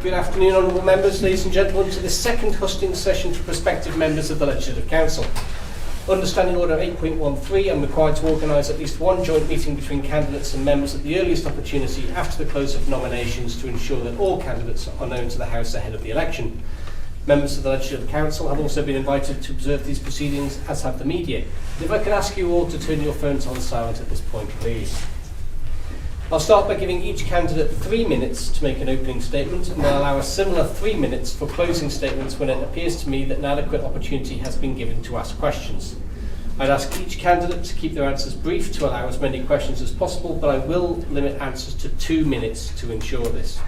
Good afternoon, honourable members, ladies and gentlemen, to the second Hustings session for prospective members of the Legislative Council. Under Standing Order 8.13, I'm required to organise at least one joint meeting between candidates and members at the earliest opportunity after the close of nominations to ensure that all candidates are known to the House ahead of the election. Members of the Legislative Council have also been invited to observe these proceedings, as have the media. If I could ask you all to turn your phones on silent at this point, please. I'll start by giving each candidate 3 minutes to make an opening statement, and then allow a similar 3 minutes for closing statements when it appears to me that an adequate opportunity has been given to ask questions. I'd ask each candidate to keep their answers brief to allow as many questions as possible, but I will limit answers to 2 minutes to ensure this.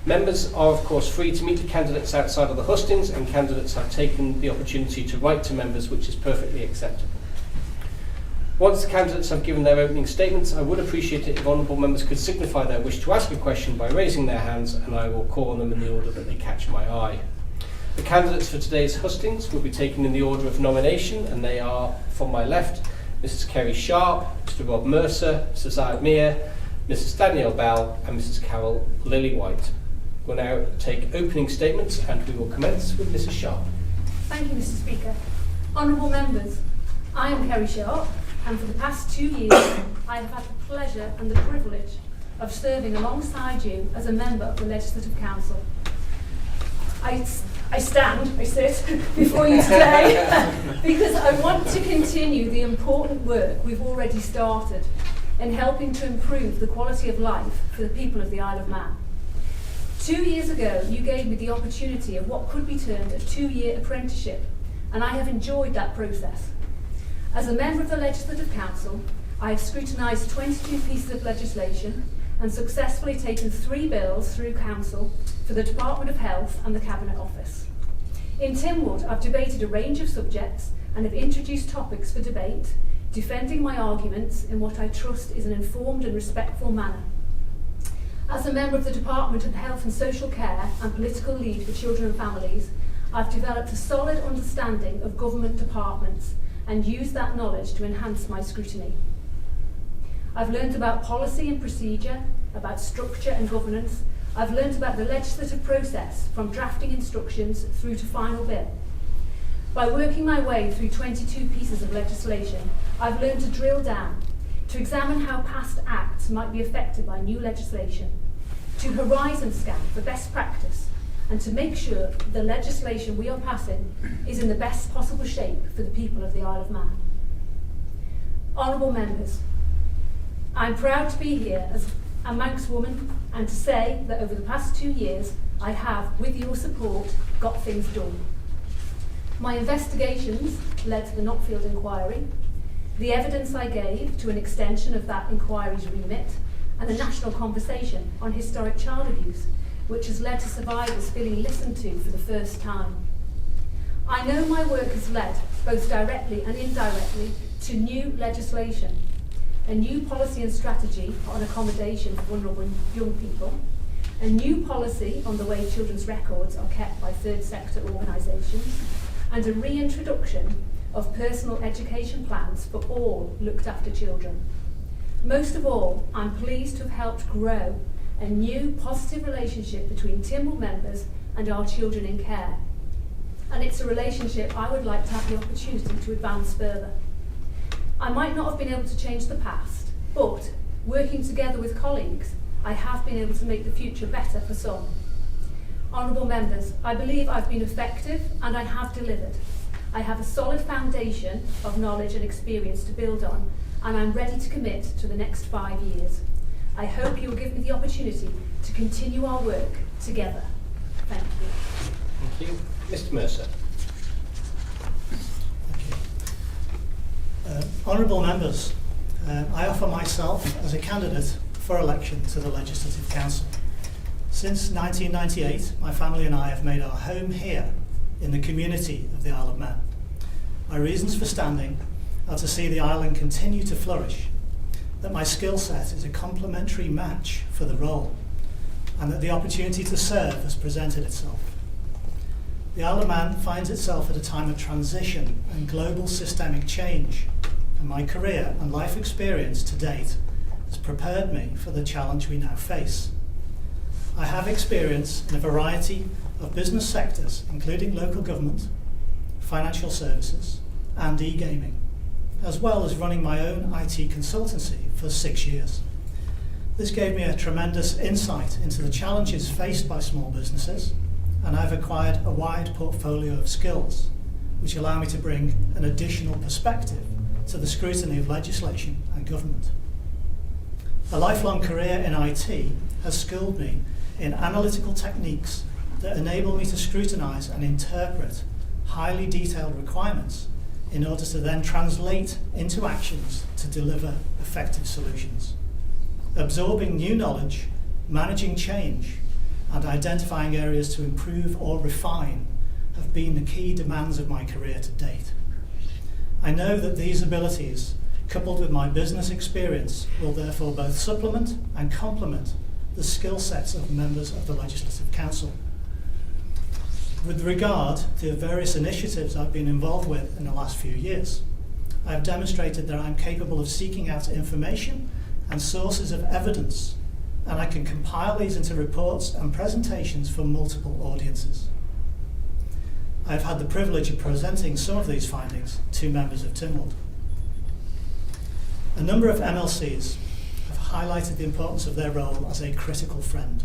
Members are of course free to meet the candidates outside of the hustings, and candidates have taken the opportunity to write to members, which is perfectly acceptable. Once the candidates have given their opening statements, I would appreciate it if honourable members could signify their wish to ask a question by raising their hands, and I will call on them in the order that they catch my eye. The candidates for today's hustings will be taken in the order of nomination, and they are, from my left, Mrs. Kerry Sharpe, Mr. Rob Mercer, Mr. Zahed Miah, Mrs. Danielle and Mrs. Carole Lillywhite. We'll now take opening statements, and we will commence with Mrs. Sharpe. Thank you, Mr. Speaker. Honourable members, I am Kerry Sharpe, and for the past 2 years I have had the pleasure and the privilege of serving alongside you as a member of the Legislative Council. I sit before you today because I want to continue the important work we've already started in helping to improve the quality of life for the people of the Isle of Man. 2 years ago, you gave me the opportunity of what could be termed a 2-year apprenticeship, and I have enjoyed that process. As a member of the Legislative Council, I have scrutinised 22 pieces of legislation and successfully taken 3 bills through Council for the Department of Health and the Cabinet Office. In Tynwald, I've debated a range of subjects and have introduced topics for debate, defending my arguments in what I trust is an informed and respectful manner. As a member of the Department of Health and Social Care and Political Lead for Children and Families, I've developed a solid understanding of government departments and used that knowledge to enhance my scrutiny. I've learnt about policy and procedure, about structure and governance. I've learnt about the legislative process from drafting instructions through to final bill. By working my way through 22 pieces of legislation, I've learned to drill down, to examine how past acts might be affected by new legislation, to horizon scan for best practice, and to make sure the legislation we are passing is in the best possible shape for the people of the Isle of Man. Honourable members, I'm proud to be here as a Manx woman and to say that over the past 2 years I have, with your support, got things done. My investigations led to the Notfield inquiry, the evidence I gave to an extension of that inquiry's remit, and a national conversation on historic child abuse, which has led to survivors feeling listened to for the first time. I know my work has led, both directly and indirectly, to new legislation, a new policy and strategy on accommodation for vulnerable young people, a new policy on the way children's records are kept by third sector organisations, and a reintroduction of personal education plans for all looked after children. Most of all, I'm pleased to have helped grow a new positive relationship between Tynwald members and our children in care. And it's a relationship I would like to have the opportunity to advance further. I might not have been able to change the past, but working together with colleagues, I have been able to make the future better for some. Honourable members, I believe I've been effective and I have delivered. I have a solid foundation of knowledge and experience to build on, and I'm ready to commit to the next 5 years. I hope you will give me the opportunity to continue our work together. Thank you. Thank you. Mr. Mercer. Honourable members, I offer myself as a candidate for election to the Legislative Council. Since 1998, my family and I have made our home here in the community of the Isle of Man. My reasons for standing are to see the island continue to flourish, that my skill set is a complementary match for the role, and that the opportunity to serve has presented itself. The Isle of Man finds itself at a time of transition and global systemic change, and my career and life experience to date has prepared me for the challenge we now face. I have experience in a variety of business sectors, including local government, financial services, and e-gaming, as well as running my own IT consultancy for 6 years. This gave me a tremendous insight into the challenges faced by small businesses, and I've acquired a wide portfolio of skills, which allow me to bring an additional perspective to the scrutiny of legislation and government. A lifelong career in IT has skilled me in analytical techniques that enable me to scrutinise and interpret highly detailed requirements in order to then translate into actions to deliver effective solutions. Absorbing new knowledge, managing change, and identifying areas to improve or refine have been the key demands of my career to date. I know that these abilities, coupled with my business experience, will therefore both supplement and complement the skill sets of members of the Legislative Council. With regard to the various initiatives I've been involved with in the last few years, I have demonstrated that I'm capable of seeking out information and sources of evidence, and I can compile these into reports and presentations for multiple audiences. I have had the privilege of presenting some of these findings to members of Tynwald. A number of MLCs have highlighted the importance of their role as a critical friend,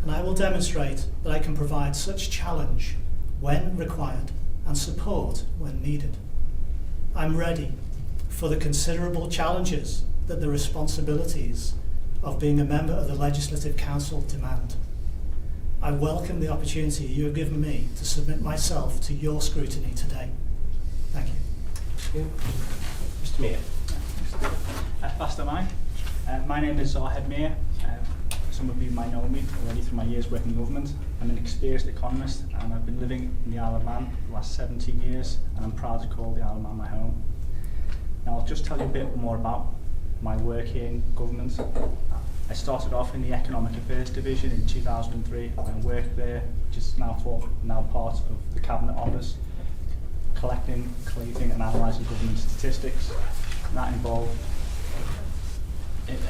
and I will demonstrate that I can provide such challenge when required and support when needed. I'm ready for the considerable challenges that the responsibilities of being a member of the Legislative Council demand. I welcome the opportunity you have given me to submit myself to your scrutiny today. Thank you. Thank you. Mr. Miah. Pastor Mike. My name is Zahed Miah. Some of you might know me already through my years working in government. I'm an experienced economist, and I've been living in the Isle of Man for the last 17 years, and I'm proud to call the Isle of Man my home. Now I'll just tell you a bit more about my work here in government. I started off in the Economic Affairs Division in 2003. I worked there, which is now part of the Cabinet Office, collecting, collating and analysing government statistics. And that involved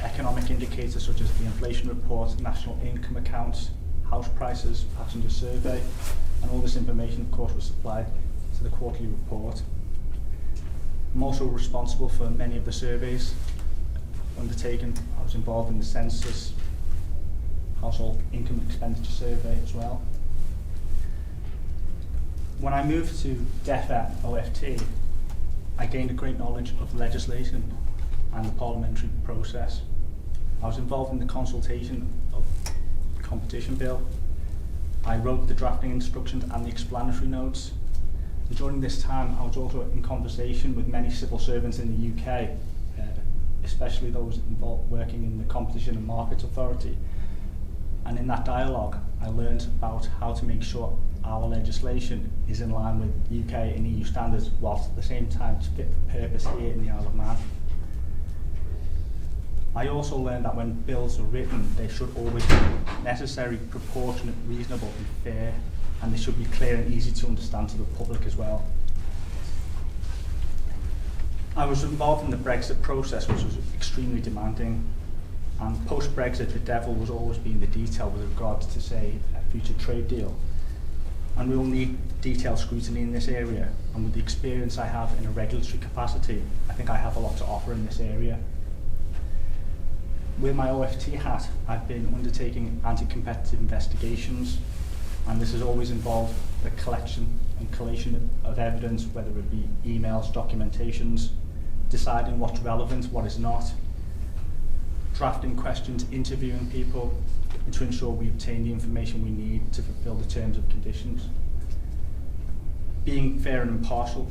economic indicators such as the inflation report, national income accounts, house prices, passenger survey, and all this information of course was supplied to the quarterly report. I'm also responsible for many of the surveys undertaken. I was involved in the census, household income expenditure survey as well. When I moved to DEFA OFT, I gained a great knowledge of legislation and the parliamentary process. I was involved in the consultation of the competition bill. I wrote the drafting instructions and the explanatory notes. And during this time, I was also in conversation with many civil servants in the UK, especially those involved working in the Competition and Markets Authority. And in that dialogue, I learned about how to make sure our legislation is in line with UK and EU standards, whilst at the same time it's fit for purpose here in the Isle of Man. I also learned that when bills are written, they should always be necessary, proportionate, reasonable and fair, and they should be clear and easy to understand to the public as well. I was involved in the Brexit process, which was extremely demanding, and post-Brexit the devil was always being the detail with regards to, say, a future trade deal. And we will need detailed scrutiny in this area, and with the experience I have in a regulatory capacity, I think I have a lot to offer in this area. With my OFT hat, I've been undertaking anti-competitive investigations, and this has always involved the collection and collation of evidence, whether it be emails, documentations, deciding what's relevant, what is not, drafting questions, interviewing people, and to ensure we obtain the information we need to fulfill the terms and conditions. Being fair and impartial,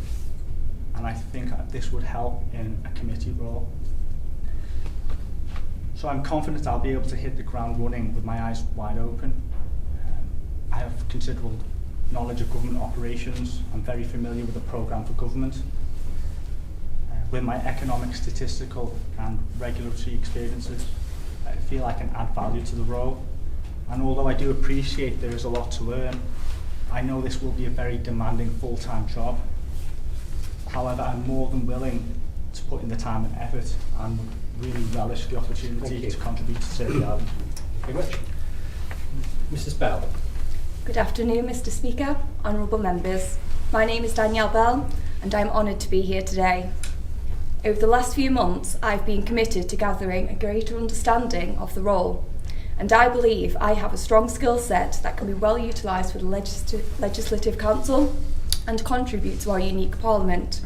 and I think this would help in a committee role. So I'm confident I'll be able to hit the ground running with my eyes wide open. I have considerable knowledge of government operations. I'm very familiar with the programme for government. With my economic, statistical and regulatory experiences, I feel I can add value to the role. And although I do appreciate there is a lot to learn, I know this will be a very demanding full-time job. However, I'm more than willing to put in the time and effort and really relish the opportunity to contribute to the island. Very much. Mrs Bell. Good afternoon, Mr Speaker, honourable members. My name is Danielle Bell and I'm honoured to be here today. Over the last few months, I've been committed to gathering a greater understanding of the role, and I believe I have a strong skill set that can be well utilised for the Legislative Council and contribute to our unique Parliament.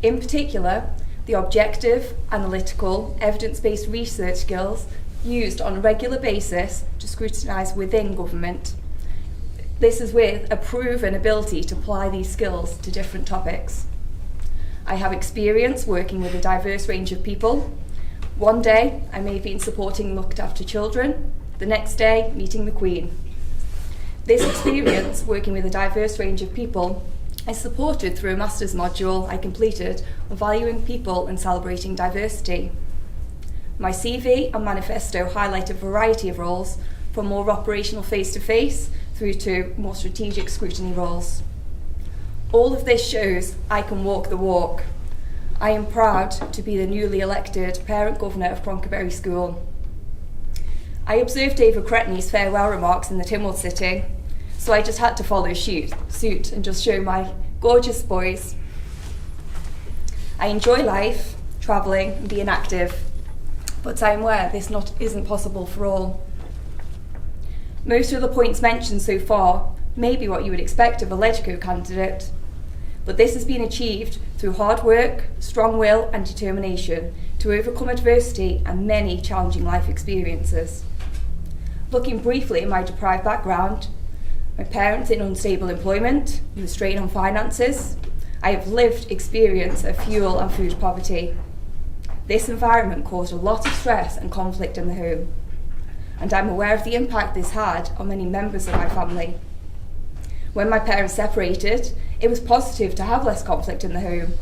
In particular, the objective, analytical, evidence-based research skills used on a regular basis to scrutinise within government. This is with a proven ability to apply these skills to different topics. I have experience working with a diverse range of people. One day, I may have been supporting looked after children, the next day, meeting the Queen. This experience, working with a diverse range of people, is supported through a master's module I completed on valuing people and celebrating diversity. My CV and manifesto highlight a variety of roles, from more operational face-to-face through to more strategic scrutiny roles. All of this shows I can walk the walk. I am proud to be the newly elected parent governor of Cronkerberry School. I observed David Cretney's farewell remarks in the Tynwald sitting, so I just had to follow suit and just show my gorgeous boys. I enjoy life, travelling and being active, but I'm aware this isn't possible for all. Most of the points mentioned so far may be what you would expect of a Legco candidate, but this has been achieved through hard work, strong will and determination to overcome adversity and many challenging life experiences. Looking briefly at my deprived background, my parents in unstable employment, the strain on finances, I have lived experience of fuel and food poverty. This environment caused a lot of stress and conflict in the home, and I'm aware of the impact this had on many members of my family. When my parents separated, it was positive to have less conflict in the home.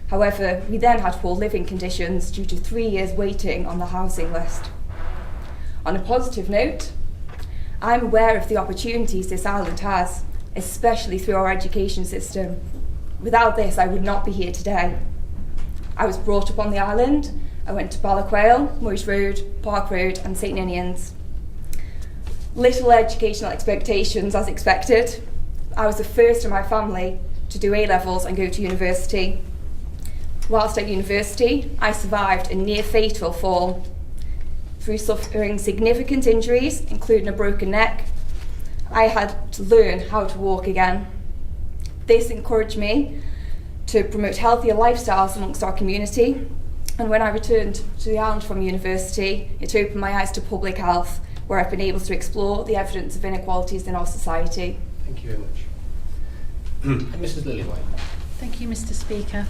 However, we then had poor living conditions due to 3 years waiting on the housing list. On a positive note, I'm aware of the opportunities this island has, especially through our education system. Without this, I would not be here today. I was brought up on the island. I went to Ballaquayle, Moyes Road, Park Road and St Ninians. Little educational expectations as expected. I was the first in my family to do A-levels and go to university. Whilst at university, I survived a near fatal fall. Through suffering significant injuries, including a broken neck, I had to learn how to walk again. This encouraged me to promote healthier lifestyles amongst our community, and when I returned to the island from university, it opened my eyes to public health, where I've been able to explore the evidence of inequalities in our society. Thank you very much. And Mrs Lillywhite. Thank you, Mr Speaker.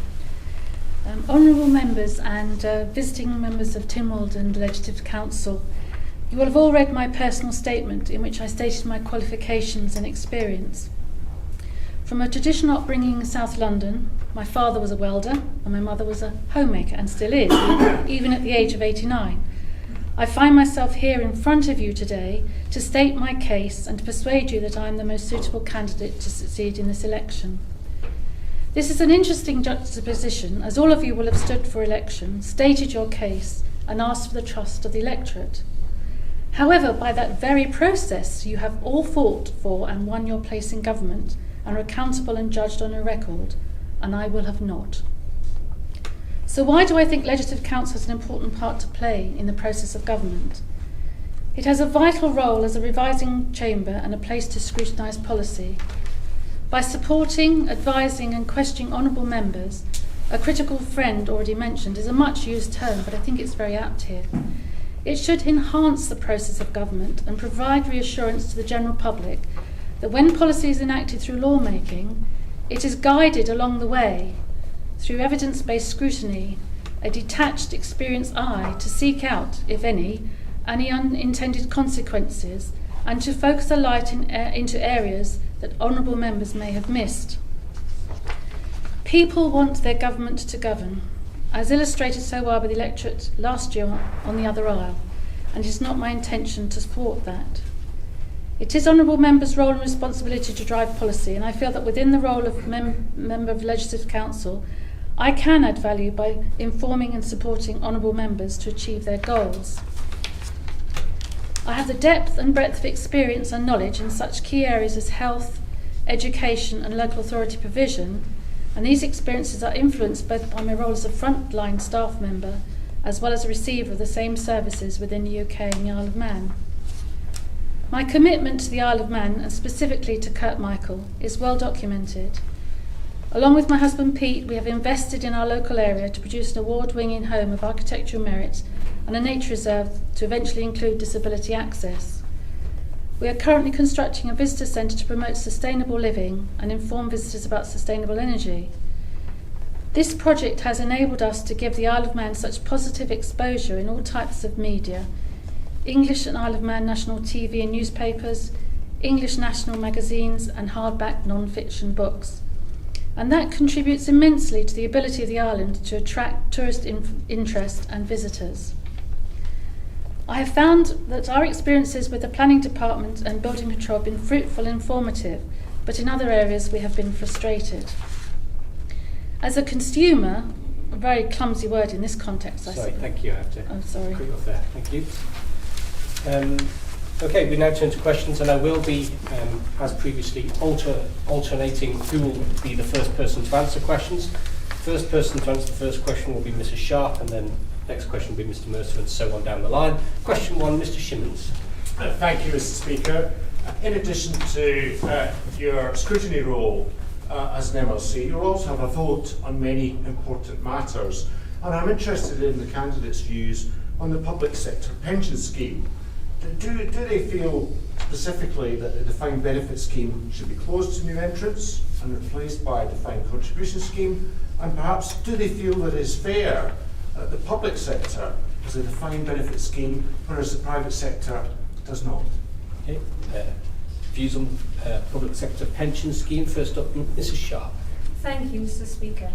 Honourable members and visiting members of Tynwald and Legislative Council, you will have all read my personal statement in which I stated my qualifications and experience. From a traditional upbringing in South London, my father was a welder and my mother was a homemaker and still is, even at the age of 89. I find myself here in front of you today to state my case and to persuade you that I am the most suitable candidate to succeed in this election. This is an interesting juxtaposition, as all of you will have stood for election, stated your case and asked for the trust of the electorate. However, by that very process, you have all fought for and won your place in government and are accountable and judged on a record, and I will have not. So why do I think Legislative Council has an important part to play in the process of government? It has a vital role as a revising chamber and a place to scrutinise policy. By supporting, advising and questioning honourable members, a critical friend already mentioned is a much used term, but I think it's very apt here. It should enhance the process of government and provide reassurance to the general public that when policy is enacted through lawmaking, it is guided along the way through evidence-based scrutiny, a detached, experienced eye to seek out, if any unintended consequences, and to focus the light into areas that honourable members may have missed. People want their government to govern, as illustrated so well by the electorate last year on the other aisle, and it is not my intention to thwart that. It is honourable members' role and responsibility to drive policy, and I feel that within the role of member of Legislative Council, I can add value by informing and supporting honourable members to achieve their goals. I have the depth and breadth of experience and knowledge in such key areas as health, education and local authority provision, and these experiences are influenced both by my role as a frontline staff member as well as a receiver of the same services within the UK and the Isle of Man. My commitment to the Isle of Man, and specifically to Kirkmichael, is well documented. Along with my husband Pete, we have invested in our local area to produce an award-winning home of architectural merit and a nature reserve to eventually include disability access. We are currently constructing a visitor centre to promote sustainable living and inform visitors about sustainable energy. This project has enabled us to give the Isle of Man such positive exposure in all types of media: English and Isle of Man national TV and newspapers, English national magazines and hardback non-fiction books. And that contributes immensely to the ability of the island to attract tourist interest and visitors. I have found that our experiences with the planning department and building control have been fruitful and informative, but in other areas we have been frustrated. As a consumer, a very clumsy word in this context, I Sorry, suppose. thank you. I have to Oh, sorry. cut you off there. Thank you. Okay, we now turn to questions, and I will be, as previously, alternating who will be the first person to answer questions. First person to answer the first question will be Mrs. Sharpe, and then next question will be Mr. Mercer, and so on down the line. Question 1, Mr. Shimmons. Thank you, Mr. Speaker. In addition to your scrutiny role as an MLC, you also have a vote on many important matters, and I'm interested in the candidates' views on the public sector pension scheme. Do they feel specifically that the defined benefit scheme should be closed to new entrants and replaced by a defined contribution scheme? And perhaps do they feel that it is fair that the public sector has a defined benefit scheme, whereas the private sector does not? Okay. Views on public sector pension scheme. First up, Mrs. Sharpe. Thank you, Mr. Speaker.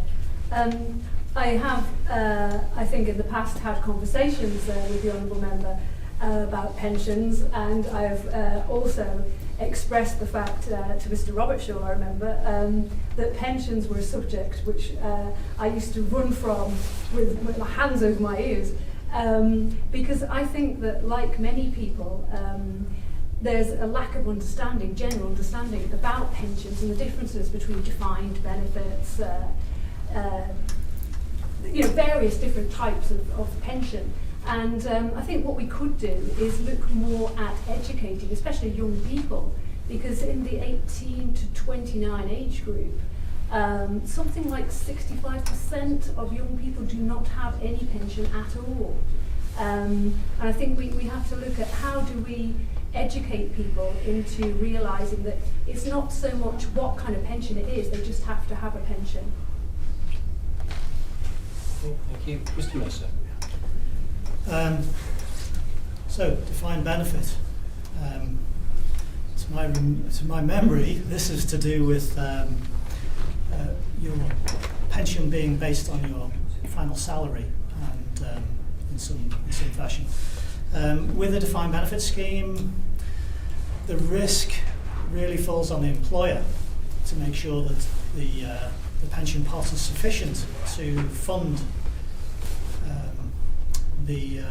I have, I think, in the past had conversations with the Honourable Member about pensions, and I've also expressed the fact to Mr. Robertshaw, I remember, that pensions were a subject which I used to run from with my hands over my ears, because I think that, like many people, there's a lack of understanding, general understanding about pensions and the differences between defined benefits, various different types of pension. And I think what we could do is look more at educating, especially young people, because in the 18 to 29 age group, something like 65% of young people do not have any pension at all. And I think we have to look at how do we educate people into realising that it's not so much what kind of pension it is, they just have to have a pension. Thank you. Mr. Mercer. So, defined benefit. To my memory, this is to do with your pension being based on your final salary, and in some fashion. With a defined benefit scheme, the risk really falls on the employer to make sure that the pension pot is sufficient to fund the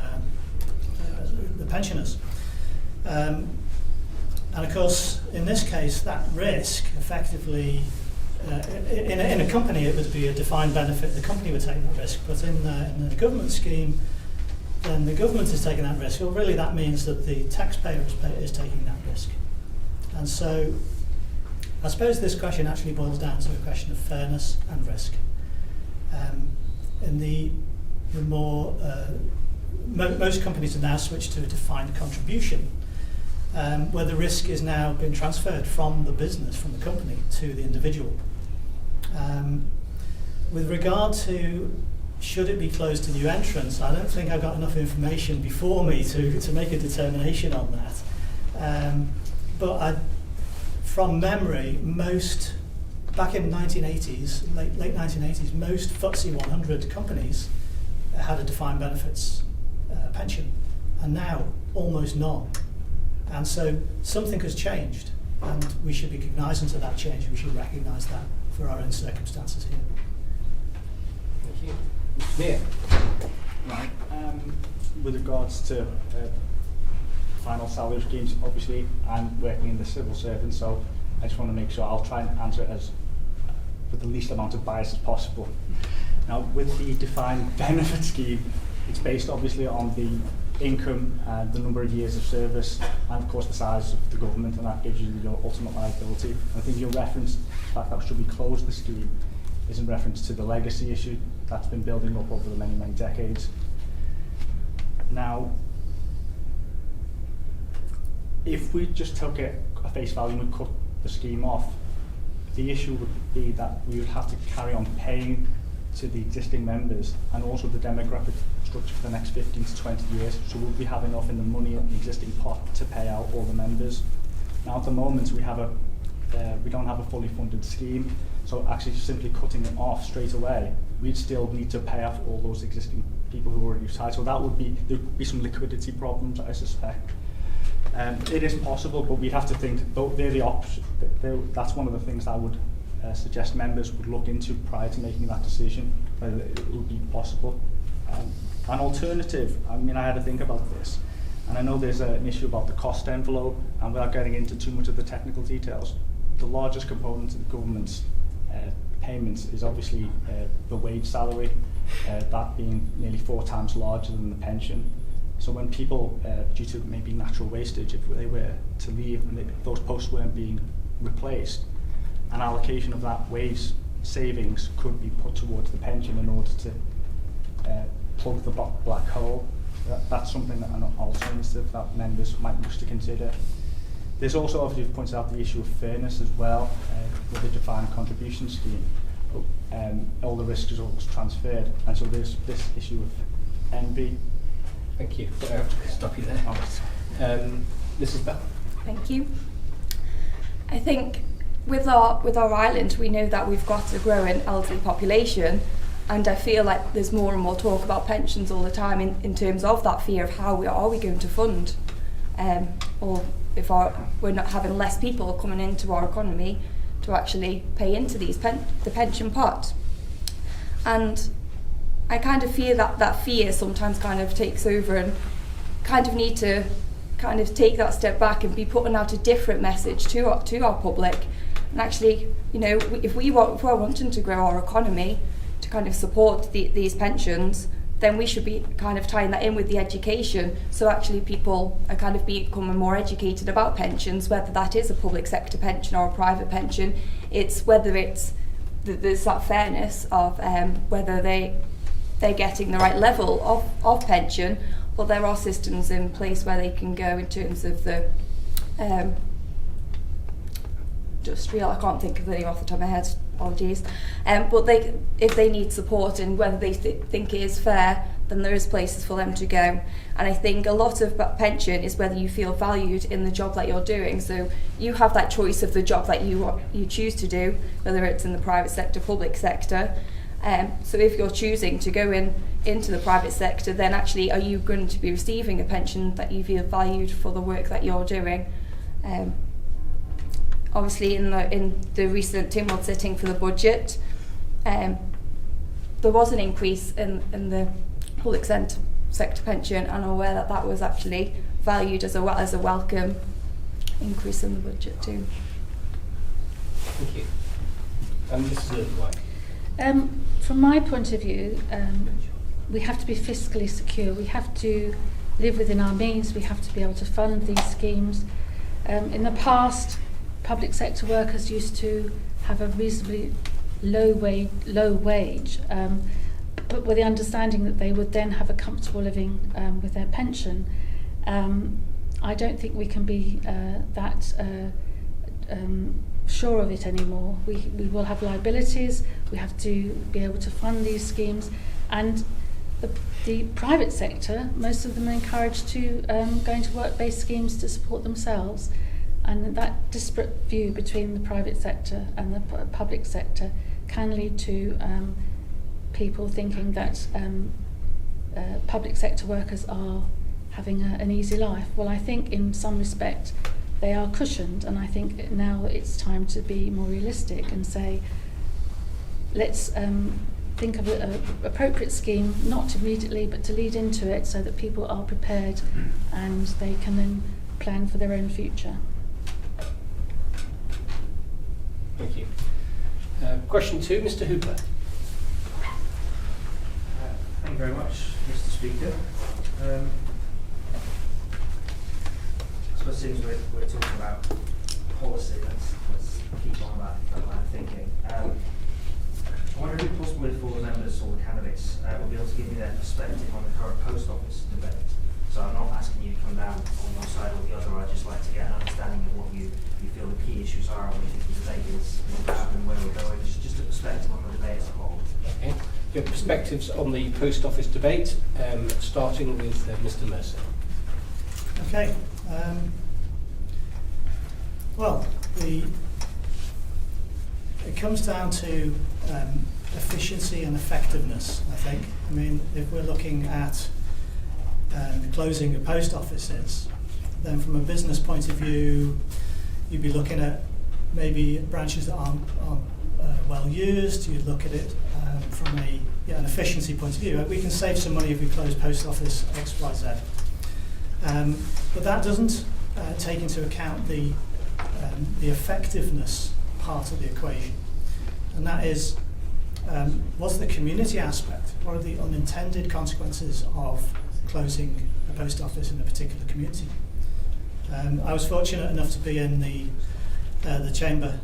pensioners. And of course, in this case, that risk effectively, in a company it would be a defined benefit, the company would take that risk, but in the government scheme, then the government is taking that risk. Well, really that means that the taxpayer is taking that risk. And so I suppose this question actually boils down to a question of fairness and risk. In the more most companies have now switched to a defined contribution, where the risk is now being transferred from the business, from the company, to the individual. With regard to should it be closed to new entrants, I don't think I've got enough information before me to make a determination on that. But from memory, back in 1980s, late 1980s, most FTSE 100 companies had a defined benefits pension, and now almost none. And so something has changed, and we should be cognizant of that change. We should recognise that for our own circumstances here. Thank you. Mr. Miah. Right. With regards to final salary schemes. Obviously, I'm working in the civil service, so I just want to make sure I'll try and answer it with the least amount of bias as possible. Now, with the defined benefit scheme, it's based obviously on the income and the number of years of service, and of course the size of the government, and that gives you your ultimate liability. I think your reference to the fact that should we close the scheme is in reference to the legacy issue that's been building up over the many, many decades. Now, if we just took it at face value and cut the scheme off, the issue would be that we would have to carry on paying to the existing members and also the demographic structure for the next 15 to 20 years. So we'll be have enough in the money in the existing pot to pay out all the members. Now at the moment we don't have a fully funded scheme, so actually simply cutting it off straight away, we'd still need to pay off all those existing people who are already retired. So there'd be some liquidity problems, I suspect. It is possible, but we'd have to think, they're the option. That's one of the things that I would suggest members would look into prior to making that decision, whether it would be possible. An alternative, I mean, I had to think about this, and I know there's an issue about the cost envelope, and without getting into too much of the technical details, the largest component of the government's payments is obviously the wage salary, that being nearly 4 times larger than the pension. So when people, due to maybe natural wastage, if they were to leave and those posts weren't being replaced, an allocation of that wage savings could be put towards the pension in order to plug the black hole. That's something that an alternative that members might wish to consider. There's also, obviously, you've pointed out the issue of fairness as well, with the defined contribution scheme. All the risk is always transferred, and so there's this issue of envy. Thank you. I have to stop you there. Mrs. Bell. Thank you. I think with our island, we know that we've got a growing elderly population, and I feel like there's more and more talk about pensions all the time in terms of that fear of how are we going to fund, or if we're not having less people coming into our economy to actually pay into the pension pot. And I kind of fear that fear sometimes kind of takes over, and kind of need to kind of take that step back and be putting out a different message to our public. And actually, you know, if we're wanting to grow our economy to kind of support these pensions, then we should be kind of tying that in with the education. So actually people are kind of becoming more educated about pensions, whether that is a public sector pension or a private pension. It's whether there's that fairness of whether they're getting the right level of pension, but there are systems in place where they can go in terms of the industrial, I can't think of the name off the top of my head, apologies, but if they need support and whether they think it is fair, then there is places for them to go. And I think a lot of pension is whether you feel valued in the job that you're doing. So you have that choice of the job that you choose to do, whether it's in the private sector, public sector. So if you're choosing to go into the private sector, then actually are you going to be receiving a pension that you feel valued for the work that you're doing? Obviously in the recent Tynwald sitting for the budget, there was an increase in the public sector pension, and I'm aware that was actually valued as a welcome increase in the budget too. Thank you. Mrs. Lillywhite. From my point of view, we have to be fiscally secure. We have to live within our means. We have to be able to fund these schemes. In the past, public sector workers used to have a reasonably low wage, but with the understanding that they would then have a comfortable living with their pension. I don't think we can be that sure of it anymore. We will have liabilities. We have to be able to fund these schemes, and the private sector, most of them are encouraged to go into work-based schemes to support themselves. And that disparate view between the private sector and the public sector can lead to people thinking that public sector workers are having an easy life. Well, I think in some respect they are cushioned, and I think now it's time to be more realistic and say, let's think of an appropriate scheme, not to immediately, but to lead into it so that people are prepared and they can then plan for their own future. Thank you. Question 2, Mr. Hooper. Thank you very much, Mr. Speaker. I suppose it seems we're talking about policy. Let's keep on that line of thinking. I wonder if it's possible if all the members or the candidates will be able to give me their perspective on the current post office debate. So I'm not asking you to come down on one side or the other. I'd just like to get an understanding of what you feel the key issues are and what you think the debate is about and where we're going. Just a perspective on the debate as a whole. Okay. Your perspectives on the post office debate, starting with Mr. Mercer. Okay. Well, it comes down to efficiency and effectiveness, I think. I mean, if we're looking at closing of post offices, then from a business point of view, you'd be looking at maybe branches that aren't well used. You'd look at it from an efficiency point of view. We can save some money if we close post office X, Y, Z. But that doesn't take into account the effectiveness part of the equation. And that is, what's the community aspect? What are the unintended consequences of closing a post office in a particular community? I was fortunate enough to be in the chamber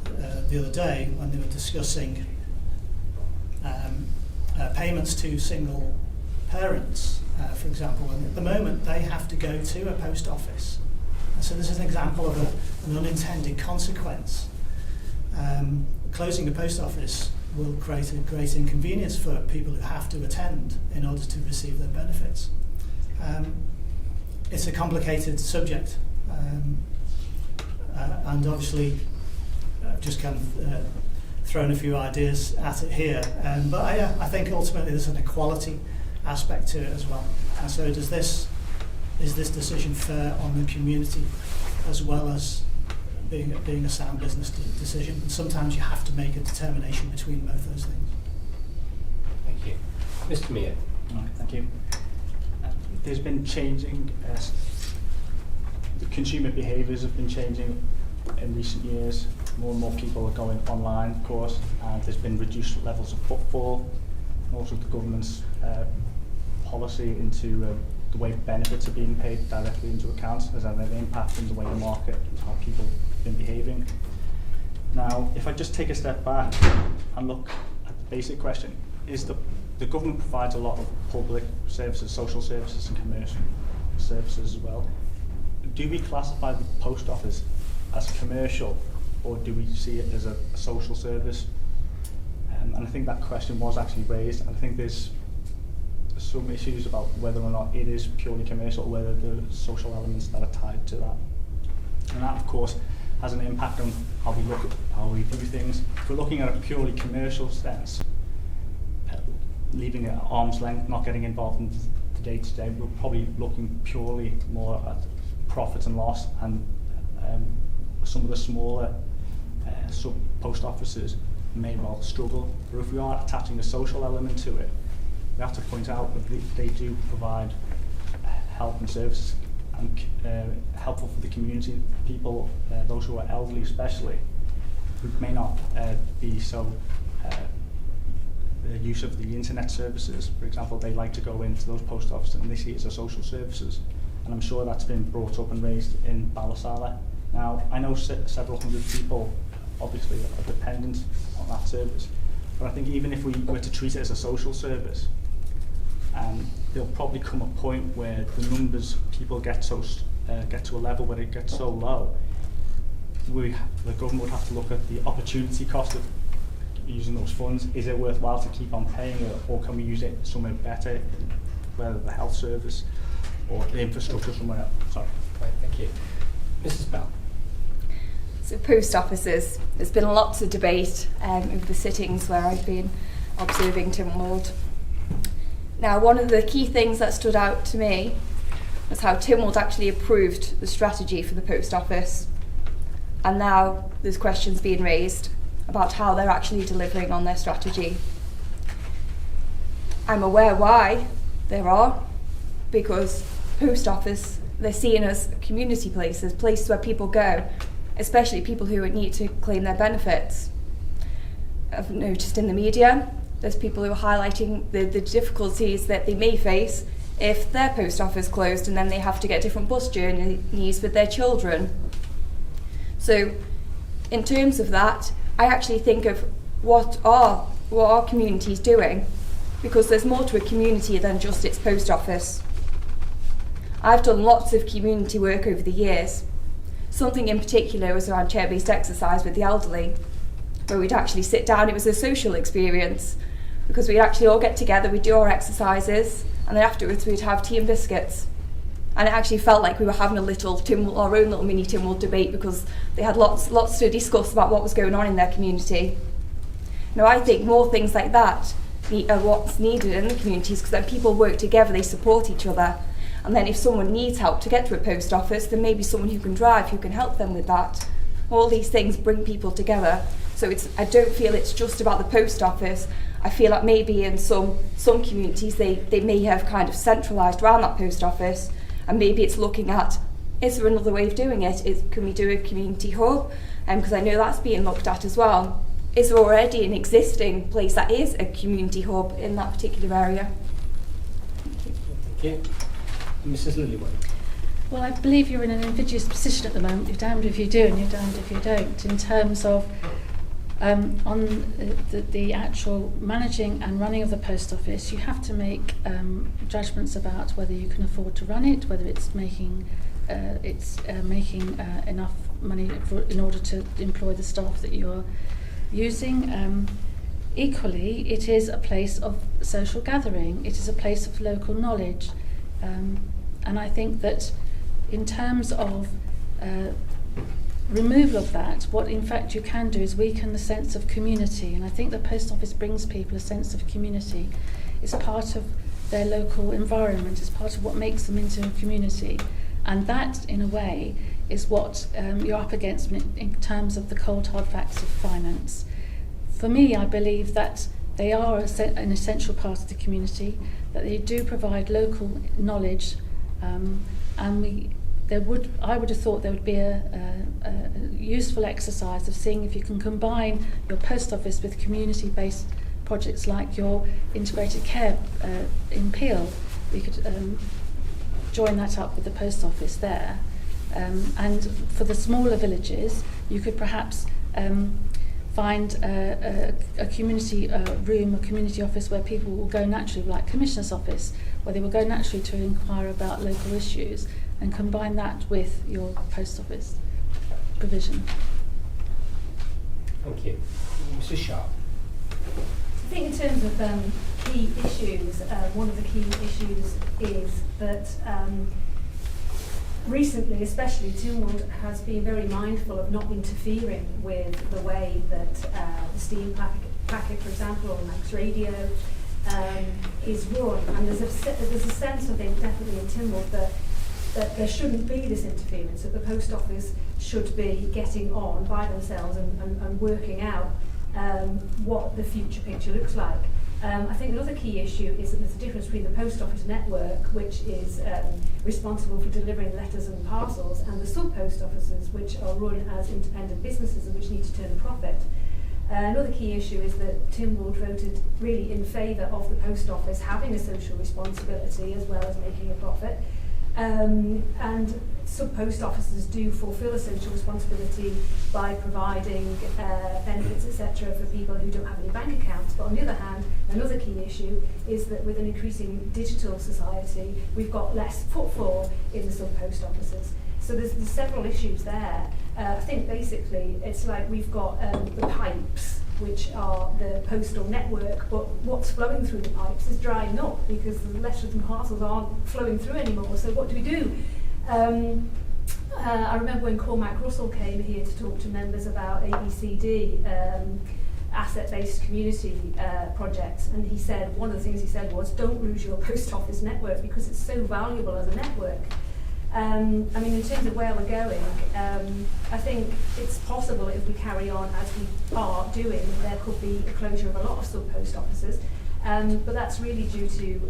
the other day when they were discussing payments to single parents, for example. And at the moment, they have to go to a post office. And so this is an example of an unintended consequence. Closing a post office will create a great inconvenience for people who have to attend in order to receive their benefits. It's a complicated subject, and obviously I've just kind of thrown a few ideas at it here, but I think ultimately there's an equality aspect to it as well. And so is this decision fair on the community as well as being a sound business decision? And sometimes you have to make a determination between both those things. Thank you. Mr. Miah. All right, thank you. There's been changing, the consumer behaviours have been changing in recent years. More and more people are going online, of course, and there's been reduced levels of footfall, and also the government's policy into the way benefits are being paid directly into accounts has had an impact on the way the market and how people have been behaving. Now, if I just take a step back and look at the basic question, is the government provides a lot of public services, social services and commercial services as well. Do we classify the post office as commercial, or do we see it as a social service? And I think that question was actually raised. I think there's some issues about whether or not it is purely commercial or whether there are social elements that are tied to that. And that, of course, has an impact on how we look at how we view things. If we're looking at a purely commercial sense, leaving it at arm's length, not getting involved in the day-to-day, we're probably looking purely more at profit and loss, and some of the smaller post offices may well struggle. But if we are attaching a social element to it, we have to point out that they do provide help and services and helpful for the community, people, those who are elderly especially, who may not be so the use of the internet services, for example, they like to go into those post offices and they see it as a social services. And I'm sure that's been brought up and raised in Ballasala. Now, I know several hundred people obviously are dependent on that service, but I think even if we were to treat it as a social service, there'll probably come a point where the numbers of people get to a level where it gets so low, the government would have to look at the opportunity cost of using those funds. Is it worthwhile to keep on paying it, or can we use it somewhere better, whether the health service or the infrastructure somewhere else? Sorry. Right, thank you. Mrs. Bell. So post offices, there's been lots of debate over the sittings where I've been observing Tynwald. Now, one of the key things that stood out to me was how Tynwald actually approved the strategy for the post office. And now there's questions being raised about how they're actually delivering on their strategy. I'm aware why there are, because post office, they're seen as community places, places where people go, especially people who need to claim their benefits. I've noticed in the media, there's people who are highlighting the difficulties that they may face if their post office closed and then they have to get different bus journeys with their children. So in terms of that, I actually think of what are communities doing, because there's more to a community than just its post office. I've done lots of community work over the years. Something in particular was around chair-based exercise with the elderly, where we'd actually sit down. It was a social experience, because we'd actually all get together, we'd do our exercises, and then afterwards we'd have tea and biscuits. And it actually felt like we were having our own little mini Tynwald debate, because they had lots to discuss about what was going on in their community. Now I think more things like that are what's needed in the communities, because then people work together, they support each other. And then if someone needs help to get to a post office, then maybe someone who can drive who can help them with that. All these things bring people together. So I don't feel it's just about the post office. I feel like maybe in some communities they may have kind of centralised around that post office, and maybe it's looking at, is there another way of doing it? Can we do a community hub? Because I know that's being looked at as well. Is there already an existing place that is a community hub in that particular area? Thank you. Mrs. Lillywhite. Well, I believe you're in an invidious position at the moment. You're damned if you do and you're damned if you don't, in terms of on the actual managing and running of the post office. You have to make judgments about whether you can afford to run it, whether it's making enough money in order to employ the staff that you're using. Equally, it is a place of social gathering. It is a place of local knowledge. And I think that in terms of removal of that, what in fact you can do is weaken the sense of community. And I think the post office brings people a sense of community. It's part of their local environment. It's part of what makes them into a community. And that, in a way, is what you're up against in terms of the cold hard facts of finance. For me, I believe that they are an essential part of the community, that they do provide local knowledge, and I would have thought there would be a useful exercise of seeing if you can combine your post office with community-based projects like your integrated care in Peel. We could join that up with the post office there. And for the smaller villages, you could perhaps find a community room, a community office where people will go naturally, like Commissioner's office, where they will go naturally to inquire about local issues, and combine that with your post office provision. Thank you. Mrs. Sharpe. I think in terms of key issues, one of the key issues is that recently, especially, Tynwald has been very mindful of not interfering with the way that the steam packet, for example, or Max Radio is run. And there's a sense of it definitely in Tynwald that there shouldn't be this interference, that the post office should be getting on by themselves and working out what the future picture looks like. I think another key issue is that there's a difference between the post office network, which is responsible for delivering letters and parcels, and the sub-post offices, which are run as independent businesses and which need to turn a profit. Another key issue is that Tynwald voted really in favour of the post office having a social responsibility as well as making a profit. And sub-post offices do fulfil a social responsibility by providing benefits, etc., for people who don't have any bank accounts. But on the other hand, another key issue is that with an increasing digital society, we've got less footfall in the sub-post offices. So there's several issues there. I think basically it's like we've got the pipes, which are the postal network, but what's flowing through the pipes is drying up because the letters and parcels aren't flowing through anymore. So what do we do? I remember when Cormac Russell came here to talk to members about ABCD, asset-based community projects, and he said, one of the things he said was, don't lose your post office network because it's so valuable as a network. I mean, in terms of where we're going, I think it's possible if we carry on as we are doing, there could be a closure of a lot of sub-post offices. But that's really due to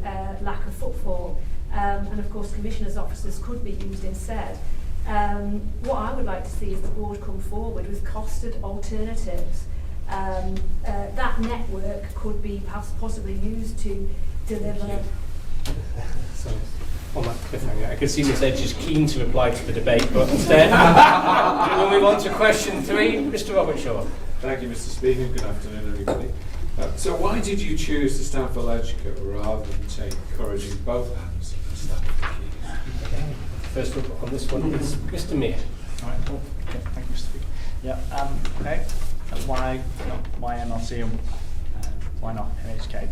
lack of footfall. And of course, commissioners' offices could be used instead. What I would like to see is the board come forward with costed alternatives. That network could be possibly used to deliver. Sorry. On that cliffhanger, I can see Ms Edge is keen to reply to the debate, but instead we'll move on to question 3. Mr. Robert Shaw. Thank you, Mr. Speaker. Good afternoon, everybody. So why did you choose to stand for Legislature rather than take courage in both hands and stand for the keys? First up on this one is Mr. Miah. All right, cool. Okay, thank you, Mr. Speaker. Yeah, okay. Why MLC and why not NHK?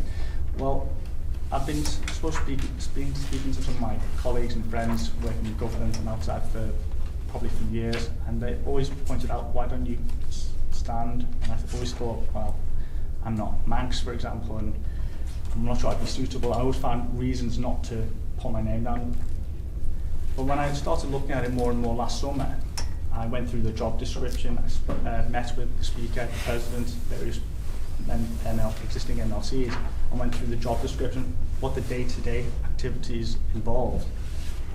Well, I've been supposed to be speaking to some of my colleagues and friends working in government and outside for probably a few years, and they always pointed out, why don't you stand? And I always thought, well, I'm not Manx, for example, and I'm not sure I'd be suitable. I always found reasons not to put my name down. But when I started looking at it more and more last summer, I went through the job description, I met with the Speaker, the President, various existing MLCs, and went through the job description, what the day-to-day activities involved.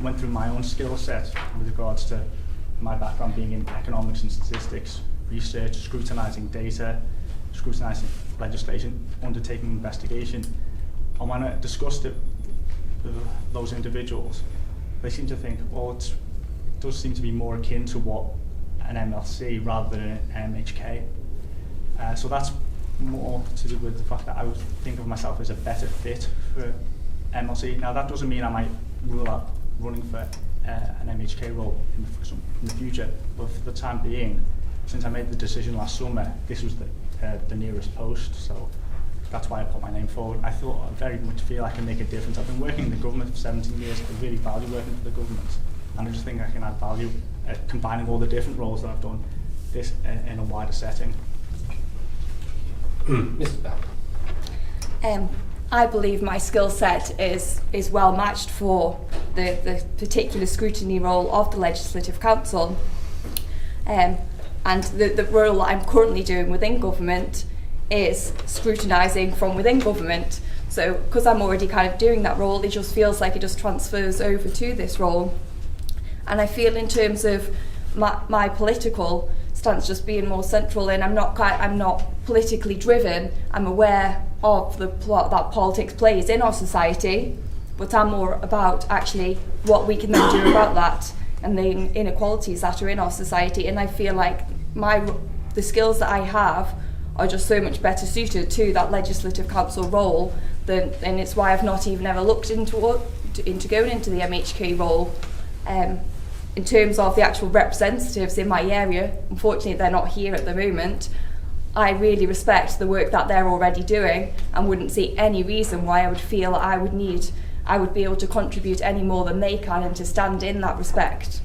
I went through my own skill set with regards to my background being in economics and statistics, research, scrutinising data, scrutinising legislation, undertaking investigation. And when I discussed it with those individuals, they seem to think, well, it does seem to be more akin to what an MLC rather than an MHK. So that's more to do with the fact that I would think of myself as a better fit for MLC. Now that doesn't mean I might rule out running for an MHK role in the future, but for the time being, since I made the decision last summer, this was the nearest post, so that's why I put my name forward. I thought I very much feel I can make a difference. I've been working in the government for 17 years. I really value working for the government, and I just think I can add value combining all the different roles that I've done this in a wider setting. Mrs. Bell. I believe my skill set is well matched for the particular scrutiny role of the Legislative Council. And the role that I'm currently doing within government is scrutinising from within government. So because I'm already kind of doing that role, it just feels like it just transfers over to this role. And I feel in terms of my political stance just being more central, and I'm not politically driven. I'm aware of the plot that politics plays in our society, but I'm more about actually what we can then do about that and the inequalities that are in our society. And I feel like the skills that I have are just so much better suited to that Legislative Council role and it's why I've not even ever looked into going into the MHK role. In terms of the actual representatives in my area, unfortunately they're not here at the moment. I really respect the work that they're already doing and wouldn't see any reason why I would feel I would be able to contribute any more than they can and to stand in that respect.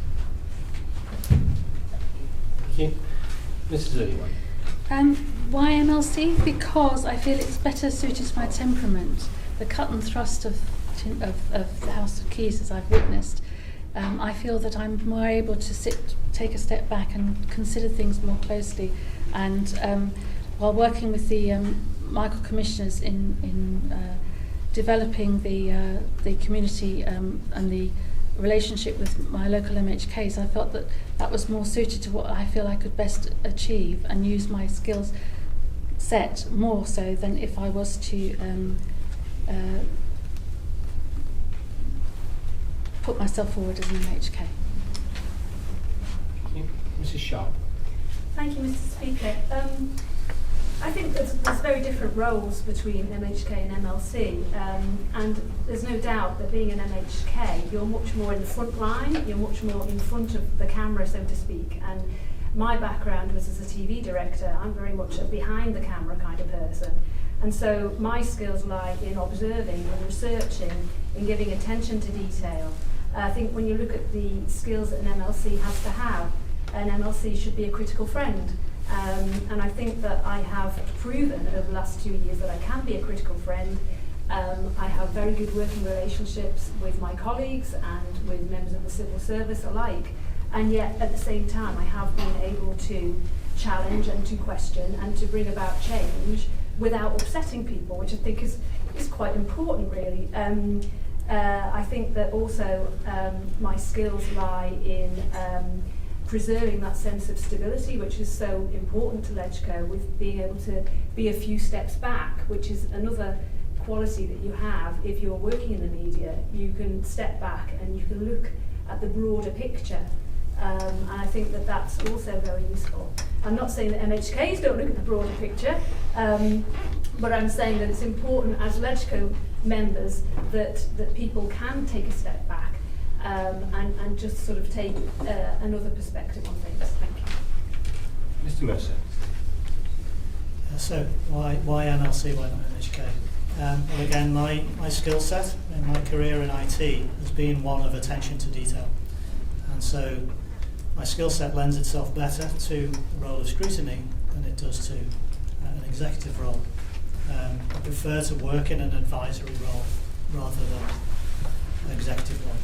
Thank you. Mrs. Lillywhite. Why MLC? Because I feel it's better suited to my temperament. The cut and thrust of the House of Keys, as I've witnessed, I feel that I'm more able to take a step back and consider things more closely. And while working with the Michael Commissioners in developing the community and the relationship with my local MHKs, I felt that was more suited to what I feel I could best achieve and use my skills set more so than if I was to put myself forward as an MHK. Thank you. Mrs. Sharpe. Thank you, Mr. Speaker. I think there's very different roles between MHK and MLC, and there's no doubt that being an MHK, you're much more in the front line, you're much more in front of the camera, so to speak. And my background was as a TV director. I'm very much a behind the camera kind of person. And so my skills lie in observing and researching, in giving attention to detail. I think when you look at the skills that an MLC has to have, an MLC should be a critical friend. And I think that I have proven over the last 2 years that I can be a critical friend. I have very good working relationships with my colleagues and with members of the civil service alike. And yet, at the same time, I have been able to challenge and to question and to bring about change without upsetting people, which I think is is quite important, really. I think that also my skills lie in preserving that sense of stability, which is so important to LegCo, with being able to be a few steps back, which is another quality that you have if you're working in the media. You can step back and you can look at the broader picture, and I think that that's also very useful. I'm not saying that MHKs don't look at the broader picture, but I'm saying that it's important as LegCo members that people can take a step back and just sort of take another perspective on things. Thank you. Mr. Mercer. So why NLC, why not MHK? Well, again, my skill set in my career in IT has been one of attention to detail, and so my skill set lends itself better to the role of scrutiny than it does to an executive role. I prefer to work in an advisory role rather than an executive one.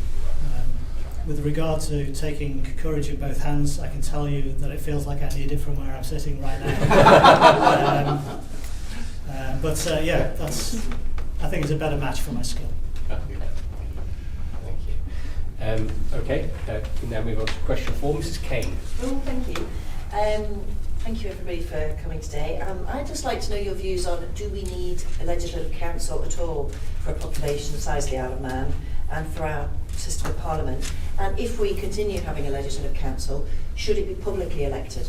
With regard to taking courage in both hands, I can tell you that it feels like I need it from where I'm sitting right now. Yeah, I think it's a better match for my skill. Thank you. Okay, we now move on to question 4. Mrs. Kane. Oh, thank you. Thank you everybody for coming today. I'd just like to know your views on, do we need a legislative council at all for a population the size of the Isle of Man and for our system of parliament? And if we continue having a legislative council, should it be publicly elected?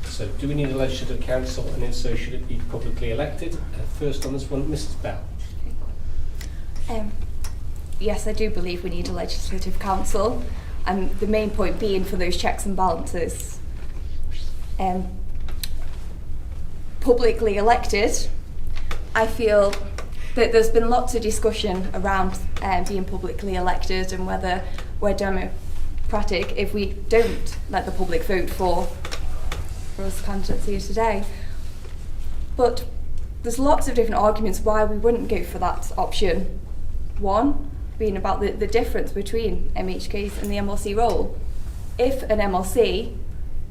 So, do we need a legislative council, and if so, should it be publicly elected? First on this one, Mrs. Bell. Yes, I do believe we need a legislative council, and the main point being for those checks and balances. Publicly elected, I feel that there's been lots of discussion around being publicly elected and whether we're democratic if we don't let the public vote for us candidates here today. But there's lots of different arguments why we wouldn't go for that option. One being about the difference between MHKs and the MLC role. If an MLC,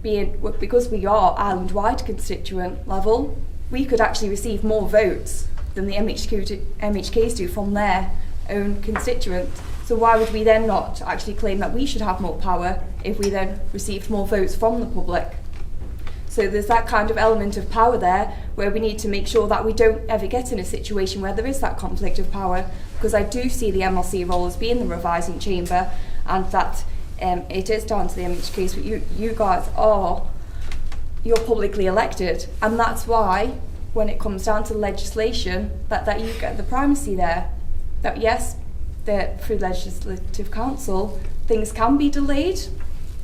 because we are island-wide constituent level, we could actually receive more votes than the MHKs do from their own constituents. So why would we then not actually claim that we should have more power if we then received more votes from the public? So there's that kind of element of power there where we need to make sure that we don't ever get in a situation where there is that conflict of power, because I do see the MLC role as being the revising chamber, and that it is down to the MHKs, but you guys you're publicly elected, and that's why when it comes down to legislation that you get the primacy there. That yes, through Legislative Council things can be delayed,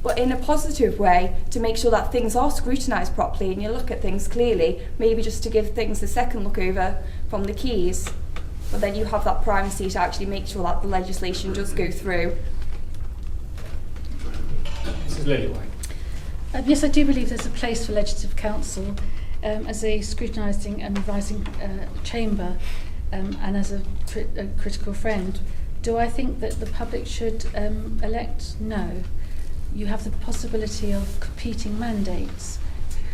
but in a positive way, to make sure that things are scrutinised properly and you look at things clearly, maybe just to give things a second look over from the keys, but then you have that primacy to actually make sure that the legislation does go through. Mrs. Lillywhite. Yes, I do believe there's a place for Legislative Council as a scrutinising and revising chamber and as a critical friend. Do I think that the public should elect? No. You have the possibility of competing mandates.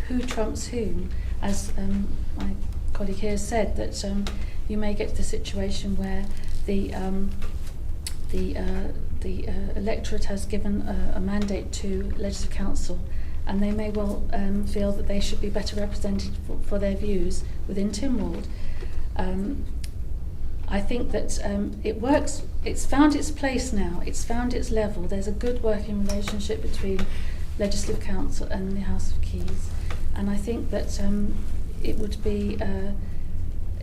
Who trumps whom? As my colleague here said, that you may get to the situation where the electorate has given a mandate to Legislative Council, and they may well feel that they should be better represented for their views within Tynwald. I think that it works. It's found its place now. It's found its level. There's a good working relationship between Legislative Council and the House of Keys, and I think that it would be.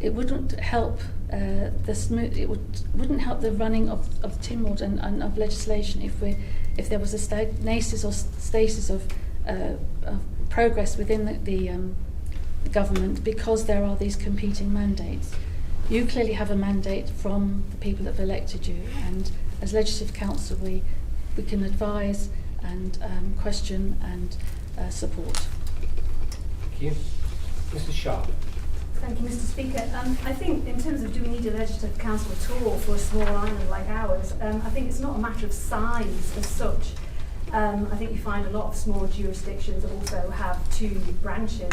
It wouldn't help wouldn't help the running of Tynwald and of legislation if there was a stasis or stasis of progress within the government, because there are these competing mandates. You clearly have a mandate from the people that have elected you, and as Legislative Council we can advise and question and support. Thank you. Mrs. Sharpe. Thank you, Mr. Speaker. I think in terms of do we need a Legislative Council at all for a small island like ours, I think it's not a matter of size as such. I think you find a lot of smaller jurisdictions also have 2 branches.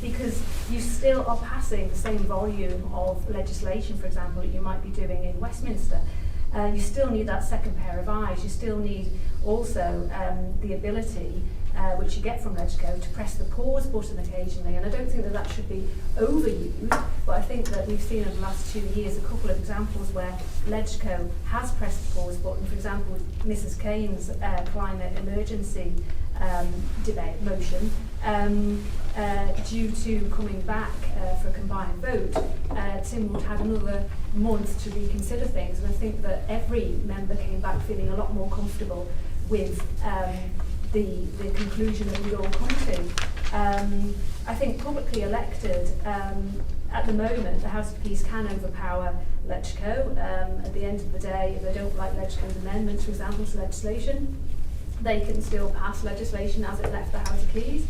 because you still are passing the same volume of legislation, for example, that you might be doing in Westminster. You still need that second pair of eyes. You still need also the ability, which you get from LegCo, to press the pause button occasionally. And I don't think that that should be overused, but I think that we've seen over the last 2 years a couple of examples where LegCo has pressed the pause button. For example, with Mrs. Kane's climate emergency debate motion, due to coming back for a combined vote, Tim would have another month to reconsider things, and I think that every member came back feeling a lot more comfortable with the conclusion that we'd all come to. I think publicly elected, at the moment, the House of Keys can overpower LegCo. At the end of the day, if they don't like LegCo's amendments, for example, to legislation, they can still pass legislation as it left the House of Keys.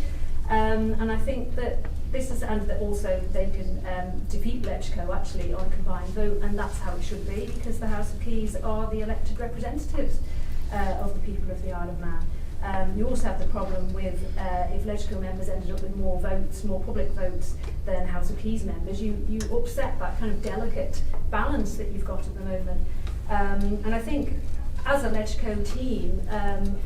And I think that this is, and that also they can defeat LegCo actually on a combined vote, and that's how it should be, because the House of Keys are the elected representatives of the people of the Isle of Man. You also have the problem with if LegCo members ended up with more votes, more public votes than House of Keys members, you upset that kind of delicate balance that you've got at the moment. And I think as a LegCo team,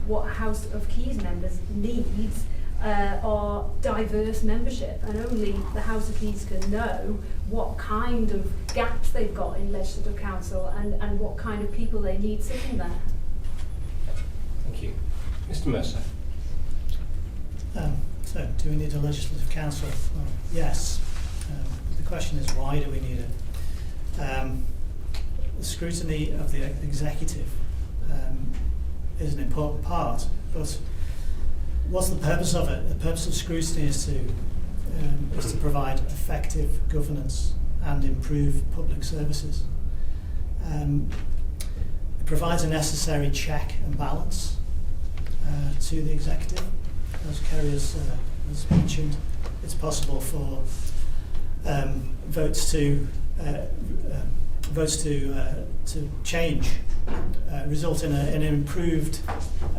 what House of Keys members needs are diverse membership, and only the House of Keys can know what kind of gaps they've got in Legislative Council and what kind of people they need sitting there. Thank you. Mr. Mercer. So, do we need a Legislative Council? Well, yes. The question is, why do we need it? The scrutiny of the executive is an important part, but what's the purpose of it? The purpose of scrutiny is to provide effective governance and improve public services. It provides a necessary check and balance to the executive. As Kerry has mentioned, it's possible for votes to change, result in an improved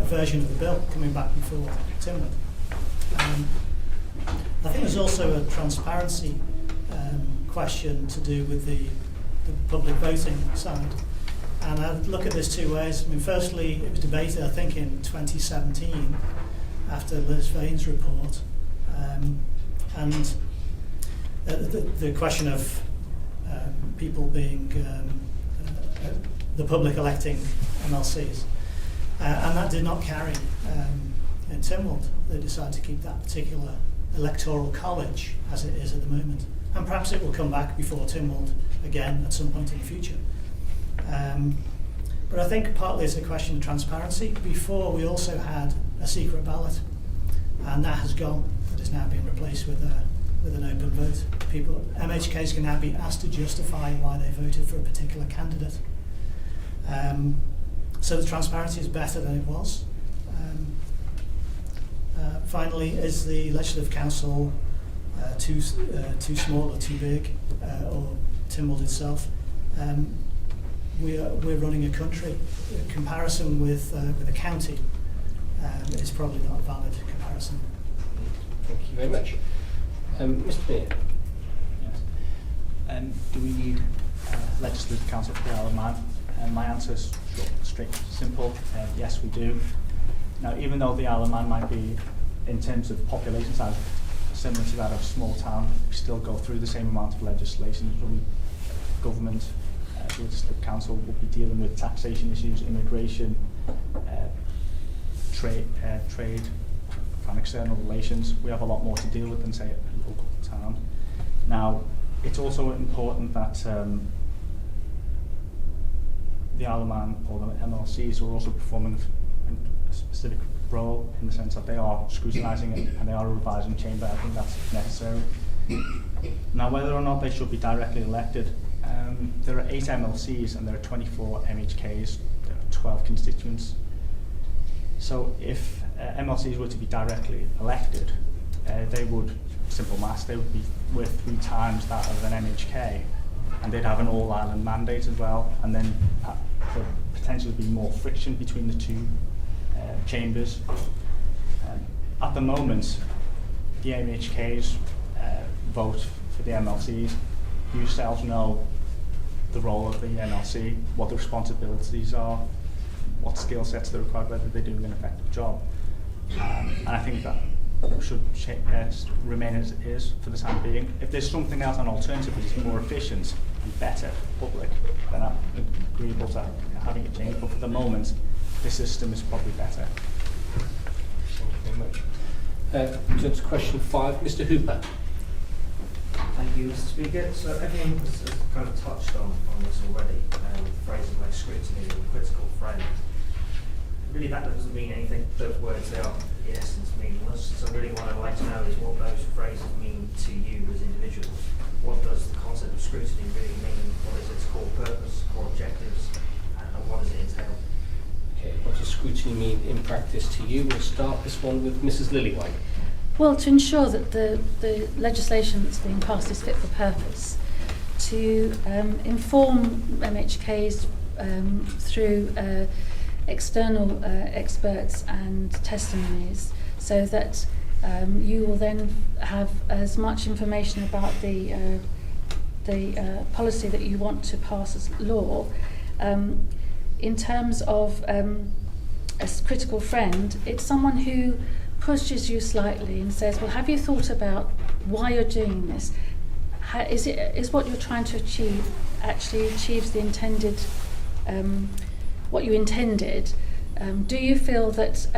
version of the bill coming back before Timwood. I think there's also a transparency question to do with the public voting side. And I'd look at this two ways. I mean, firstly, it was debated, I think, in 2017 after Liz Vane's report, and the question of people being the public electing MLCs, and that did not carry in Timwood. They decided to keep that particular electoral college as it is at the moment, and perhaps it will come back before Timwood again at some point in the future. But I think partly it's a question of transparency. Before, we also had a secret ballot, and that has gone. It is now being replaced with an open vote. MHKs can now be asked to justify why they voted for a particular candidate. So the transparency is better than it was. Finally, is the Legislative Council too small or too big, or Timwood itself? We're running a country. In comparison with a county is probably not a valid comparison. Thank you very much. Mr. Miah. Yes. Do we need Legislative Council for the Isle of Man? My answer is short, straight, simple. Yes, we do. Now, even though the Isle of Man might be, in terms of population size, similar to that of a small town, we still go through the same amount of legislation. Government, the Legislative Council will be dealing with taxation issues, immigration, trade, and external relations. We have a lot more to deal with than, say, a local town. Now, it's also important that the Isle of Man, or the MLCs, are also performing a specific role in the sense that they are scrutinising it and they are a revising chamber. I think that's necessary. Now, whether or not they should be directly elected, there are 8 MLCs and there are 24 MHKs, there are 12 constituents. So if MLCs were to be directly elected, they would, simple maths, they would be worth 3 times that of an MHK, and they'd have an all-island mandate as well, and then there would potentially be more friction between the two chambers. At the moment, the MHKs vote for the MLCs. You yourselves know the role of the MLC, what the responsibilities are, what skill sets they're required, whether they're doing an effective job. And I think that should remain as it is for the time being. If there's something else, an alternative that's more efficient and better for the public, then I'm agreeable to having it changed. But for the moment, this system is probably better. Thank you very much. Turn to question 5, Mr. Hooper. Thank you, Mr. Speaker. So everyone has kind of touched on this already, phrases like scrutiny and critical friend. Really, that doesn't mean anything. Those words, they are in essence meaningless. So really what I'd like to know is what those phrases mean to you as individuals. What does the concept of scrutiny really mean? What is its core purpose, core objectives, and what does it entail? Okay, what does scrutiny mean in practice to you? We'll start this one with Mrs. Lillywhite. Well, to ensure that the legislation that's being passed is fit for purpose, to inform MHKs through external experts and testimonies, so that you will then have as much information about the policy that you want to pass as law. In terms of a critical friend, it's someone who pushes you slightly and says, well, have you thought about why you're doing this? Is what you're trying to achieve actually achieves the intended, what you intended? Do you feel that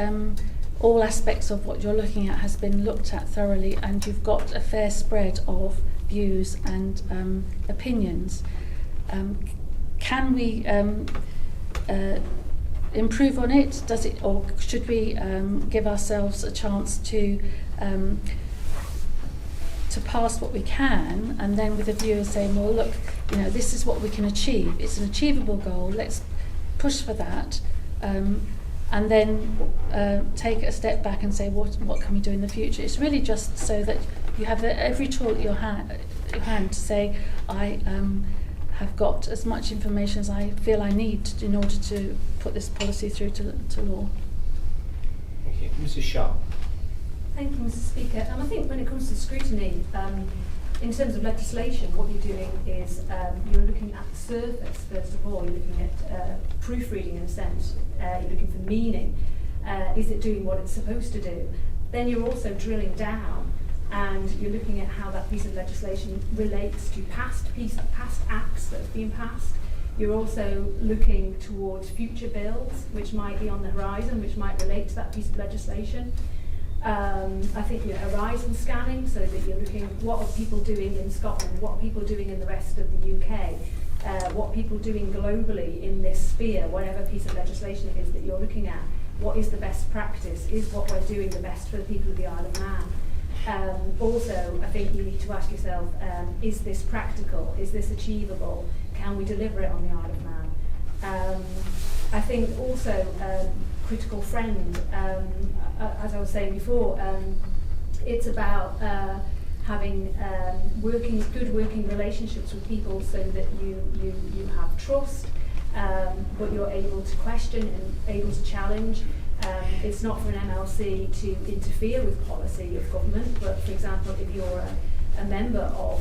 all aspects of what you're looking at has been looked at thoroughly and you've got a fair spread of views and opinions? Can we improve on it? Does it, or should we give ourselves a chance to pass what we can, and then with a view of saying, well, look, this is what we can achieve. It's an achievable goal. Let's push for that, and then take a step back and say, what can we do in the future? It's really just so that you have every tool at your hand to say, I have got as much information as I feel I need in order to put this policy through to law. Thank you. Mrs. Sharpe. Thank you, Mr. Speaker. I think when it comes to scrutiny, in terms of legislation, what you're doing is you're looking at the surface, first of all. You're looking at proofreading in a sense. You're looking for meaning. Is it doing what it's supposed to do? Then you're also drilling down, and you're looking at how that piece of legislation relates to past acts that have been passed. You're also looking towards future bills, which might be on the horizon, which might relate to that piece of legislation. I think you're horizon scanning, so that you're looking at what are people doing in Scotland, what are people doing in the rest of the UK, what are people doing globally in this sphere, whatever piece of legislation it is that you're looking at. What is the best practice? Is what we're doing the best for the people of the Isle of Man? Also, I think you need to ask yourself, is this practical? Is this achievable? Can we deliver it on the Isle of Man? I think also critical friend, as I was saying before, it's about having good working relationships with people so that you have trust, but you're able to question and able to challenge. It's not for an MLC to interfere with policy of government, but for example, if you're a member of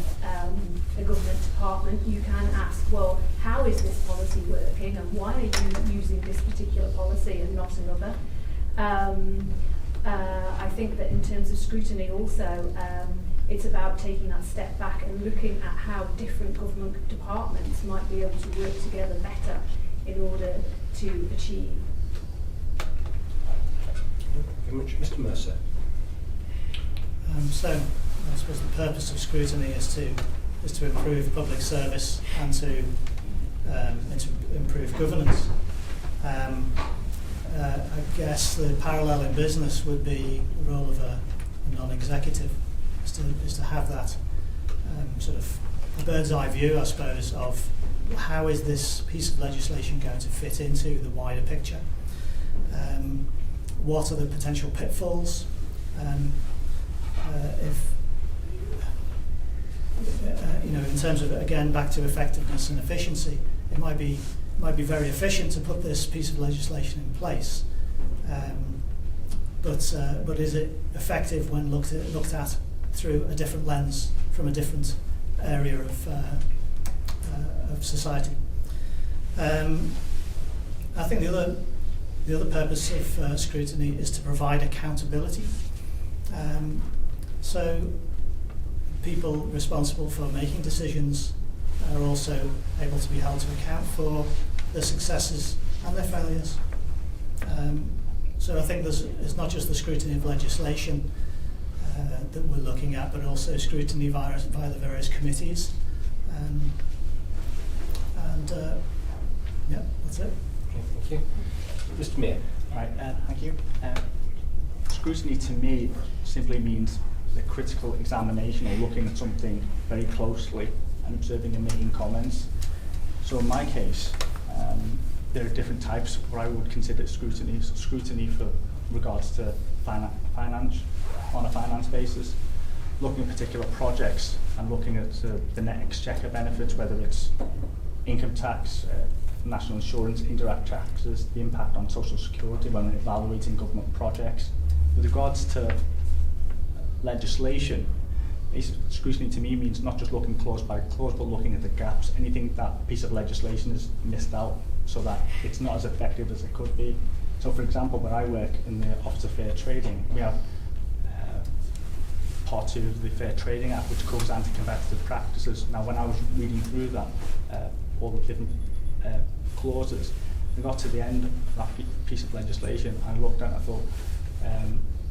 a government department, you can ask, well, how is this policy working and why are you using this particular policy and not another? I think that in terms of scrutiny also, it's about taking that step back and looking at how different government departments might be able to work together better in order to achieve. Very much. Mr. Mercer. So I suppose the purpose of scrutiny is to improve public service and to improve governance. I guess the parallel in business would be the role of a non-executive, is to have that sort of a bird's eye view, I suppose, of how is this piece of legislation going to fit into the wider picture. What are the potential pitfalls? In terms of, again, back to effectiveness and efficiency, it might be but is it effective when looked at through a different lens, from a different area of society? I think the other purpose of scrutiny is to provide accountability. So people responsible for making decisions are also able to be held to account for their successes and their failures. So I think it's not just the scrutiny of legislation that we're looking at, but also scrutiny via the various committees. Yeah, that's it. Okay, thank you. Mr. Miah. Right, thank you. Scrutiny to me simply means the critical examination or looking at something very closely and observing and making comments. So in my case, there are different types of what I would consider scrutiny. So scrutiny for regards to finance, on a finance basis, looking at particular projects and looking at the net exchequer benefits, whether it's income tax, national insurance, indirect taxes, the impact on social security when evaluating government projects. With regards to legislation, scrutiny to me means not just looking clause by clause, but looking at the gaps, anything that piece of legislation has missed out so that it's not as effective as it could be. So for example, when I work in the Office of Fair Trading, we have part 2 of the Fair Trading Act, which covers anti-competitive practices. Now when I was reading through that, all the different clauses, I got to the end of that piece of legislation, I looked at it and I thought,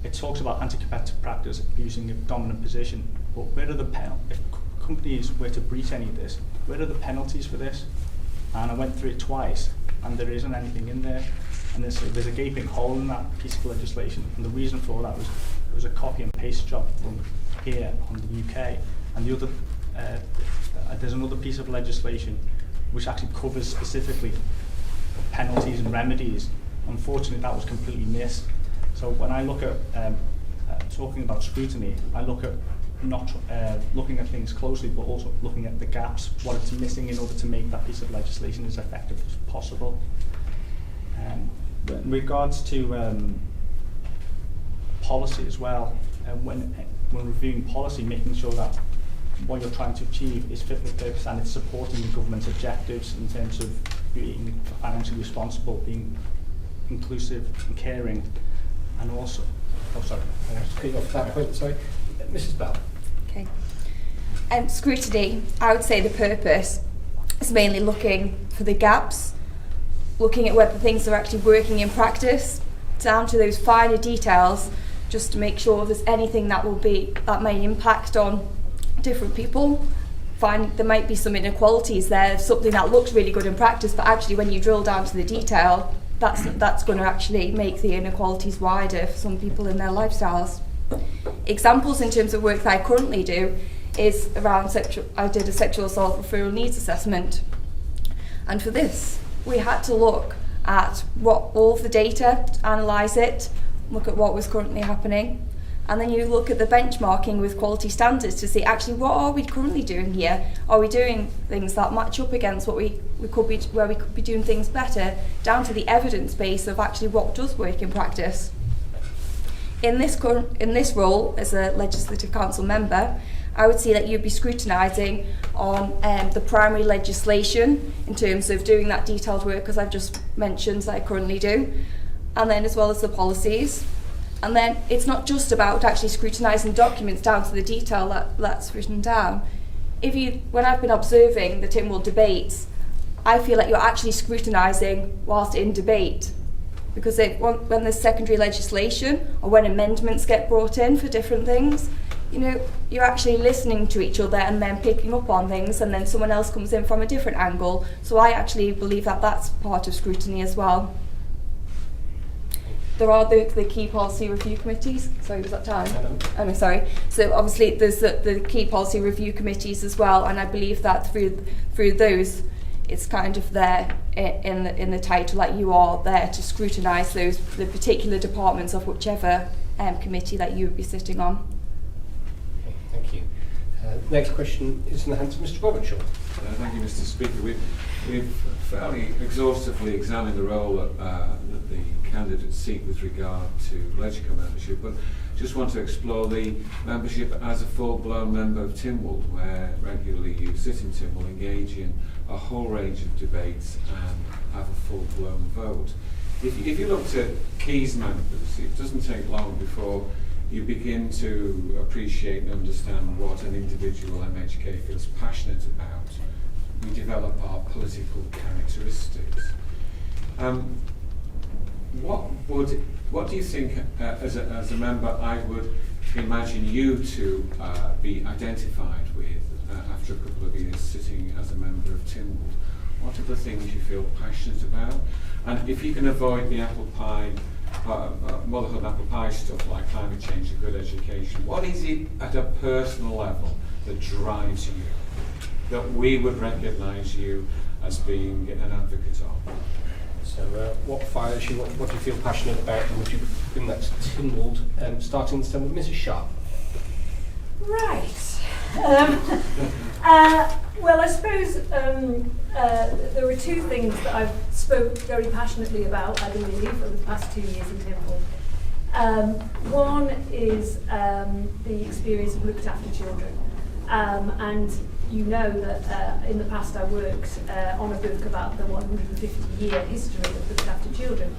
it talks about anti-competitive practice abusing a dominant position, but where are the if companies were to breach any of this, where are the penalties for this? And I went through it twice, and there isn't anything in there. And there's a gaping hole in that piece of legislation. And the reason for that was it was a copy and paste job from here on the UK. And the other, there's another piece of legislation which actually covers specifically penalties and remedies. Unfortunately, that was completely missed. So when I look at talking about scrutiny, I look at not looking at things closely, but also looking at the gaps, what it's missing in order to make that piece of legislation as effective as possible. In regards to policy as well, when reviewing policy, making sure that what you're trying to achieve is fit for purpose and it's supporting the government's objectives in terms of being financially responsible, being inclusive and caring, and also, Off that point, sorry. Mrs. Bell. Okay. Scrutiny, I would say the purpose is mainly looking for the gaps, looking at whether things are actually working in practice, down to those finer details, just to make sure if there's anything that may impact on different people. There might be some inequalities there, something that looks really good in practice, but actually when you drill down to the detail, that's going to actually make the inequalities wider for some people in their lifestyles. Examples in terms of work that I currently do is around I did a sexual assault referral needs assessment. And for this, we had to look at all of the data, analyse it, look at what was currently happening. And then you look at the benchmarking with quality standards to see actually what are we currently doing here? Are we doing things that match up against what we could be, where we could be doing things better, down to the evidence base of actually what does work in practice. In this role as a Legislative Council member, I would say that you'd be scrutinising on the primary legislation in terms of doing that detailed work, as I've just mentioned, that I currently do, and then as well as the policies. And then it's not just about actually scrutinising documents down to the detail that's written down. When I've been observing the Tynwald debates, I feel like you're actually scrutinising whilst in debate. Because when there's secondary legislation or when amendments get brought in for different things, you're actually listening to each other and then picking up on things, and then someone else comes in from a different angle. So I actually believe that that's part of scrutiny as well. There are the key policy review committees. Sorry, was that time? I'm sorry. So obviously there's the key policy review committees as well, and I believe that through those, it's kind of there in the title that you are there to scrutinise the particular departments of whichever committee that you would be sitting on. Okay, thank you. Next question is in the hands of Mr. Robertshaw. Thank you, Mr. Speaker. we've fairly exhaustively examined the role that the candidates seek with regard to Legco membership, but just want to explore the membership as a full-blown member of Tynwald, where regularly you sit in Tynwald, engage in a whole range of debates and have a full-blown vote. If you look at Keys members, it doesn't take long before you begin to appreciate and understand what an individual MHK feels passionate about. We develop our political characteristics. What do you think, as a member, I would imagine you to be identified with after a couple of years sitting as a member of Tynwald? What are the things you feel passionate about? And if you can avoid the apple pie, motherhood apple pie stuff like climate change and good education, what is it at a personal level that drives you, that we would recognise you as being an advocate of? So what fires you, what do you feel passionate about, and would you bring that to Tynwald, starting this time with Mrs. Sharpe? Right. Well, I suppose there were two things that I've spoke very passionately about, I believe, over the past 2 years in Tynwald. One is the experience of looked after children. And you know that in the past I worked on a book about the 150-year history of looked after children,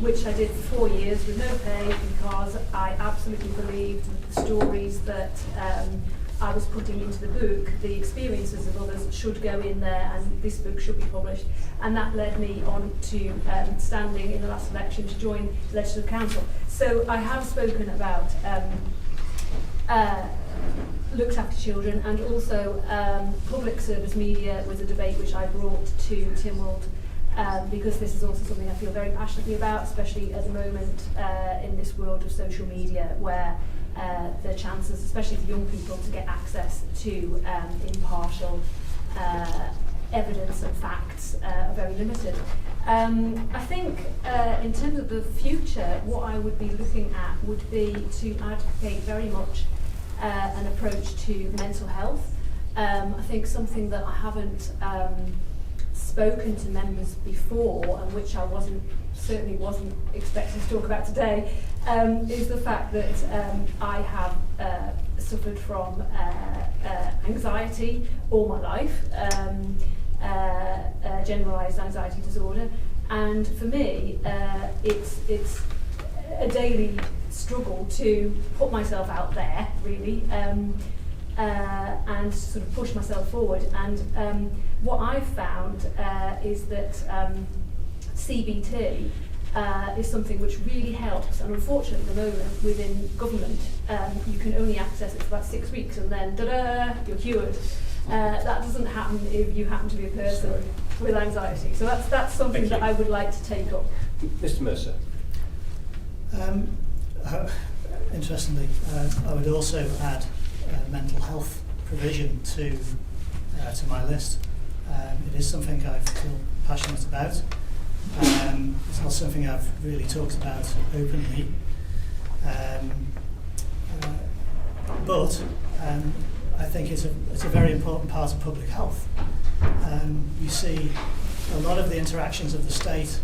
which I did for 4 years with no pay, because I absolutely believed the stories that I was putting into the book, the experiences of others should go in there, and this book should be published. And that led me on to standing in the last election to join the Legislative Council. So I have spoken about looked after children, and also public service media was a debate which I brought to Tynwald, because this is also something I feel very passionately about, especially at the moment in this world of social media, where the chances, especially for young people, to get access to impartial evidence and facts are very limited. I think in terms of the future, what I would be looking at would be to advocate very much an approach to mental health. I think something that I haven't spoken to members before, and which I certainly wasn't expecting to talk about today, is the fact that I have suffered from anxiety all my life, generalised anxiety disorder, and for me it's a daily struggle to put myself out there, really, and sort of push myself forward. And what I've found is that CBT is something which really helps, and unfortunately at the moment within government you can only access it for about 6 weeks, and then da-da, you're cured. That doesn't happen if you happen to be a person with anxiety. So that's something that I would like to take up. Mr. Mercer. Interestingly, I would also add mental health provision to my list. It is something I feel passionate about. It's not something I've really talked about openly, but I think it's a very important part of public health. You see a lot of the interactions of the state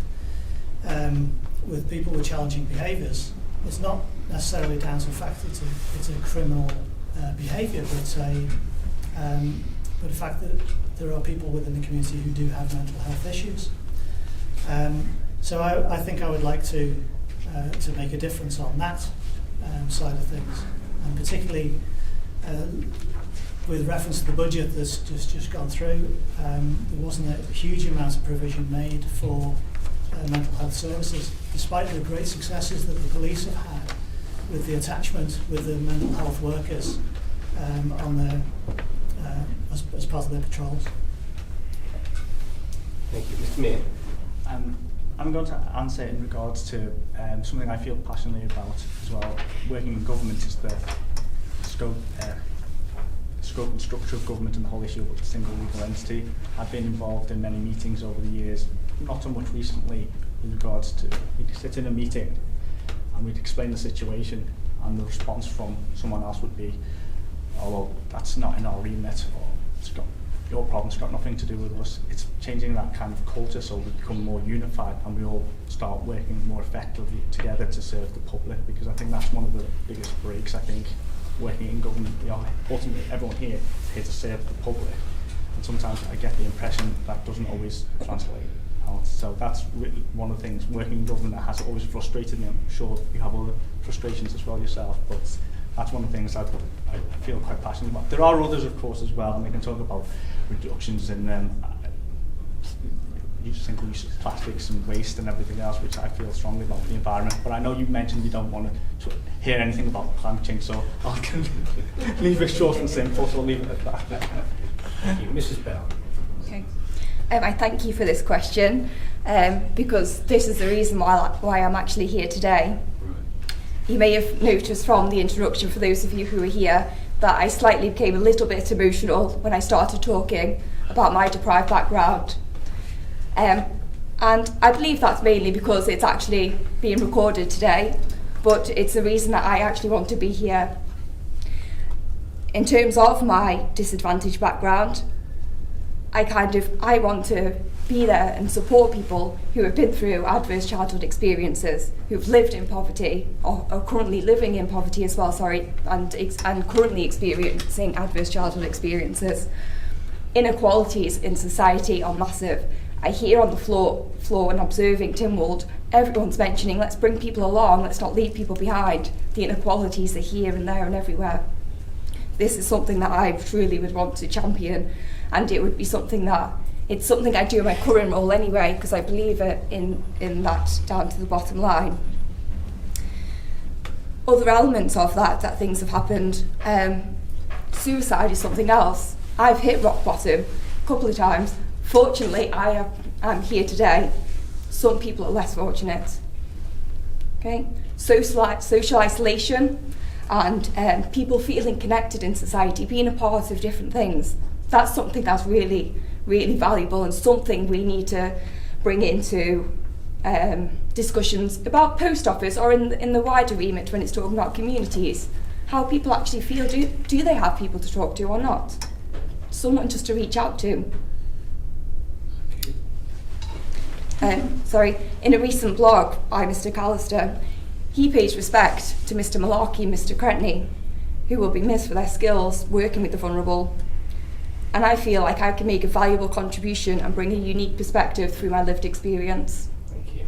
with people with challenging behaviours. It's not necessarily down to the fact it's a criminal behaviour, but the fact that there are people within the community who do have mental health issues. So I think I would like to make a difference on that side of things, and particularly with reference to the budget that's just gone through. There wasn't a huge amount of provision made for mental health services, despite the great successes that the police have had with the attachment with the mental health workers on their as part of their patrols. Thank you. Mr. Miah. I'm going to answer in regards to something I feel passionately about as well. Working in government is the scope and structure of government and the whole issue of a single legal entity. I've been involved in many meetings over the years, not so much recently with regards to, we'd sit in a meeting and we'd explain the situation, and the response from someone else would be, oh well, that's not in our remit, or your problem's got nothing to do with us. It's changing that kind of culture so we become more unified and we all start working more effectively together to serve the public, because I think that's one of the biggest breaks. I think working in government, we are ultimately, everyone here is here to serve the public, and sometimes I get the impression that doesn't always translate out. So that's really one of the things working in government that has always frustrated me. I'm sure you have other frustrations as well yourself, but that's one of the things I feel quite passionate about. There are others, of course, as well, and we can talk about reductions in single-use plastics and waste and everything else, which I feel strongly about the environment. But I know you mentioned you don't want to hear anything about climate change, so I'll leave it short and simple, so I'll leave it at that. Thank you. Mrs. Bell. Okay. I thank you for this question, because this is the reason why I'm actually here today. You may have noticed from the introduction, for those of you who are here, that I slightly became a little bit emotional when I started talking about my deprived background. And I believe that's mainly because it's actually being recorded today, but it's the reason that I actually want to be here. In terms of my disadvantaged background, I want to be there and support people who have been through adverse childhood experiences, who've lived in poverty, or are currently living in poverty as well, and currently experiencing adverse childhood experiences. Inequalities in society are massive. I hear on the floor and observing Tynwald, everyone's mentioning, let's bring people along, let's not leave people behind. The inequalities are here and there and everywhere. This is something that I truly would want to champion, and it would be something that, it's something I do in my current role anyway, because I believe in that down to the bottom line. Other elements of that things have happened. Suicide is something else. I've hit rock bottom a couple of times. Fortunately, I'm here today. Some people are less fortunate. Okay, social isolation and people feeling connected in society, being a part of different things. That's something that's really, really valuable, and something we need to bring into discussions about post office, or in the wider remit when it's talking about communities. How people actually feel. Do they have people to talk to or not? Someone just to reach out to. In a recent blog by Mr. Callister, he pays respect to Mr. Malarkey and Mr. Cretney, who will be missed for their skills working with the vulnerable. And I feel like I can make a valuable contribution and bring a unique perspective through my lived experience. Thank you.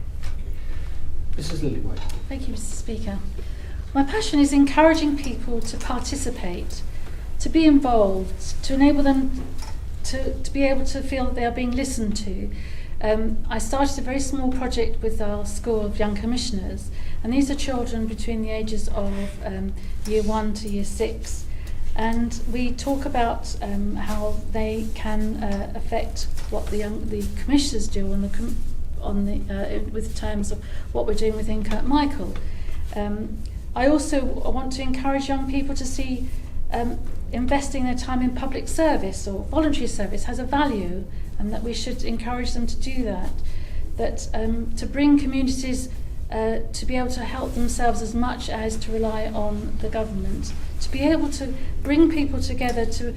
Mrs. Lillywhite. Thank you, Mr. Speaker. My passion is encouraging people to participate, to be involved, to enable them to be able to feel that they are being listened to. I started a very small project with our school of young commissioners, and these are children between the ages of year 1 to year 6. And we talk about how they can affect what the commissioners do with terms of what we're doing within Kirkmichael. I also want to encourage young people to see investing their time in public service or voluntary service has a value, and that we should encourage them to do that. That to bring communities to be able to help themselves as much as to rely on the government, to be able to bring people together to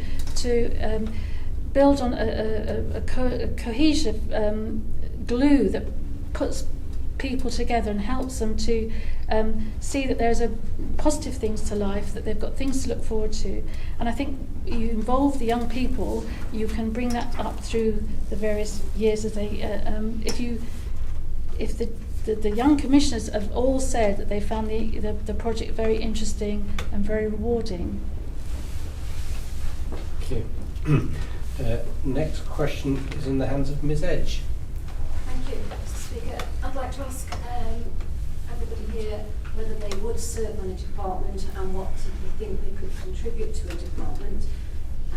build on a cohesive glue that puts people together and helps them to see that there's positive things to life, that they've got things to look forward to. And I think you involve the young people, you can bring that up through the various years as they if the young commissioners have all said that they found the project very interesting and very rewarding. Thank you. Next question is in the hands of Ms. Edge. Thank you, Mr. Speaker. I'd like to ask everybody here whether they would serve on a department and what they think they could contribute to a department.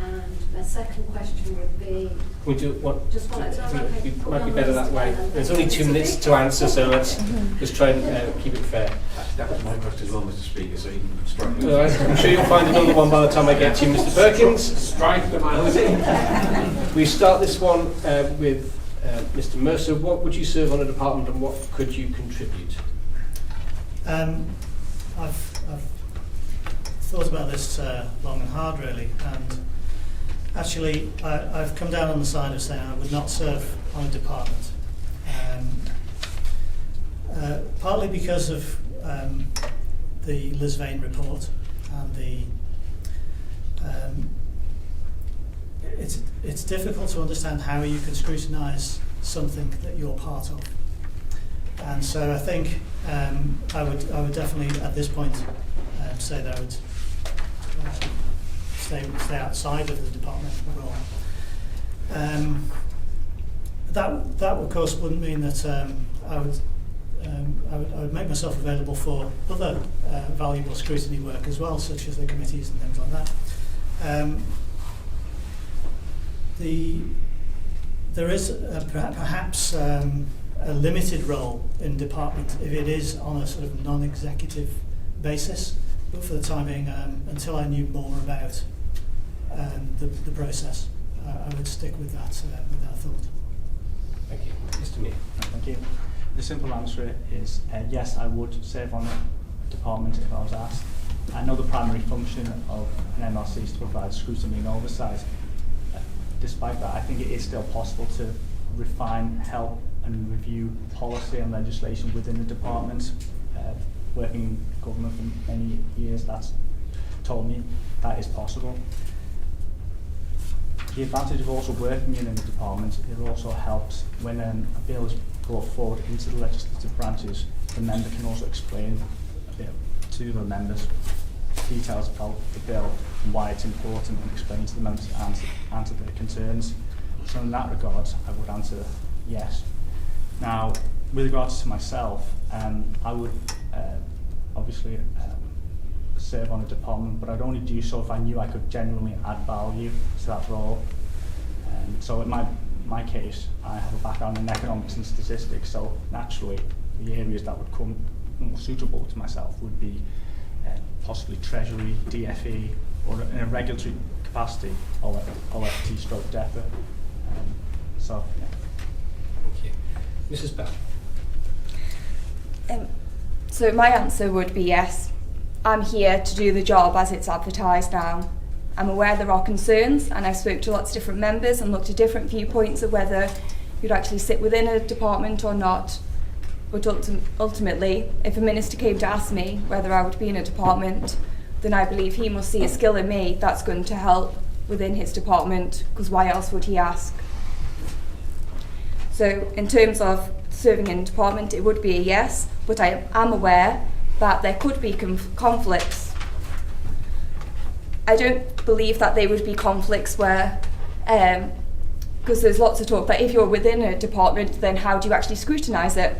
And my second question would be... We do what? Just wanted to... Okay, it might be better that way. There's only 2 minutes to answer, so let's just try and keep it fair. That was my question as well, Mr. Speaker, so you can strike me. I'm sure you'll find another one by the time I get to you, Mr. Perkins. Strike the man. We start this one with Mr. Mercer. What would you serve on a department and what could you contribute? I've thought about this long and hard, really, and Actually, I've come down on the side of saying I would not serve on a department. Partly because of the Liz Vane report and it's difficult to understand how you can scrutinise something that you're part of. And so I think I would definitely at this point say that I would stay outside of the departmental role. That of course wouldn't mean that I would make myself available for other valuable scrutiny work as well, such as the committees and things like that. There is perhaps a limited role in department if it is on a sort of non-executive basis, but for the time being, until I knew more about the process, I would stick with that thought. Thank you. Mr. Miah. Thank you. The simple answer is yes, I would serve on a department if I was asked. I know the primary function of an MLC is to provide scrutiny and oversight. Despite that, I think it is still possible to refine, help and review policy and legislation within the department. Working in government for many years, that's told me that is possible. The advantage of also working in a department, it also helps when a bill is brought forward into the legislative branches, the member can also explain a bit to the members details about the bill and why it's important, and explain to the members and answer their concerns. So in that regard, I would answer yes. Now, with regards to myself, I would obviously serve on a department, but I'd only do so if I knew I could genuinely add value to that role. So in my case, I have a background in economics and statistics, so naturally the areas that would come more suitable to myself would be possibly Treasury, DFE, or in a regulatory capacity, OFT stroke DEFA. So, yeah. Thank you. Mrs. Bell. So my answer would be yes. I'm here to do the job as it's advertised now. I'm aware there are concerns, and I've spoke to lots of different members and looked at different viewpoints of whether you'd actually sit within a department or not. But ultimately, if a minister came to ask me whether I would be in a department, then I believe he must see a skill in me that's going to help within his department, because why else would he ask? So in terms of serving in a department, it would be a yes, but I am aware that there could be conflicts. I don't believe that they would be conflicts where, because there's lots of talk that if you're within a department, then how do you actually scrutinise it?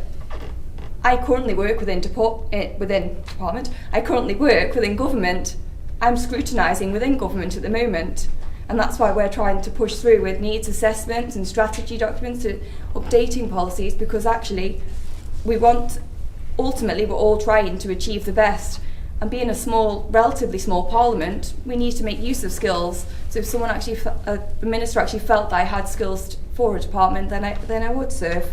I currently work within department. I currently work within government. I'm scrutinising within government at the moment, and that's why we're trying to push through with needs assessments and strategy documents to updating policies, because actually ultimately we're all trying to achieve the best. And being a relatively small parliament, we need to make use of skills. So if someone the minister actually felt that I had skills for a department, then I would serve.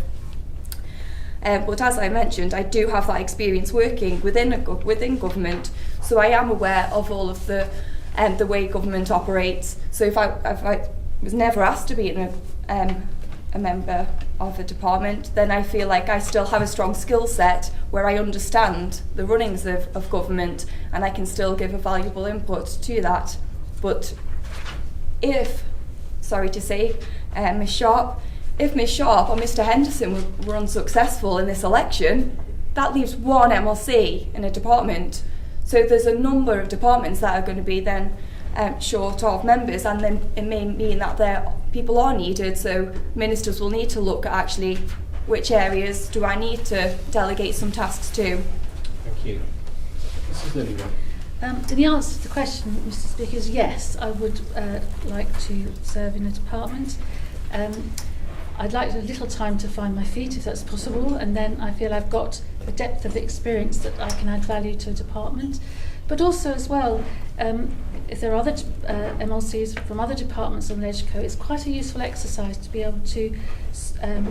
But as I mentioned, I do have that experience working within government, so I am aware of all of the way government operates. So if I was never asked to be in a member of a department, then I feel like I still have a strong skill set where I understand the runnings of government, and I can still give a valuable input to that. But if Miss Sharpe or Mr. Henderson were unsuccessful in this election, that leaves one MLC in a department. So there's a number of departments that are going to be then short of members, and then it may mean that people are needed. So ministers will need to look at actually which areas do I need to delegate some tasks to. Thank you. Mrs. Lillywhite. The answer to the question, Mr. Speaker, is yes, I would like to serve in a department. I'd like a little time to find my feet, if that's possible, and then I feel I've got a depth of experience that I can add value to a department. But also as well, if there are other MLCs from other departments on LegCo, it's quite a useful exercise to be able to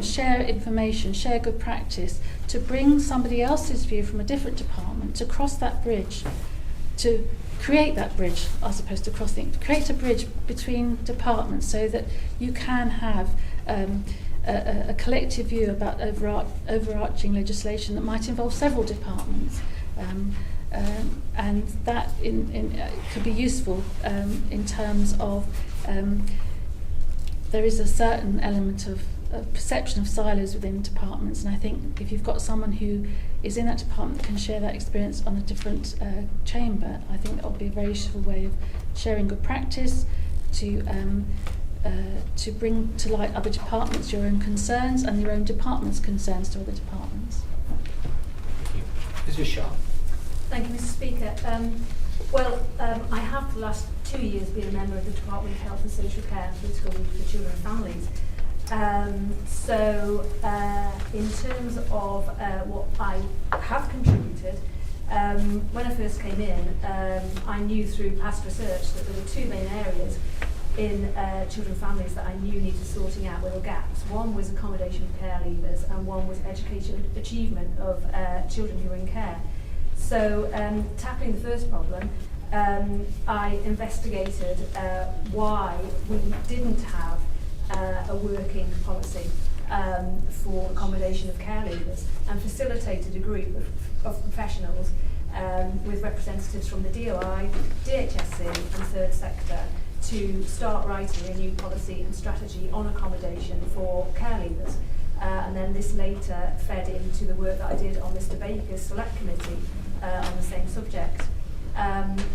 share information, share good practice, to bring somebody else's view from a different department, to cross that bridge. to create that bridge as opposed to crossing, create a bridge between departments so that you can have a collective view about overarching legislation that might involve several departments. And that could be useful in terms of there is a certain element of perception of silos within departments, and I think if you've got someone who is in that department that can share that experience on a different chamber, I think that will be a very useful way of sharing good practice, to bring to light other departments your own concerns and your own department's concerns to other departments. Mrs. Sharpe. Thank you, Mr. Speaker. I have for the last 2 years been a member of the Department of Health and Social Care and Political Leave for Children and Families. In terms of what I have contributed, when I first came in, I knew through past research that there were two main areas in children and families that I knew needed sorting out, where there were gaps. One was accommodation of care leavers, and one was education achievement of children who were in care. So, tackling the first problem, I investigated why we didn't have a working policy for accommodation of care leavers, and facilitated a group of professionals with representatives from the DOI, DHSC and third sector to start writing a new policy and strategy on accommodation for care leavers. And then this later fed into the work that I did on Mr. Baker's select committee on the same subject.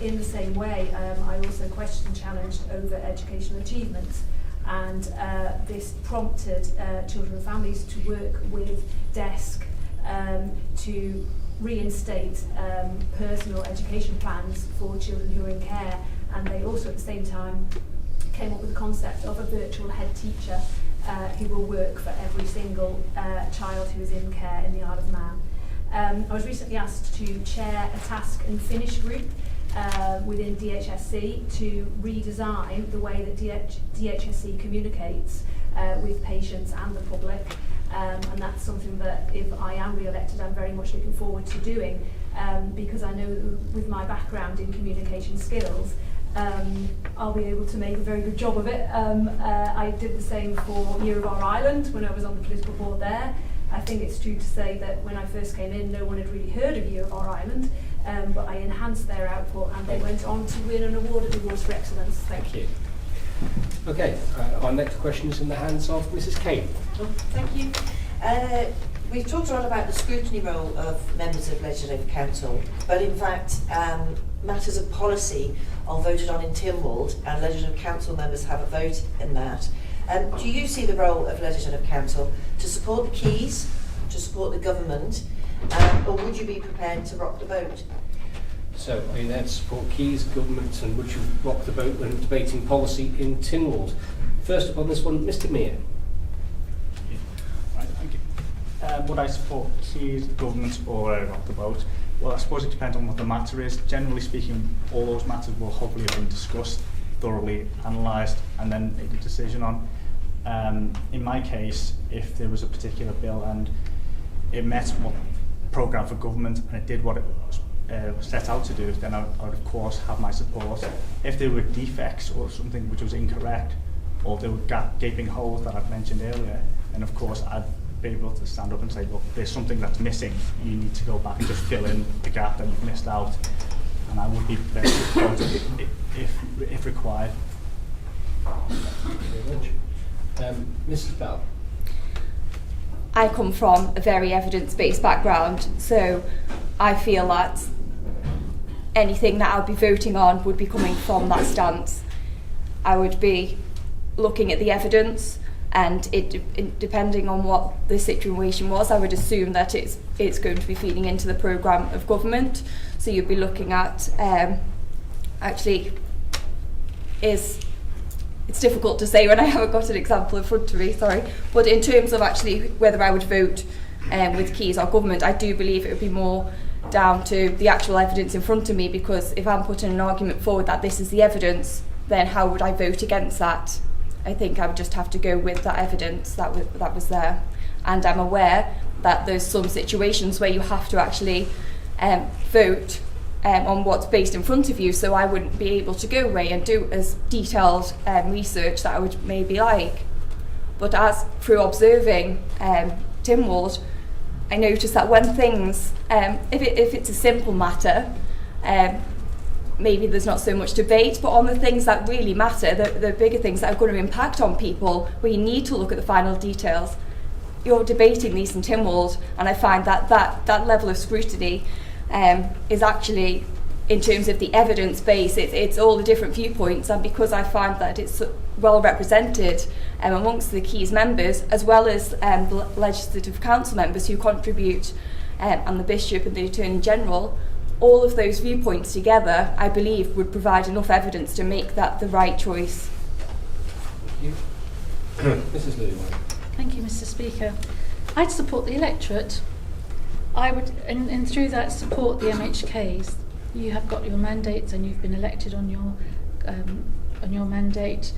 In the same way, I also questioned and challenged over educational achievements, and this prompted children and families to work with DESC to reinstate personal education plans for children who are in care, and they also at the same time came up with the concept of a virtual head teacher who will work for every single child who is in care in the Isle of Man. I was recently asked to chair a task and finish group within DHSC to redesign the way that DHSC communicates with patients and the public, and that's something that if I am re-elected I'm very much looking forward to doing, because I know that with my background in communication skills I'll be able to make a very good job of it. I did the same for Year of Our Island when I was on the political board there. I think it's true to say that when I first came in, no one had really heard of Year of Our Island, but I enhanced their output and they went on to win an award at the Awards for Excellence. Thank you. Okay, our next question is in the hands of Mrs. Kane. Thank you. We've talked a lot about the scrutiny role of members of Legislative Council, but in fact, matters of policy are voted on in Tynwald, and Legislative Council members have a vote in that. Do you see the role of Legislative Council to support the Keys, to support the government, or would you be prepared to rock the boat? So, are you there to support Keys, government, and would you rock the boat when debating policy in Tynwald? First up on this one, Mr. Miah. Right, thank you. Would I support Keys, government, or rock the boat? Well, I suppose it depends on what the matter is. Generally speaking, all those matters will hopefully have been discussed, thoroughly analysed, and then made a decision on. In my case, if there was a particular bill and it met what programme for government and it did what it was set out to do, then I would of course have my support. If there were defects or something which was incorrect, or there were gaping holes that I've mentioned earlier, then of course I'd be able to stand up and say, look, there's something that's missing, you need to go back and just fill in the gap that you've missed out. And I would be prepared to support it if required. Thank you very much. Mrs. Bell. I come from a very evidence-based background, so I feel that anything that I'll be voting on would be coming from that stance. I would be looking at the evidence, and depending on what the situation was, I would assume that it's going to be feeding into the programme of government. So you'd be looking at it's difficult to say when I haven't got an example in front of me, sorry. But in terms of actually whether I would vote with Keys or government, I do believe it would be more down to the actual evidence in front of me, because if I'm putting an argument forward that this is the evidence, then how would I vote against that? I think I would just have to go with that evidence that was there. And I'm aware that there's some situations where you have to actually vote on what's based in front of you, so I wouldn't be able to go away and do as detailed research that I would maybe like. But as through observing Tynwald, I noticed that when things, if it's a simple matter, maybe there's not so much debate, but on the things that really matter, the bigger things that are going to impact on people, where you need to look at the final details, you're debating these in Tynwald, and I find that level of scrutiny is actually, in terms of the evidence base, it's all the different viewpoints, and because I find that it's well represented amongst the Keys members, as well as the Legislative Council members who contribute, and the Bishop and the Attorney General, all of those viewpoints together, I believe, would provide enough evidence to make that the right choice. Thank you. Mrs. Lillywhite. Thank you, Mr. Speaker. I'd support the electorate. I would, and through that, support the MHKs. You have got your mandates, and you've been elected on your mandate.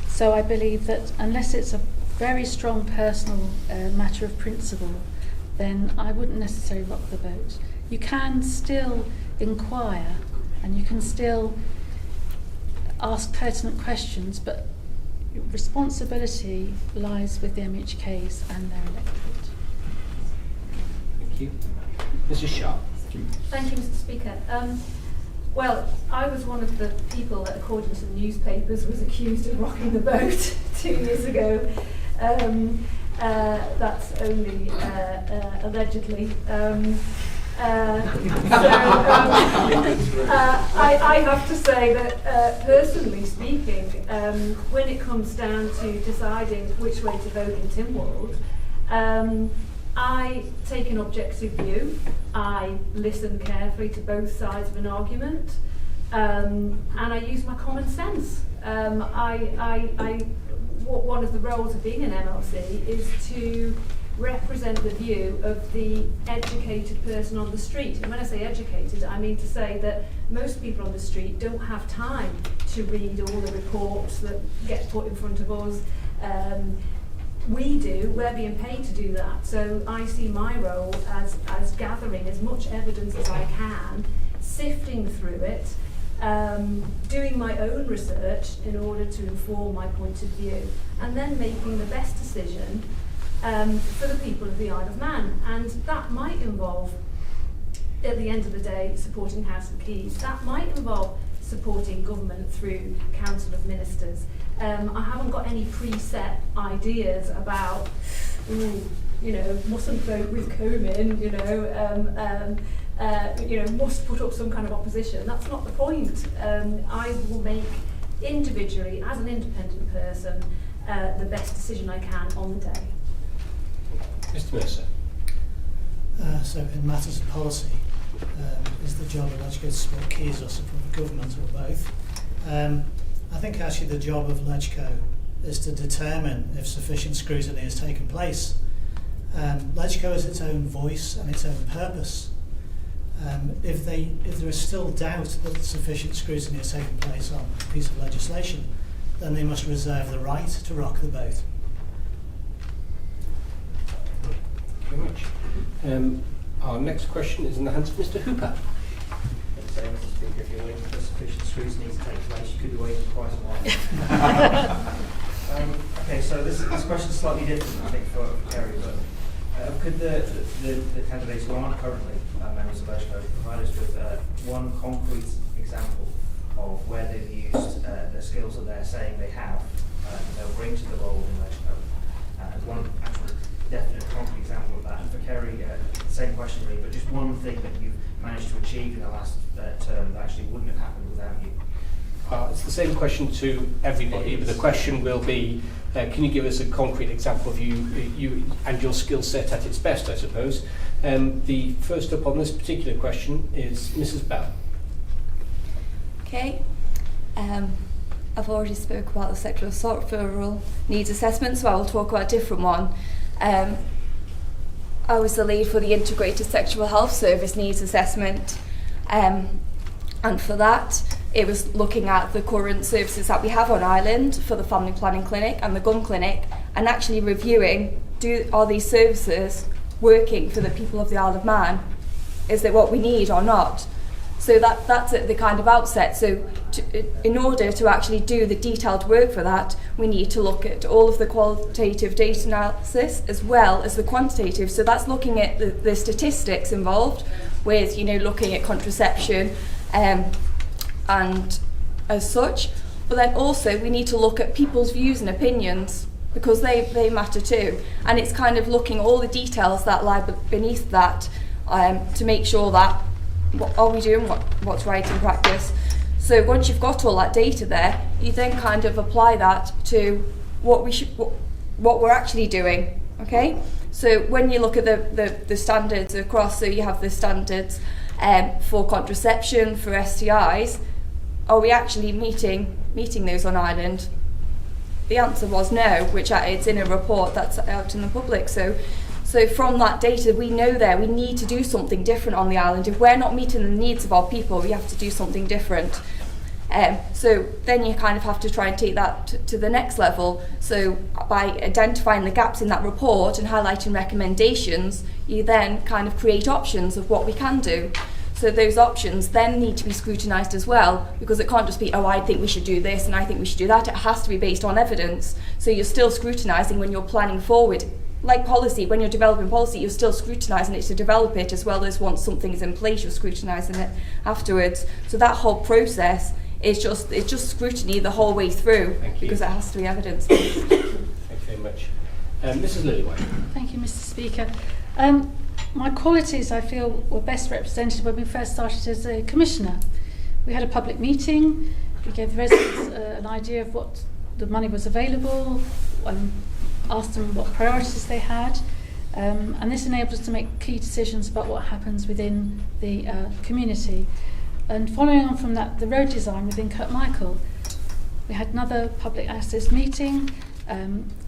So I believe that unless it's a very strong personal matter of principle, then I wouldn't necessarily rock the boat. You can still inquire, and you can still ask pertinent questions, but responsibility lies with the MHKs and their electorate. Thank you. Mrs. Sharpe. Thank you, Mr. Speaker. Well, I was one of the people that, according to the newspapers, was accused of rocking the boat 2 years ago. That's only allegedly. I have to say that, personally speaking, when it comes down to deciding which way to vote in Tynwald, I take an objective view. I listen carefully to both sides of an argument, and I use my common sense. One of the roles of being an MLC is to represent the view of the educated person on the street. And when I say educated, I mean to say that most people on the street don't have time to read all the reports that get put in front of us. We do, we're being paid to do that. So I see my role as gathering as much evidence as I can, sifting through it, doing my own research in order to inform my point of view, and then making the best decision for the people of the Isle of Man. And that might involve, at the end of the day, supporting House of Keys. That might involve supporting government through Council of Ministers. I haven't got any preset ideas about, mustn't vote with Comyn, must put up some kind of opposition. That's not the point. I will make individually, as an independent person, the best decision I can on the day. Mr. Mercer. So in matters of policy, is the job of LegCo to support Keys or support the government, or both? I think actually the job of LegCo is to determine if sufficient scrutiny has taken place. LegCo has its own voice and its own purpose. If there is still doubt that sufficient scrutiny has taken place on a piece of legislation, then they must reserve the right to rock the boat. Thank you very much. Our next question is in the hands of Mr. Hooper. So, Mr. Speaker, if you're waiting for sufficient scrutiny to take place, you could be waiting quite a while. Okay, so this question is slightly different, I think, for Kerry, but could the candidates who aren't currently members of LegCo provide us with one concrete example of where they've used the skills that they're saying they have, they'll bring to the role in LegCo, and one actual definite concrete example of that? And for Kerry, same question really, but just one thing that you've managed to achieve in the last term that actually wouldn't have happened without you. It's the same question to everybody, but the question will be, can you give us a concrete example of you and your skill set at its best, I suppose. The first up on this particular question is Mrs. Bell. Okay. I've already spoke about the sexual assault referral needs assessment, so I will talk about a different one. I was the lead for the Integrated Sexual Health Service needs assessment, and for that it was looking at the current services that we have on Ireland for the Family Planning Clinic and the Gun Clinic, and actually reviewing, are these services working for the people of the Isle of Man is it what we need or not? So that's at the kind of outset. So in order to actually do the detailed work for that, we need to look at all of the qualitative data analysis as well as the quantitative. So that's looking at the statistics involved with, looking at contraception and as such. But then also we need to look at people's views and opinions, because they matter too. And it's kind of looking at all the details that lie beneath that to make sure that what are we doing, what's right in practice. So once you've got all that data there, you then kind of apply that to what we're actually doing. Okay? So when you look at the standards across, so you have the standards for contraception, for STIs, are we actually meeting those on Ireland? The answer was no, which it's in a report that's out in the public. So from that data, we know we need to do something different on the island. If we're not meeting the needs of our people, we have to do something different. So then you kind of have to try and take that to the next level. So by identifying the gaps in that report and highlighting recommendations, you then kind of create options of what we can do. So those options then need to be scrutinised as well, because it can't just be, I think we should do this and I think we should do that. It has to be based on evidence. So you're still scrutinising when you're planning forward. Like policy, when you're developing policy, you're still scrutinising it to develop it, as well as once something is in place, you're scrutinising it afterwards. So that whole process is just scrutiny the whole way through, because it has to be evidence. Thank you very much. Mrs. Lillywhite. Thank you, Mr. Speaker. My qualities, I feel, were best represented when we first started as a commissioner. We had a public meeting, we gave the residents an idea of what the money was available, asked them what priorities they had, and this enabled us to make key decisions about what happens within the community. And following on from that, the road design within Kirkmichael, we had another public access meeting.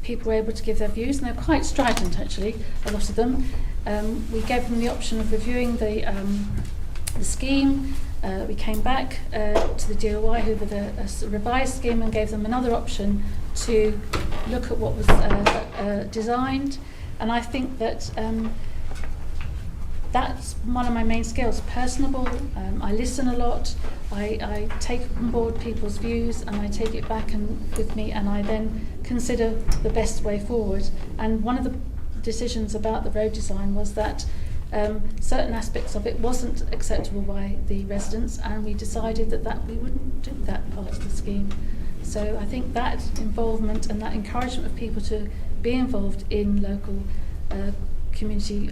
People were able to give their views, and they were quite strident actually, a lot of them. We gave them the option of reviewing the scheme. We came back to the DOI who with a revised scheme, and gave them another option to look at what was designed. And I think that that's one of my main skills, personable. I listen a lot, I take on board people's views and I take it back with me, and I then consider the best way forward. And one of the decisions about the road design was that certain aspects of it wasn't acceptable by the residents, and we decided that we wouldn't do that part of the scheme. So I think that involvement and that encouragement of people to be involved in local community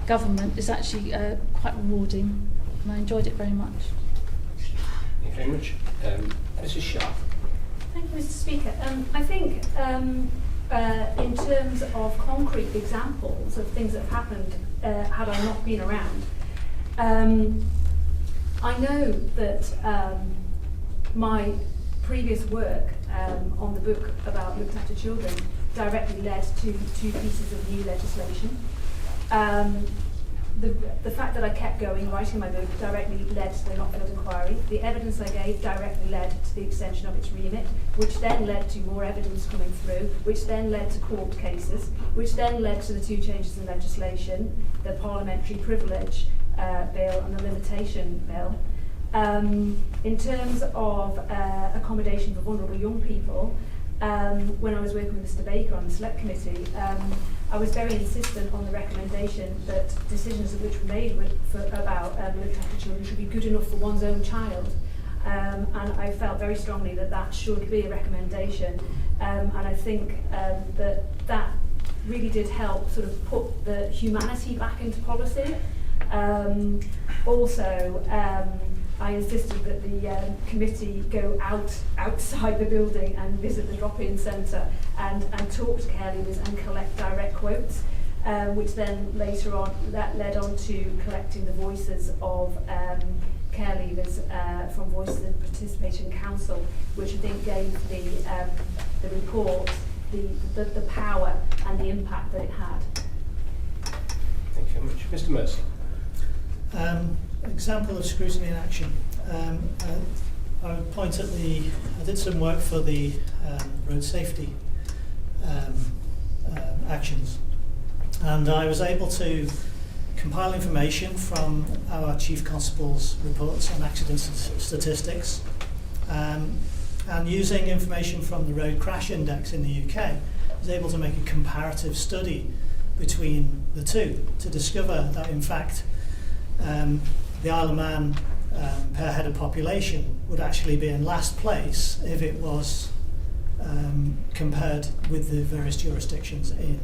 government is actually quite rewarding, and I enjoyed it very much. Thank you very much. Mrs. Sharpe. Thank you, Mr. Speaker. I think in terms of concrete examples of things that have happened had I not been around, I know that my previous work on the book about looked after children directly led to 2 pieces of new legislation. The fact that I kept going, writing my book, directly led to the Knockfield inquiry. The evidence I gave directly led to the extension of its remit, which then led to more evidence coming through, which then led to court cases, which then led to the 2 changes in legislation, the parliamentary privilege bill and the limitation bill. In terms of accommodation for vulnerable young people, when I was working with Mr. Baker on the select committee, I was very insistent on the recommendation that decisions which were made about looked after children should be good enough for one's own child. And I felt very strongly that should be a recommendation. And I think that really did help sort of put the humanity back into policy. I insisted that the committee go outside the building and visit the drop-in centre and talk to care leaders and collect direct quotes, which then later on that led on to collecting the voices of care leaders from Voices in Participation Council, which I think gave the report the power and the impact that it had. Thank you very much. Mr. Mercer. Example of scrutiny in action. I would point at I did some work for the road safety actions, and I was able to compile information from our Chief Constable's reports on accident statistics, and using information from the Road Crash Index in the UK, was able to make a comparative study between the two to discover that, in fact, the Isle of Man per head of population would actually be in last place if it was compared with the various jurisdictions in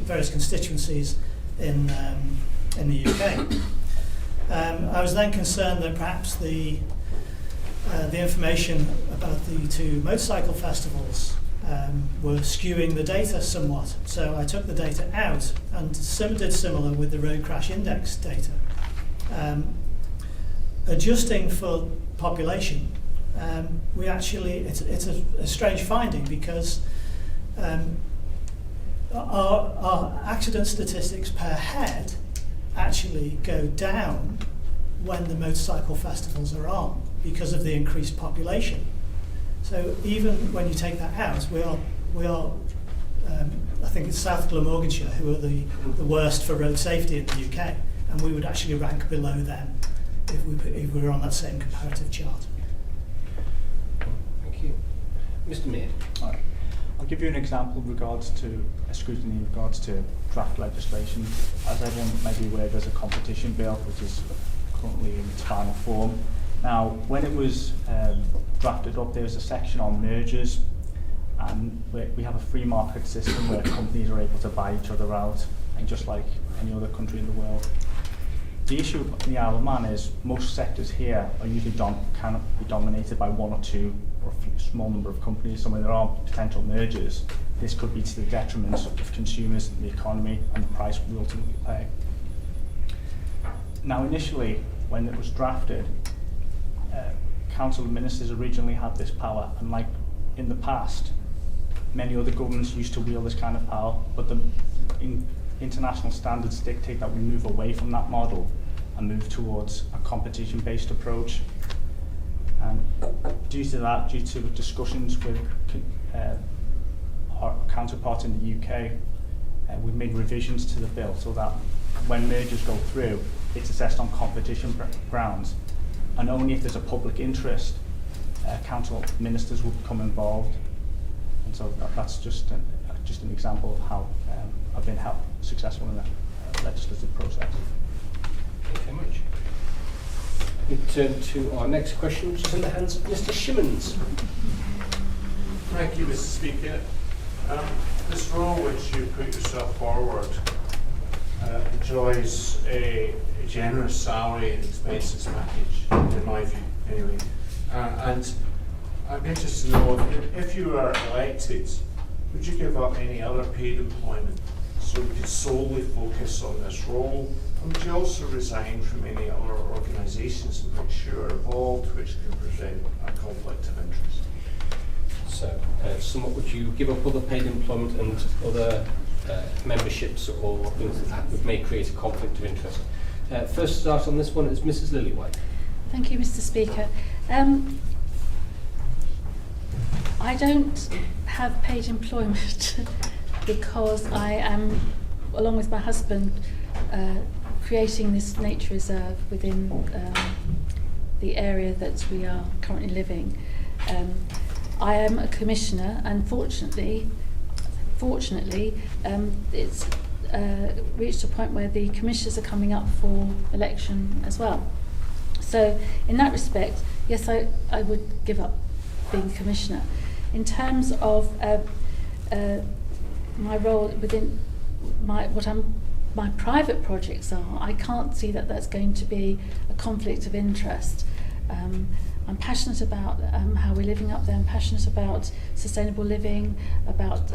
various constituencies in the UK. I was then concerned that perhaps the information about the two motorcycle festivals were skewing the data somewhat. So I took the data out and did similar with the Road Crash Index data. Adjusting for population, we actually, it's a strange finding because our accident statistics per head actually go down when the motorcycle festivals are on because of the increased population. So even when you take that out, we are I think it's South Glamorganshire who are the worst for road safety in the UK, and we would actually rank below them if we were on that same comparative chart. Thank you. Mr. Miah. Right. I'll give you an example in regards to a scrutiny in regards to draft legislation. As everyone may be aware, there's a competition bill which is currently in its final form. Now, when it was drafted up, there was a section on mergers, and we have a free market system where companies are able to buy each other out, and just like any other country in the world. The issue in the Isle of Man is most sectors here are usually cannot be dominated by one or two or a small number of companies. So when there are potential mergers, this could be to the detriment of consumers, the economy, and the price we ultimately pay. Now, initially, when it was drafted, council and ministers originally had this power, and like in the past, many other governments used to wield this kind of power, but the international standards dictate that we move away from that model and move towards a competition-based approach. And due to that, due to discussions with our counterparts in the UK, we've made revisions to the bill so that when mergers go through, it's assessed on competition grounds, and only if there's a public interest, council ministers will become involved. And so that's just an example of how I've been successful in the legislative process. Thank you very much. We turn to our next question, which is in the hands of Mr. Shimmons. Thank you, Mr. Speaker. This role which you put yourself forward enjoys a generous salary and expenses package, in my view, anyway. And I'm interested to know if you are elected, would you give up any other paid employment so you could solely focus on this role? And would you also resign from any other organisations in which you are involved, which can present a conflict of interest? So, somewhat, would you give up other paid employment and other memberships or things that may create a conflict of interest? First start on this one is Mrs. Lillywhite. Thank you, Mr. Speaker. I don't have paid employment because I am, along with my husband, creating this nature reserve within the area that we are currently living. I am a commissioner, and fortunately, it's reached a point where the commissioners are coming up for election as well. So in that respect, yes, I would give up being commissioner. In terms of my role within my private projects I can't see that that's going to be a conflict of interest. I'm passionate about how we're living up there. I'm passionate about sustainable living, about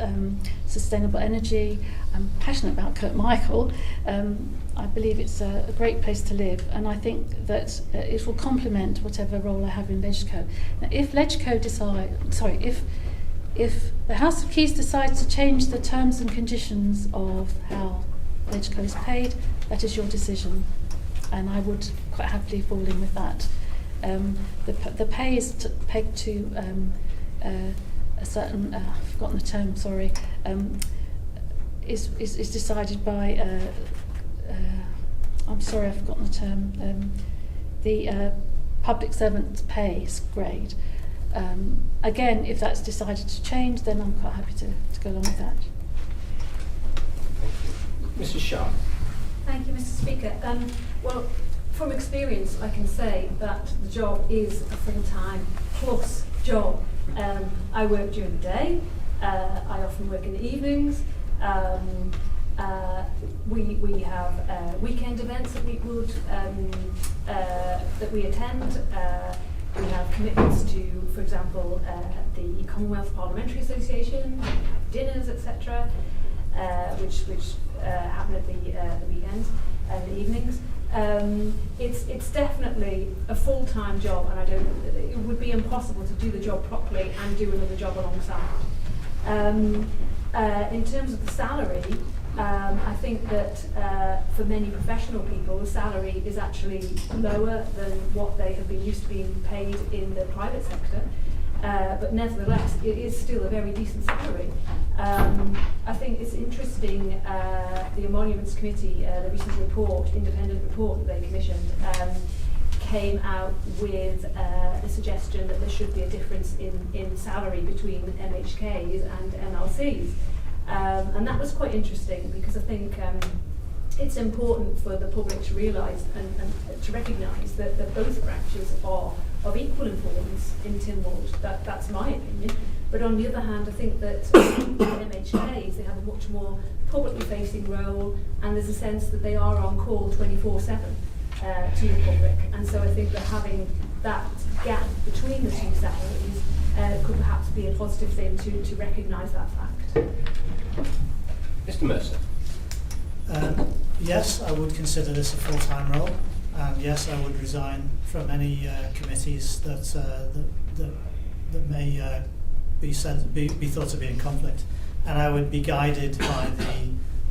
sustainable energy. I'm passionate about Kurt Michael. I believe it's a great place to live, and I think that it will complement whatever role I have in LegCo. Now, if LegCo if the House of Keys decides to change the terms and conditions of how LegCo is paid, that is your decision, and I would quite happily fall in with that. The pay is pegged to a certain, I've forgotten the term, sorry, is decided by I'm sorry, I've forgotten the term, the public servant pay grade. Again, if that's decided to change, then I'm quite happy to go along with that. Mrs. Sharpe. Thank you, Mr. Speaker. Well, from experience, I can say that the job is a full-time plus job. I work during the day. I often work in the evenings. We have weekend events that we would that we attend. We have commitments to, for example, the Commonwealth Parliamentary Association, dinners, etc., which happen at the weekends and the evenings. It's definitely a full-time job, and it would be impossible to do the job properly and do another job alongside. In terms of the salary, I think that for many professional people, the salary is actually lower than what they have been used to being paid in the private sector. But nevertheless, it is still a very decent salary. I think it's interesting, the Emoluments Committee, the recent independent report that they commissioned, came out with the suggestion that there should be a difference in salary between MHKs and MLCs. And that was quite interesting, because I think it's important for the public to realise and to recognise that both branches are of equal importance in Tynwald. That's my opinion. But on the other hand, I think that MHKs, they have a much more publicly facing role, and there's a sense that they are on call 24/7 to the public. And so I think that having that gap between the two salaries could perhaps be a positive thing to recognise that fact. Mr. Mercer. Yes, I would consider this a full-time role, and yes, I would resign from any committees that may be thought to be in conflict, and I would be guided by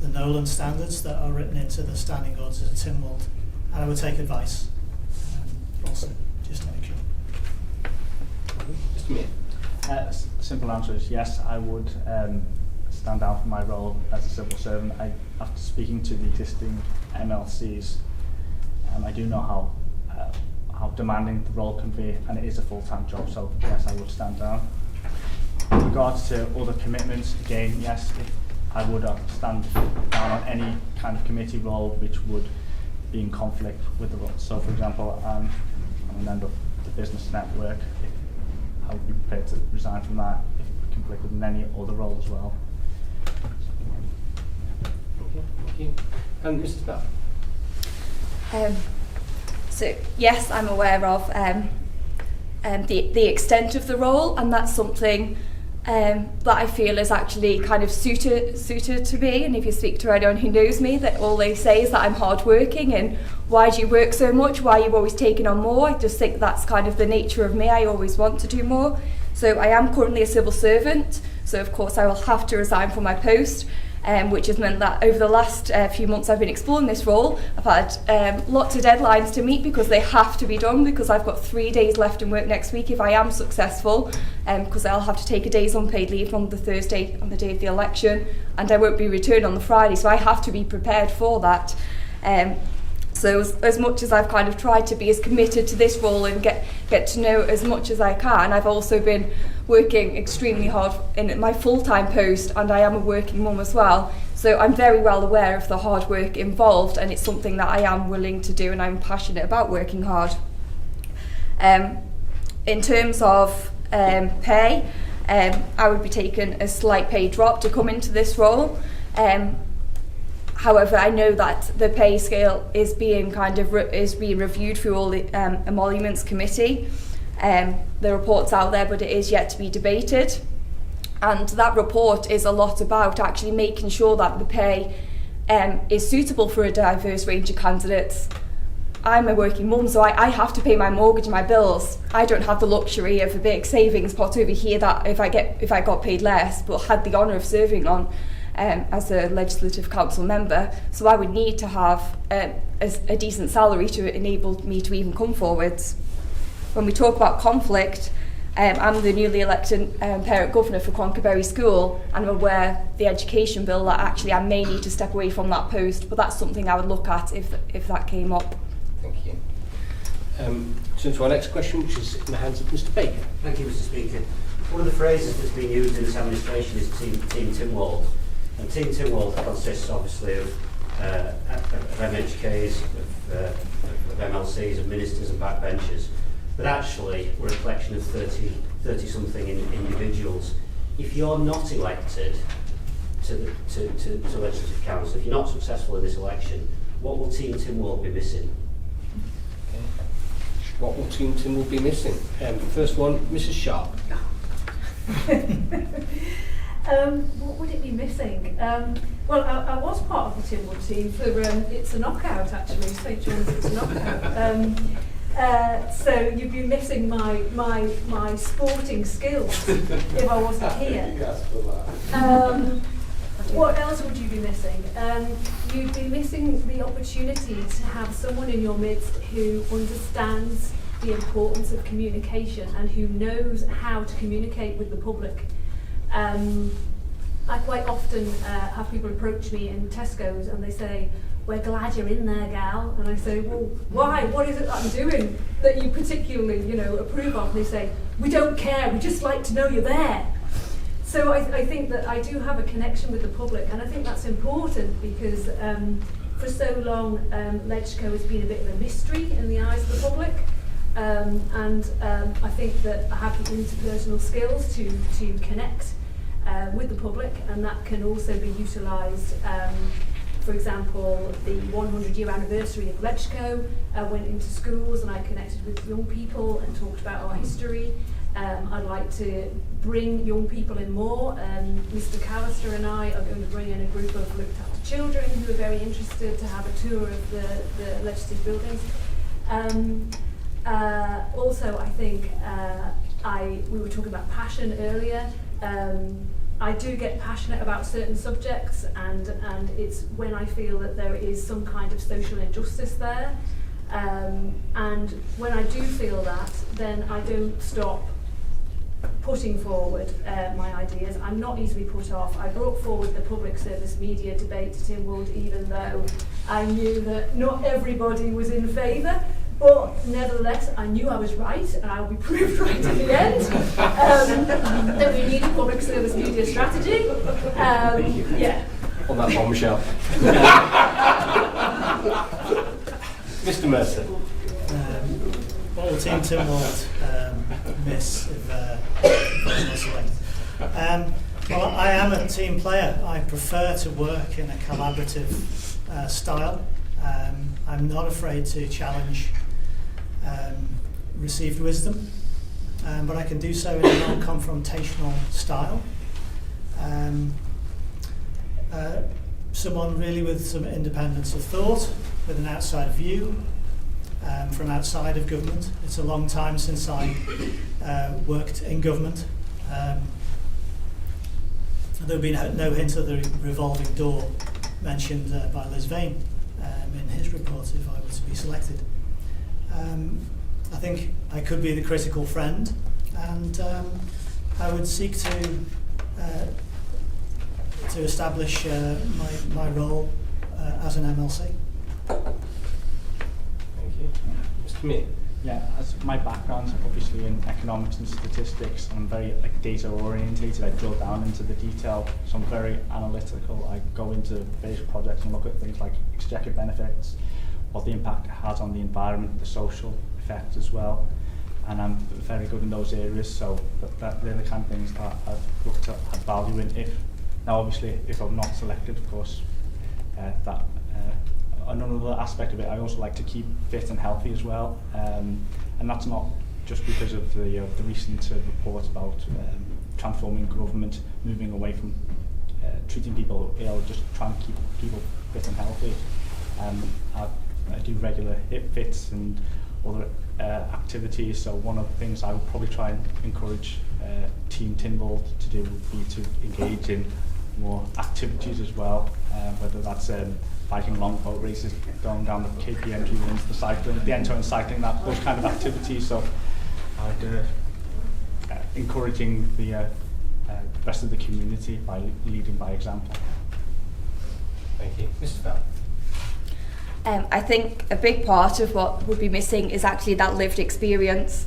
the Nolan standards that are written into the standing orders of Tynwald, and I would take advice also, just to make sure. Mr. Miah. Simple answer is yes, I would stand down from my role as a civil servant. After speaking to the existing MLCs, I do know how demanding the role can be, and it is a full-time job, so yes, I would stand down. In regards to other commitments, again, yes, I would stand down on any kind of committee role which would be in conflict with the role. So, for example, I'm a member of the business network. I would be prepared to resign from that if it conflicted with any other role as well. Thank you. And Mrs. Bell. So yes, I'm aware of the extent of the role, and that's something that I feel is actually kind of suited to me. And if you speak to anyone who knows me, that all they say is that I'm hardworking, and why do you work so much? Why are you always taking on more? I just think that's kind of the nature of me. I always want to do more. So I am currently a civil servant, so of course I will have to resign from my post. Which has meant that over the last few months I've been exploring this role. I've had lots of deadlines to meet because they have to be done, because I've got 3 days left in work next week if I am successful, because I'll have to take a day's unpaid leave on the Thursday on the day of the election, and I won't be returned on the Friday, so I have to be prepared for that. So as much as I've kind of tried to be as committed to this role and get to know as much as I can, I've also been working extremely hard in my full-time post, and I am a working mum as well. So I'm very well aware of the hard work involved, and it's something that I am willing to do, and I'm passionate about working hard. In terms of pay, I would be taking a slight pay drop to come into this role. However, I know that the pay scale is being reviewed through all the Emoluments Committee. The report's out there, but it is yet to be debated. And that report is a lot about actually making sure that the pay is suitable for a diverse range of candidates. I'm a working mum, so I have to pay my mortgage and my bills. I don't have the luxury of a big savings pot over here that if I got paid less, but had the honour of serving on as a Legislative Council member. So I would need to have a decent salary to enable me to even come forwards. When we talk about conflict, I'm the newly elected parent governor for Cronkerberry School, and I'm aware the education bill that actually I may need to step away from that post, but that's something I would look at if that came up. Thank you. Turn to our next question, which is in the hands of Mr. Baker. Thank you, Mr. Speaker. One of the phrases that's been used in this administration is Team Tynwald. And Team Tynwald consists obviously of MHKs, of MLCs, of ministers and backbenchers. But actually, we're a collection of 30-something individuals. If you're not elected to Legislative Council, if you're not successful in this election, what will Team Tynwald be missing? Okay. What will Team Tynwald be missing? First one, Mrs. Sharpe. What would it be missing? Well, I was part of the Tynwald team for It's a Knockout, actually, St John's It's a Knockout. So you'd be missing my sporting skills if I wasn't here. What else would you be missing? You'd be missing the opportunity to have someone in your midst who understands the importance of communication and who knows how to communicate with the public. I quite often have people approach me in Tesco's and they say, "We're glad you're in there, gal." And I say, "Well, why? What is it that I'm doing that you particularly, approve of?" And they say, "We don't care. We just like to know you're there." So I think that I do have a connection with the public, and I think that's important because for so long, LegCo has been a bit of a mystery in the eyes of the public. And I think that I have the interpersonal skills to connect with the public, and that can also be utilised. For example, the 100-year anniversary of LegCo, I went into schools and I connected with young people and talked about our history. I'd like to bring young people in more. Mr. Callister and I are going to bring in a group of looked after children who are very interested to have a tour of the legislative buildings. Also, I think we were talking about passion earlier. I do get passionate about certain subjects, and it's when I feel that there is some kind of social injustice there. And when I do feel that, then I don't stop putting forward my ideas. I'm not easily put off. I brought forward the public service media debate at Tynwald, even though I knew that not everybody was in favour. But nevertheless, I knew I was right, and I'll be proved right at the end. That we need a public service media strategy. Yeah. On that bombshell. Mr. Mercer. What will Team Tynwald miss if it's not selected? Well, I am a team player. I prefer to work in a collaborative style. I'm not afraid to challenge received wisdom, but I can do so in a non-confrontational style. Someone really with some independence of thought, with an outside view, from outside of government. It's a long time since I worked in government. There would be no hint of the revolving door mentioned by Liz Vane in his report if I were to be selected. I think I could be the critical friend, and I would seek to establish my role as an MLC. Thank you. Mr. Miah. Yeah, as my background's obviously in economics and statistics, I'm very data orientated. I drill down into the detail, so I'm very analytical. I go into various projects and look at things like exchequer benefits, what the impact it has on the environment, the social effect as well, and I'm very good in those areas. So they're the kind of things that I've looked at, add value in. Now obviously, if I'm not selected, of course, another aspect of it, I also like to keep fit and healthy as well, and that's not just because of the recent reports about transforming government, moving away from treating people ill, just trying to keep people fit and healthy. I do regular hip fits and other activities, so one of the things I would probably try and encourage Team Tynwald to do would be to engage in more activities as well, whether that's biking long boat races, going down the KPMG runs, the cycling, the end-to-end cycling, those kind of activities. So I'd encouraging the rest of the community by leading by example. Thank you. Mr. Fell. I think a big part of what would be missing is actually that lived experience.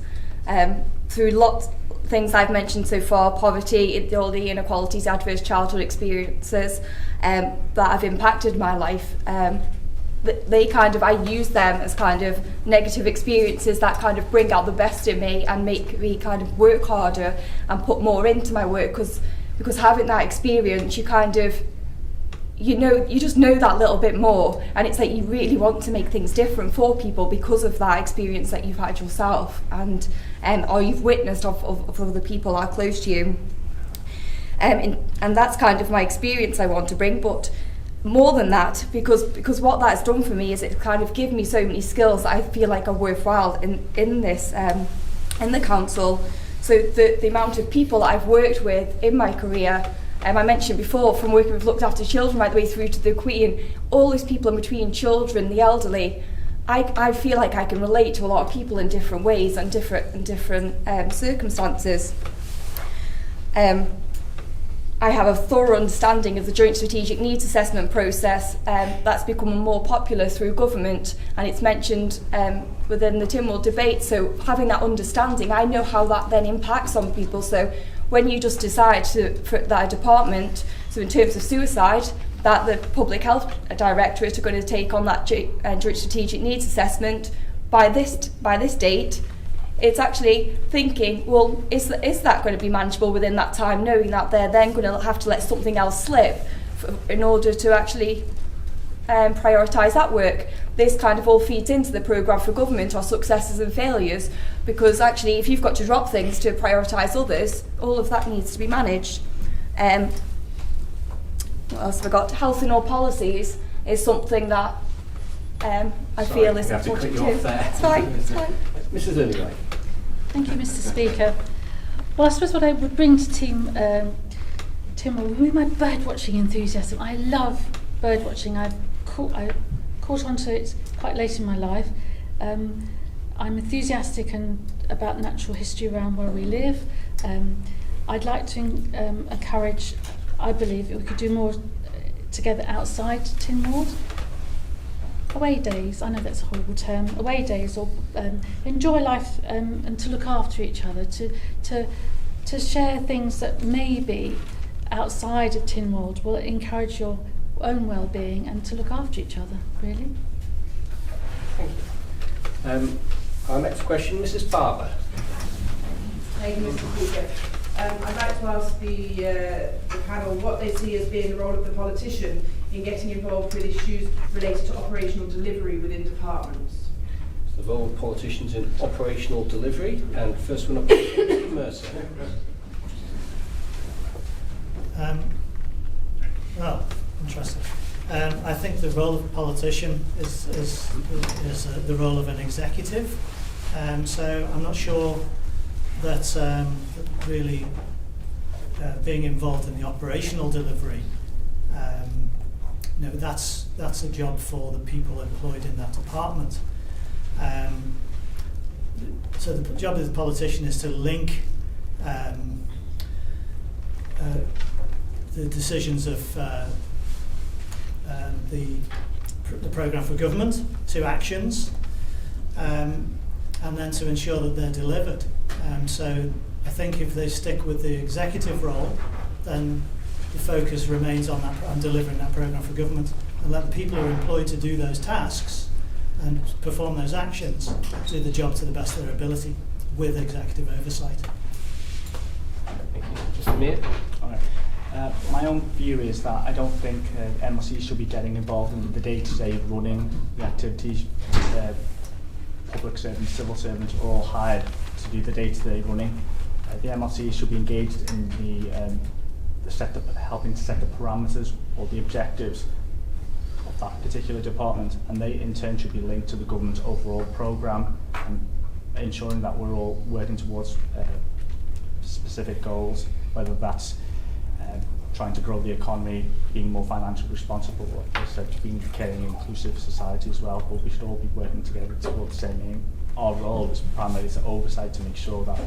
Through lots of things I've mentioned so far, poverty, all the inequalities, adverse childhood experiences that have impacted my life, I use them as kind of negative experiences that kind of bring out the best in me and make me kind of work harder and put more into my work, because having that experience, you kind of, you just know that little bit more, and it's like you really want to make things different for people because of that experience that you've had yourself and or you've witnessed of other people that are close to you. And that's kind of my experience I want to bring, but more than that, because what that's done for me is it's kind of given me so many skills that I feel like are worthwhile in this in the council. So the amount of people that I've worked with in my career, I mentioned before, from working with looked after children right the way through to the Queen, all those people in between, children, the elderly, I feel like I can relate to a lot of people in different ways and different circumstances. I have a thorough understanding of the Joint Strategic Needs Assessment process that's become more popular through government, and it's mentioned within the Tynwald debate. So having that understanding, I know how that then impacts on people. So when you just decide for that a department, so in terms of suicide, that the Public Health Directorate are going to take on that Joint Strategic Needs Assessment by this date, it's actually thinking, well, is that going to be manageable within that time, knowing that they're then going to have to let something else slip in order to actually prioritise that work. This kind of all feeds into the programme for government, our successes and failures, because actually if you've got to drop things to prioritise others, all of that needs to be managed. What else have I got? Health in all policies is something that I feel is important too. It's fine. Mrs. Lillywhite. Thank you, Mr. Speaker. Well, I suppose what I would bring to Team would be my birdwatching enthusiasm. I love birdwatching. I caught onto it quite late in my life. I'm enthusiastic about natural history around where we live. I'd like to encourage, I believe, we could do more together outside Tynwald. Away days, I know that's a horrible term, away days, or enjoy life and to look after each other, to share things that maybe outside of Tynwald will encourage your own well-being and to look after each other, really. Thank you. Our next question, Mrs. Barber. Thank you, Mr. Speaker. I'd like to ask the panel what they see as being the role of the politician in getting involved with issues related to operational delivery within departments. The role of politicians in operational delivery, and first one up, Mr. Mercer. Well, interesting. I think the role of a politician is the role of an executive. So I'm not sure that really being involved in the operational delivery, that's a job for the people employed in that department. So the job of the politician is to link the decisions of the programme for government to actions, and then to ensure that they're delivered. So I think if they stick with the executive role, then the focus remains on delivering that programme for government, and let the people who are employed to do those tasks and perform those actions do the job to the best of their ability with executive oversight. Thank you. Mr. Miah? All right. My own view is that I don't think MLC should be getting involved in the day-to-day of running the activities. Public servants, civil servants are all hired to do the day-to-day running. The MLC should be engaged in helping to set the parameters or the objectives of that particular department, and they in turn should be linked to the government's overall programme and ensuring that we're all working towards specific goals, whether that's trying to grow the economy, being more financially responsible, or being a caring, inclusive society as well. But we should all be working together towards the same aim. Our role is primarily to oversight, to make sure that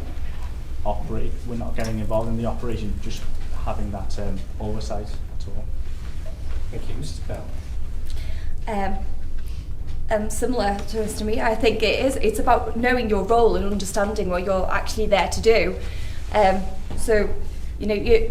we're not getting involved in the operation, just having that oversight at all. Thank you. Mrs. Bell. Similar to Mr. Miah, I think it's about knowing your role and understanding what you're actually there to do. So, you know,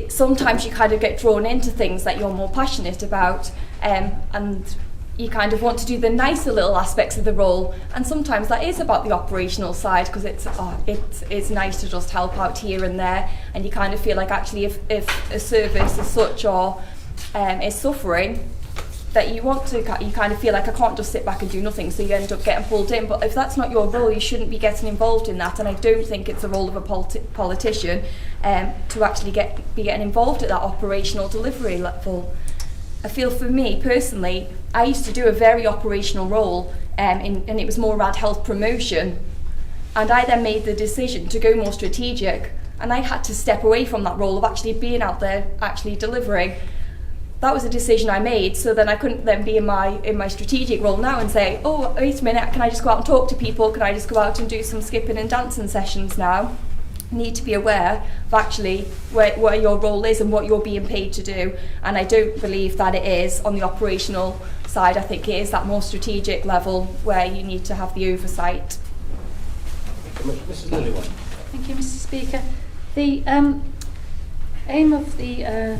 sometimes you kind of get drawn into things that you're more passionate about, and you kind of want to do the nicer little aspects of the role, and sometimes that is about the operational side, because it's nice to just help out here and there, and you kind of feel like actually if a service as such or is suffering, that you kind of feel like I can't just sit back and do nothing, so you end up getting pulled in. But if that's not your role, you shouldn't be getting involved in that, and I don't think it's the role of a politician to actually be getting involved at that operational delivery level. I feel for me personally, I used to do a very operational role, and it was more around health promotion, and I then made the decision to go more strategic, and I had to step away from that role of actually being out there, actually delivering. That was a decision I made, so then I couldn't then be in my strategic role now and say, oh, wait a minute, can I just go out and talk to people? Can I just go out and do some skipping and dancing sessions now? You need to be aware of actually where your role is and what you're being paid to do. And I don't believe that it is on the operational side. I think it is that more strategic level where you need to have the oversight. Thank you, Mrs. Lillywhite. Thank you, Mr. Speaker. The aim of the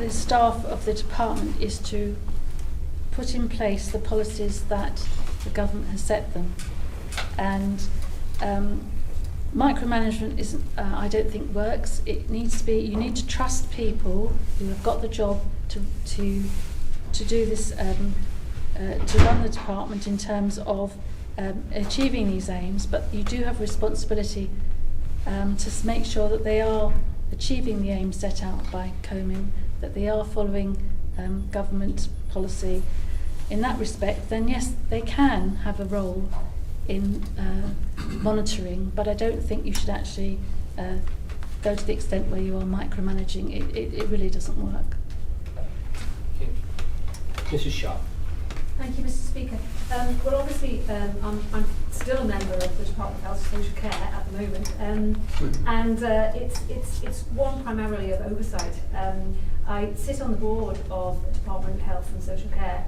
staff of the department is to put in place the policies that the government has set them, and micromanagement isn't, I don't think, works. It needs to be. You need to trust people who have got the job to do this, to run the department in terms of achieving these aims. But you do have responsibility to make sure that they are achieving the aims set out by Coming, that they are following government policy. In that respect, then yes, they can have a role in monitoring, but I don't think you should actually go to the extent where you are micromanaging. It really doesn't work. Mrs. Sharpe. Thank you, Mr. Speaker. Well, obviously, I'm still a member of the Department of Health and Social Care at the moment, and it's one primarily of oversight. I sit on the board of the Department of Health and Social Care.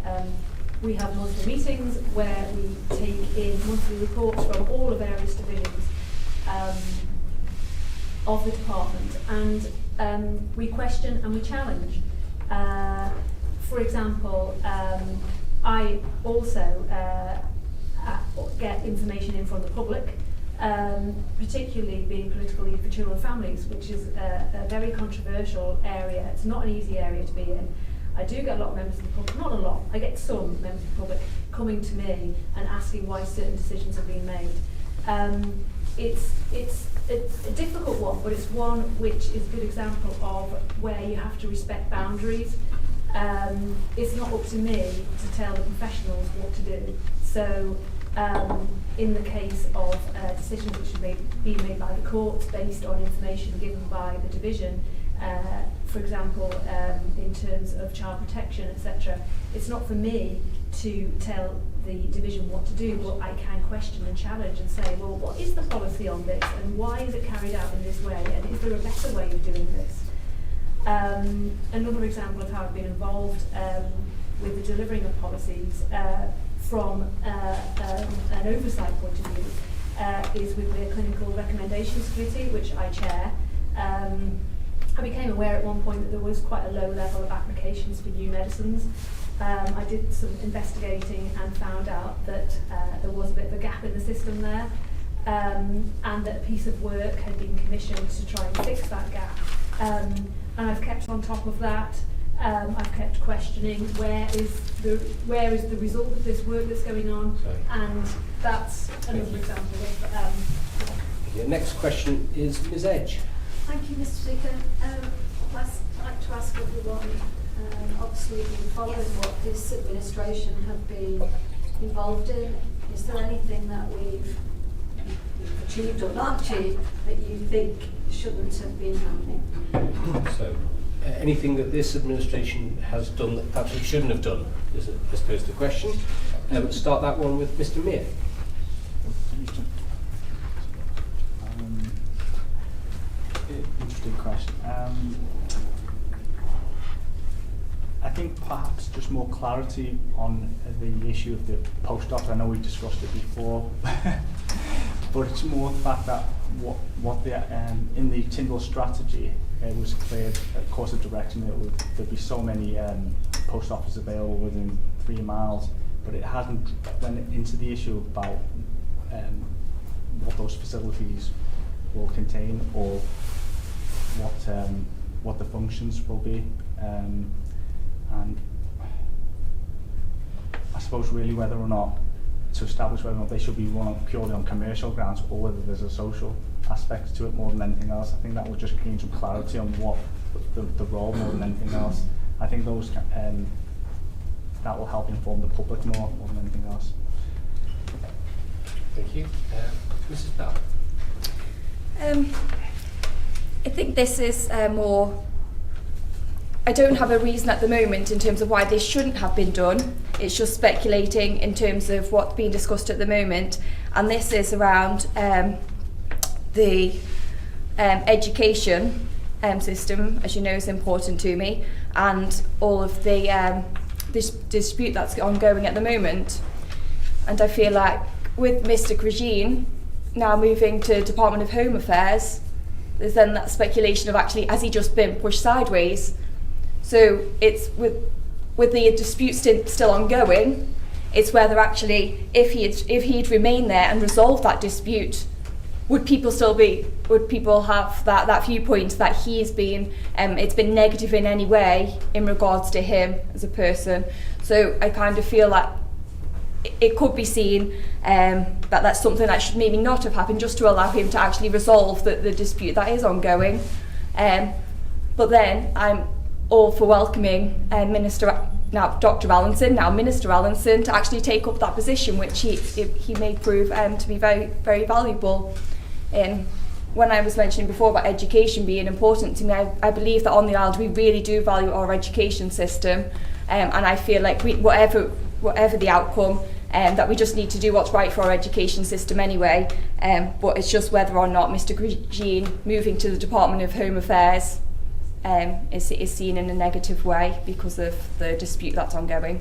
We have monthly meetings where we take in monthly reports from all the various divisions of the department, and we question and we challenge. For example, I also get information in from the public, particularly being political lead for children and families, which is a very controversial area. It's not an easy area to be in. I do get a lot of members of the public, not a lot, I get some members of the public coming to me and asking why certain decisions have been made. It's a difficult one, but it's one which is a good example of where you have to respect boundaries. It's not up to me to tell the professionals what to do. So in the case of decisions which have been made by the courts based on information given by the division, for example, in terms of child protection, etc., it's not for me to tell the division what to do, but I can question and challenge and say, well, what is the policy on this, and why is it carried out in this way, and is there a better way of doing this? Another example of how I've been involved with the delivering of policies from an oversight point of view is with the Clinical Recommendations Committee, which I chair. I became aware at one point that there was quite a low level of applications for new medicines. I did some investigating and found out that there was a bit of a gap in the system there, and that a piece of work had been commissioned to try and fix that gap. And I've kept on top of that. I've kept questioning where is the result of this work that's going on, and that's another example of. The next question is Ms. Edge. Thank you, Mr. Speaker. I'd like to ask everyone, obviously we've been following what this administration have been involved in. Is there anything that we've achieved or not achieved that you think shouldn't have been happening? So, anything that this administration has done that perhaps it shouldn't have done, is I suppose the question. Start that one with Mr. Miah. interesting question. I think perhaps just more clarity on the issue of the post office. I know we discussed it before, but it's more the fact that what the in the Tyndall strategy, it was clear, of course, the direction that there'd be so many post offices available within 3 miles, but it hasn't went into the issue about what those facilities will contain or what the functions will be. And I suppose really whether or not to establish whether or not they should be run purely on commercial grounds or whether there's a social aspect to it more than anything else. I think that will just gain some clarity on what the role more than anything else. I think those that will help inform the public more than anything else. Thank you. Mrs. Bell. I think this is more. I don't have a reason at the moment in terms of why this shouldn't have been done. It's just speculating in terms of what's being discussed at the moment, and this is around the education system, as you know, is important to me, and all of the this dispute that's ongoing at the moment. And I feel like with Mr. Grigeen now moving to Department of Home Affairs, there's then that speculation of actually, has he just been pushed sideways? So it's with the dispute still ongoing, it's whether actually if he'd remained there and resolved that dispute, would people have that viewpoint that he's been it's been negative in any way in regards to him as a person? So I kind of feel like it could be seen that that's something that should maybe not have happened, just to allow him to actually resolve the dispute that is ongoing. But then I'm all for welcoming Minister Allinson to actually take up that position, which he may prove to be very, very valuable. When I was mentioning before about education being important to me, I believe that on the island we really do value our education system, and I feel like whatever the outcome, that we just need to do what's right for our education system anyway. But it's just whether or not Mr. Grigeen moving to the Department of Home Affairs is seen in a negative way because of the dispute that's ongoing.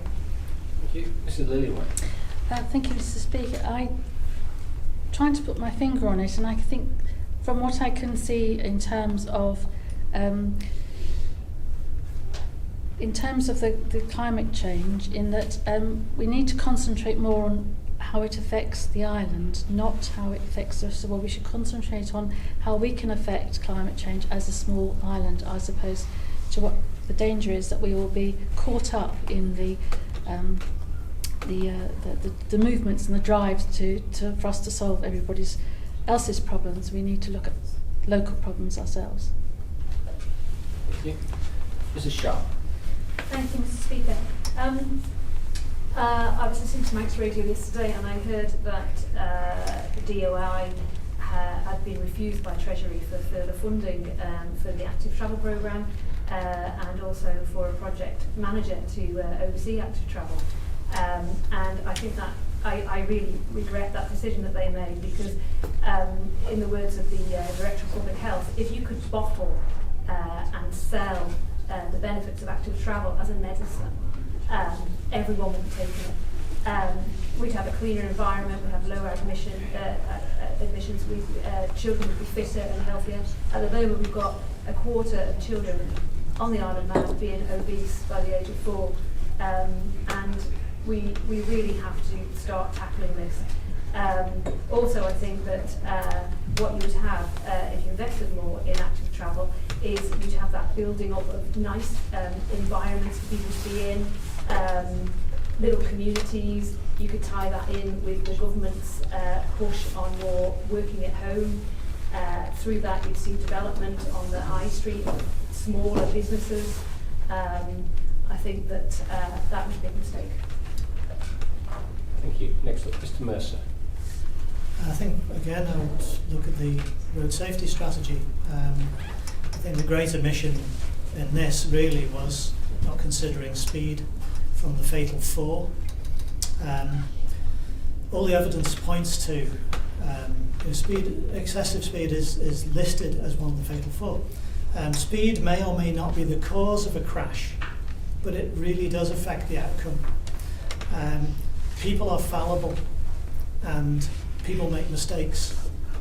Thank you. Mrs. Lillywhite. Thank you, Mr. Speaker. I'm trying to put my finger on it, and I think from what I can see in terms of the climate change, in that we need to concentrate more on how it affects the island, not how it affects us. Well, we should concentrate on how we can affect climate change as a small island, as opposed to what the danger is that we will be caught up in the movements and the drives for us to solve everybody else's problems. We need to look at local problems ourselves. Thank you. Mrs. Sharpe. Thank you, Mr. Speaker. I was listening to Manx Radio yesterday, and I heard that the DOI had been refused by Treasury for further funding for the active travel programme, and also for a project manager to oversee active travel. And I think that I really regret that decision that they made, because in the words of the Director of Public Health, if you could bottle and sell the benefits of active travel as a medicine, everyone would be taking it. We'd have a cleaner environment, we'd have lower admissions, children would be fitter and healthier. At the moment, we've got a quarter of children on the island now being obese by the age of 4, and we really have to start tackling this. Also, I think that what you would have if you invested more in active travel is you'd have that building up of nice environments for people to be in, little communities. You could tie that in with the government's push on more working at home. Through that, you'd see development on the high street, smaller businesses. I think that that was a big mistake. Thank you. Next up, Mr. Mercer. I think, again, I would look at the road safety strategy. I think the great omission in this really was not considering speed from the fatal 4. All the evidence points to Excessive speed is listed as one of the fatal four. Speed may or may not be the cause of a crash, but it really does affect the outcome. People are fallible and people make mistakes.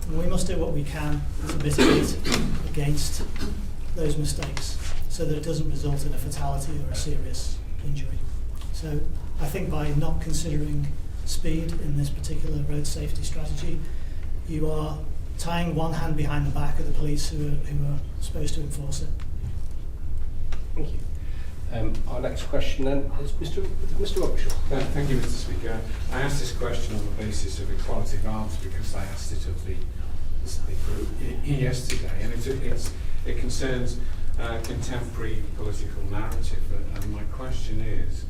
And we must do what we can to mitigate against those mistakes so that it doesn't result in a fatality or a serious injury. So I think by not considering speed in this particular road safety strategy, you are tying one hand behind the back of the police who are supposed to enforce it. Thank you. Our next question then is Mr. Robichaud. Thank you, Mr. Speaker. I asked this question on the basis of equality of arms because I asked it of the group yesterday, and it concerns contemporary political narrative. And my question is,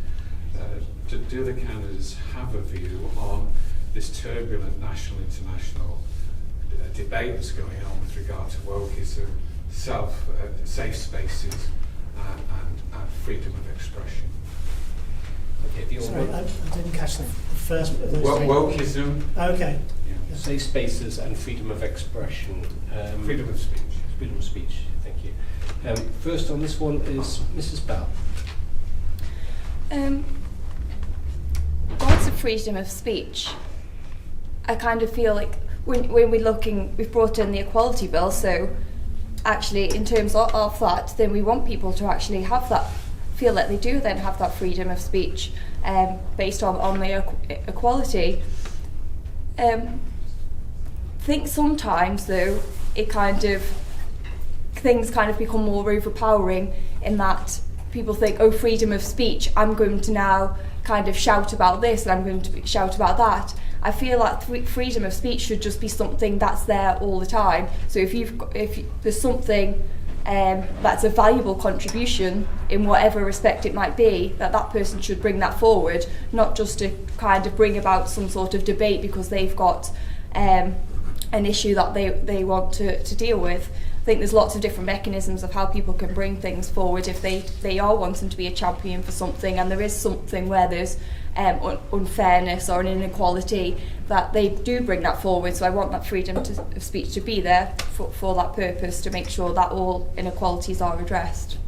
do the candidates have a view on this turbulent national, international debate that's going on with regard to wokeism, safe spaces, and freedom of expression? Okay, sorry, I didn't catch the first bit of those. Wokeism. Okay. Yeah. Safe spaces and freedom of expression. Freedom of speech. Freedom of speech, thank you. First on this one is Mrs. Bell. Lots of freedom of speech. I kind of feel like when we've brought in the equality bill, so actually in terms of that, then we want people to actually have that, feel that they do then have that freedom of speech based on their equality. I think sometimes though, things kind of become more overpowering in that people think, oh, freedom of speech, I'm going to now kind of shout about this and I'm going to shout about that. I feel like freedom of speech should just be something that's there all the time. So if there's something that's a valuable contribution in whatever respect it might be, that person should bring that forward, not just to kind of bring about some sort of debate because they've got an issue that they want to deal with. I think there's lots of different mechanisms of how people can bring things forward if they are wanting to be a champion for something, and there is something where there's unfairness or an inequality, that they do bring that forward. So I want that freedom of speech to be there for that purpose, to make sure that all inequalities are addressed.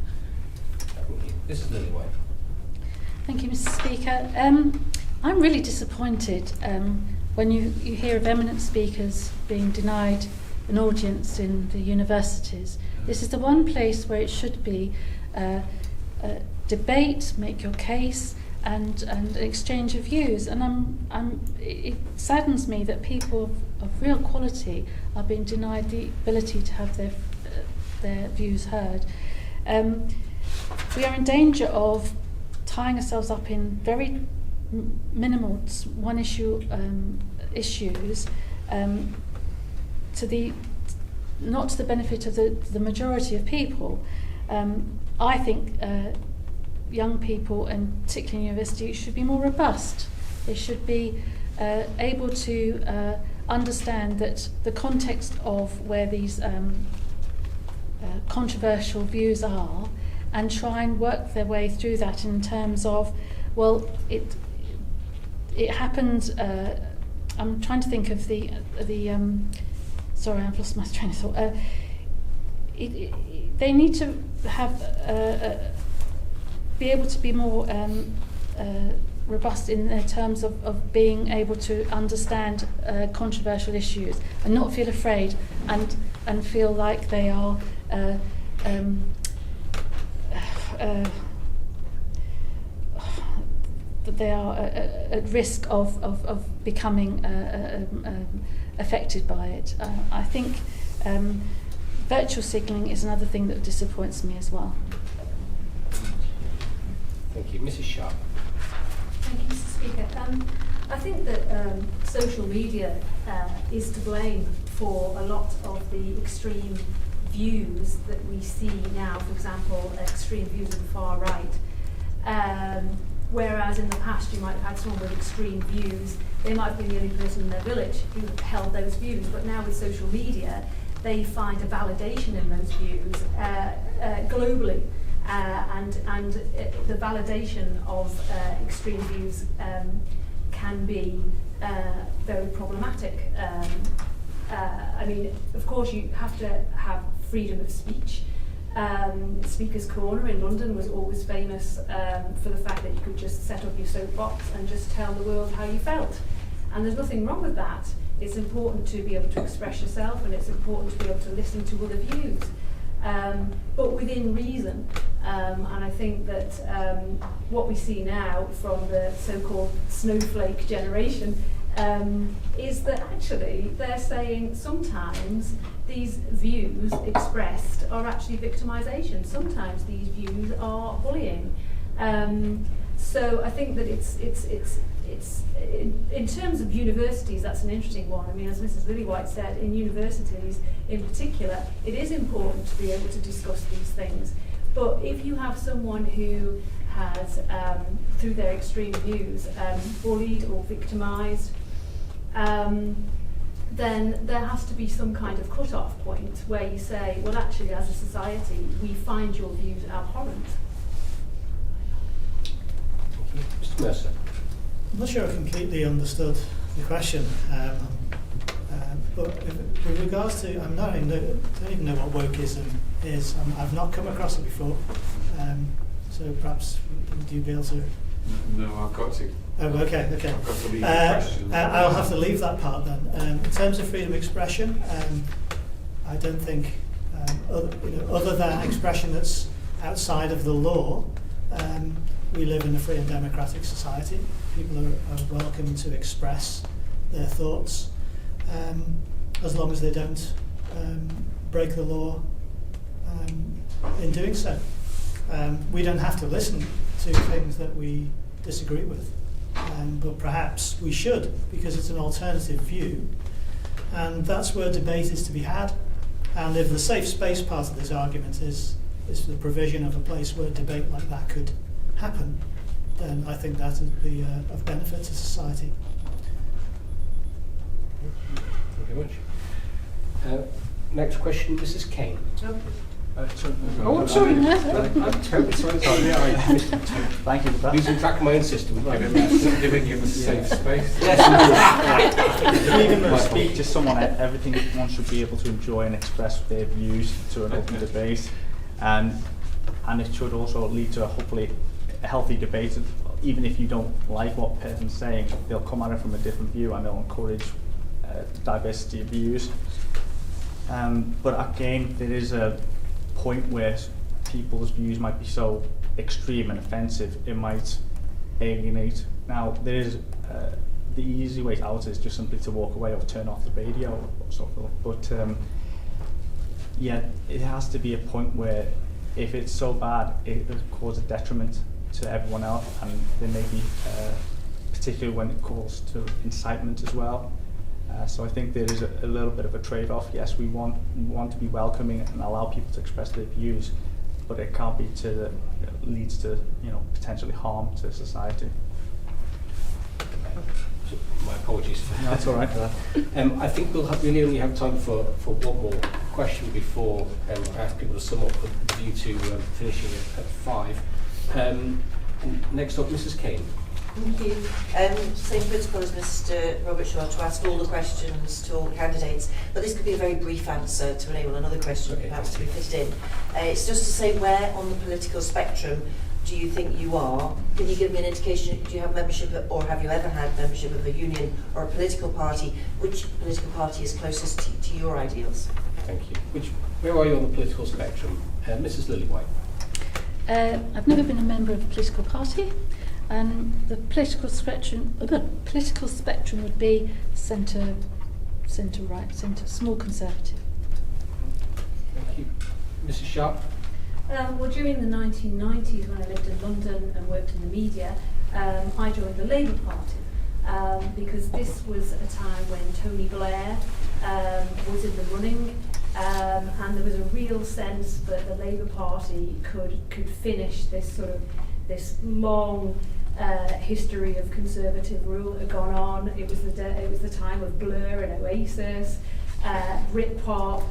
This is Lillywhite. Thank you, Mr. Speaker. I'm really disappointed when you hear of eminent speakers being denied an audience in the universities. This is the one place where it should be debate, make your case, and an exchange of views. And it saddens me that people of real quality are being denied the ability to have their views heard. We are in danger of tying ourselves up in very minimal one-issue issues, not to the benefit of the majority of people. I think young people, and particularly in university, should be more robust. They should be able to understand that the context of where these controversial views are, and try and work their way through that in terms of, well, it happened. I'm trying to think of the sorry, I've lost my train of thought. They need to have be able to be more robust in their terms of being able to understand controversial issues and not feel afraid and feel like they are that they are at risk of becoming affected by it. I think virtual signalling is another thing that disappoints me as well. Thank you. Mrs. Sharpe. Thank you, Mr. Speaker. I think that social media is to blame for a lot of the extreme views that we see now. For example, extreme views of the far right. Whereas in the past you might have had someone with extreme views, they might have been the only person in their village who held those views, but now with social media they find a validation in those views globally, and the validation of extreme views can be very problematic. I mean, of course, you have to have freedom of speech. Speaker's Corner in London was always famous for the fact that you could just set up your soapbox and just tell the world how you felt. And there's nothing wrong with that. It's important to be able to express yourself, and it's important to be able to listen to other views, but within reason. And I think that what we see now from the so-called snowflake generation is that actually they're saying sometimes these views expressed are actually victimization. Sometimes these views are bullying. So I think that it's in terms of universities, that's an interesting one. I mean, as Mrs. Lillywhite said, in universities in particular, it is important to be able to discuss these things. But if you have someone who has, through their extreme views, bullied or victimized, then there has to be some kind of cut-off point where you say, well, actually, as a society, we find your views abhorrent. Mr. Mercer. I'm not sure I completely understood the question, but with regards to, I don't even know what wokeism is. I've not come across it before, so perhaps would you be able to? No, I've got to. Oh, okay. I've got to leave the question. I'll have to leave that part then. In terms of freedom of expression, I don't think, other than expression that's outside of the law, we live in a free and democratic society. People are welcome to express their thoughts, as long as they don't break the law in doing so. We don't have to listen to things that we disagree with, but perhaps we should, because it's an alternative view, and that's where debate is to be had. And if the safe space part of this argument is the provision of a place where debate like that could happen, then I think that would be of benefit to society. Thank you very much. Next question, Mrs. Kane. Oh, I'm sorry. I'm terribly sorry. Thank you for that. Losing track of my own system. Giving him a safe space. Yes, freedom of speech is everyone should be able to enjoy and express their views to an open debate, and it should also lead to hopefully a healthy debate. Even if you don't like what a person's saying, they'll come at it from a different view, and they'll encourage diversity of views. But again, there is a point where people's views might be so extreme and offensive, it might alienate. Now, there is the easy way out is just simply to walk away or turn off the radio or so forth. But yeah, it has to be a point where if it's so bad, it will cause a detriment to everyone else, and there may be, particularly when it calls to incitement as well. So I think there is a little bit of a trade-off. Yes, we want to be welcoming and allow people to express their views, but it can't be leads to potentially harm to society. My apologies for that. No, that's all right. I think we only have time for one more question before I ask people to sum up with a view to finishing at 5. Next up, Mrs. Kane. Thank you. Same principle as Mr. Robert Shaw, to ask all the questions to all candidates, but this could be a very brief answer to enable another question perhaps to be fitted in. It's just to say, where on the political spectrum do you think you are? Can you give me an indication? Do you have membership, or have you ever had membership of a union or a political party? Which political party is closest to your ideals? Thank you. Where are you on the political spectrum? Mrs. Lillywhite. I've never been a member of a political party. The political spectrum would be centre right, small conservative. Thank you. Mrs. Sharpe. Well, during the 1990s, when I lived in London and worked in the media, I joined the Labour Party because this was a time when Tony Blair was in the running, and there was a real sense that the Labour Party could finish this long history of conservative rule that had gone on. It was the time of Blur and Oasis, Britpop.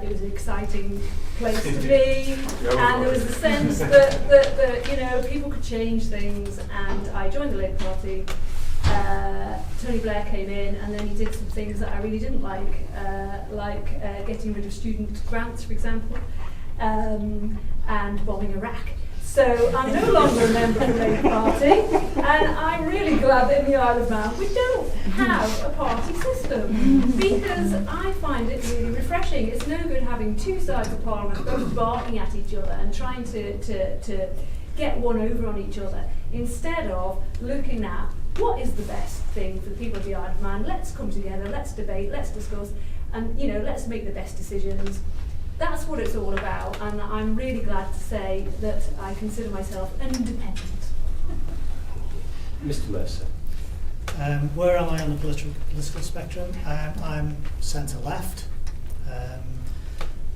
It was an exciting place to be, and there was a sense that people could change things. And I joined the Labour Party, Tony Blair came in, and then he did some things that I really didn't like getting rid of student grants, for example, and bombing Iraq. So I'm no longer a member of the Labour Party, and I'm really glad that in the Isle of Man we don't have a party system, because I find it really refreshing. It's no good having two sides of Parliament both barking at each other and trying to get one over on each other, instead of looking at what is the best thing for the people of the Isle of Man. Let's come together, let's debate, let's discuss, and let's make the best decisions. That's what it's all about, and I'm really glad to say that I consider myself an independent. Mr. Mercer. Where am I on the political spectrum? I'm centre-left.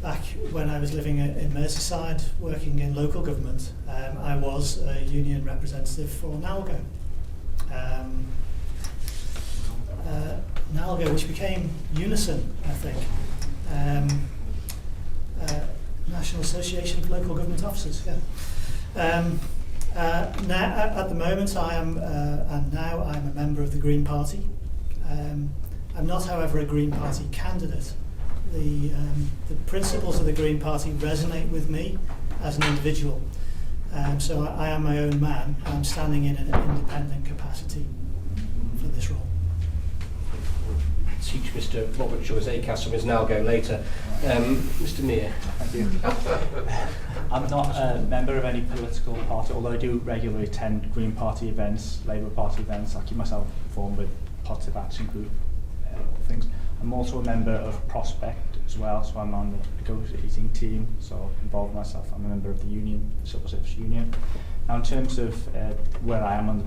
Back when I was living in Merseyside, working in local government, I was a union representative for NALGO. NALGO, which became Unison, I think. National Association of Local Government Officers, yeah. Now, at the moment, I am, and now I'm a member of the Green Party. I'm not, however, a Green Party candidate. The principles of the Green Party resonate with me as an individual. So I am my own man. I'm standing in an independent capacity for this role. Teach Mr. Robert Shaw's ACAS from his NALGO later. Mr. Miah. Thank you. I'm not a member of any political party, although I do regularly attend Green Party events, Labour Party events. I keep myself informed with Positive Action Group things. I'm also a member of Prospect as well, so I'm on the negotiating team, so involved myself. I'm a member of the union, the Civil Service Union. Now, in terms of where I am on the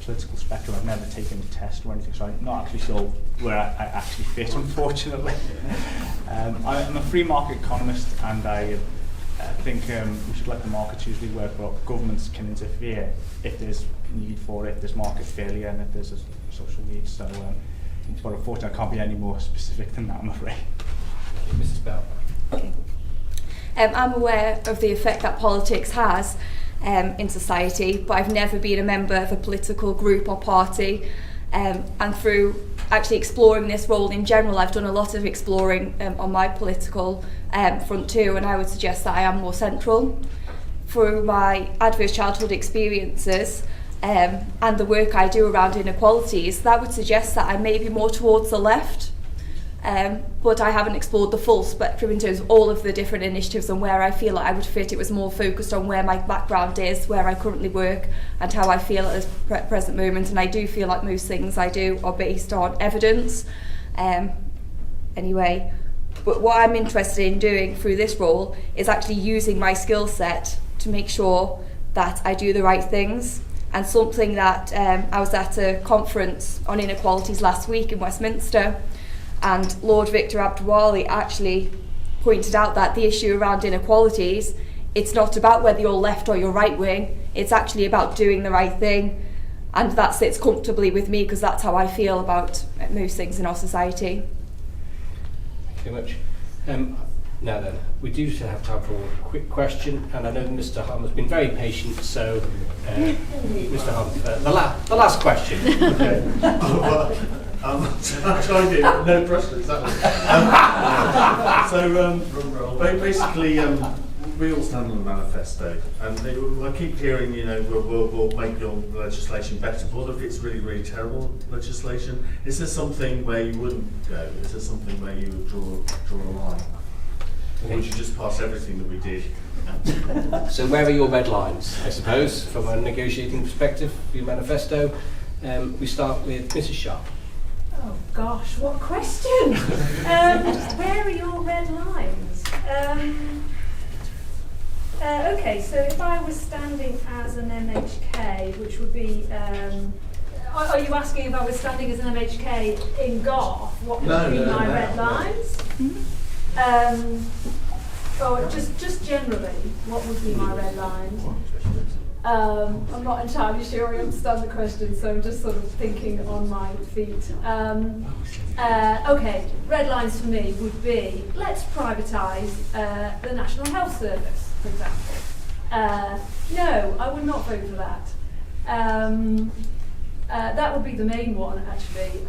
political spectrum, I've never taken a test or anything, so I'm not actually sure where I actually fit, unfortunately. I'm a free market economist, and I think we should let the markets usually work, but governments can interfere if there's need for it, if there's market failure, and if there's a social need. So, but unfortunately, I can't be any more specific than that, I'm afraid. Mrs. Bell. Okay. I'm aware of the effect that politics has in society, but I've never been a member of a political group or party. And through actually exploring this role in general, I've done a lot of exploring on my political front too, and I would suggest that I am more central. Through my adverse childhood experiences and the work I do around inequalities, that would suggest that I may be more towards the left. But I haven't explored the full spectrum in terms of all of the different initiatives and where I feel like I would fit. It was more focused on where my background is, where I currently work, and how I feel at this present moment. And I do feel like most things I do are based on evidence. Anyway, but what I'm interested in doing through this role is actually using my skill set to make sure that I do the right things. And something that I was at a conference on inequalities last week in Westminster, and Lord Victor Abdwali actually pointed out that the issue around inequalities, it's not about whether you're left or you're right wing, it's actually about doing the right thing, and that sits comfortably with me because that's how I feel about most things in our society. Thank you very much. Now then, we do still have time for a quick question, and I know that Mr. Harm has been very patient, so Mr. Harm, the last question. Okay. No pressure, exactly. Basically, we all stand on the manifesto, and I keep hearing, we'll make your legislation better. But what if it's really, really terrible legislation? Is there something where you wouldn't go? Is there something where you would draw a line? Or would you just pass everything that we did? So where are your red lines, I suppose, from a negotiating perspective, for your manifesto? We start with Mrs. Sharpe. Oh gosh, what question! Where are your red lines? Okay, so if I was standing as an MHK, which would be, are you asking if I was standing as an MHK in Garth, what would be my red lines? Or just generally, what would be my red lines? I'm not entirely sure I understand the question, so I'm just sort of thinking on my feet. Okay, red lines for me would be, let's privatise the National Health Service, for example. No, I would not vote for that. That would be the main one, actually.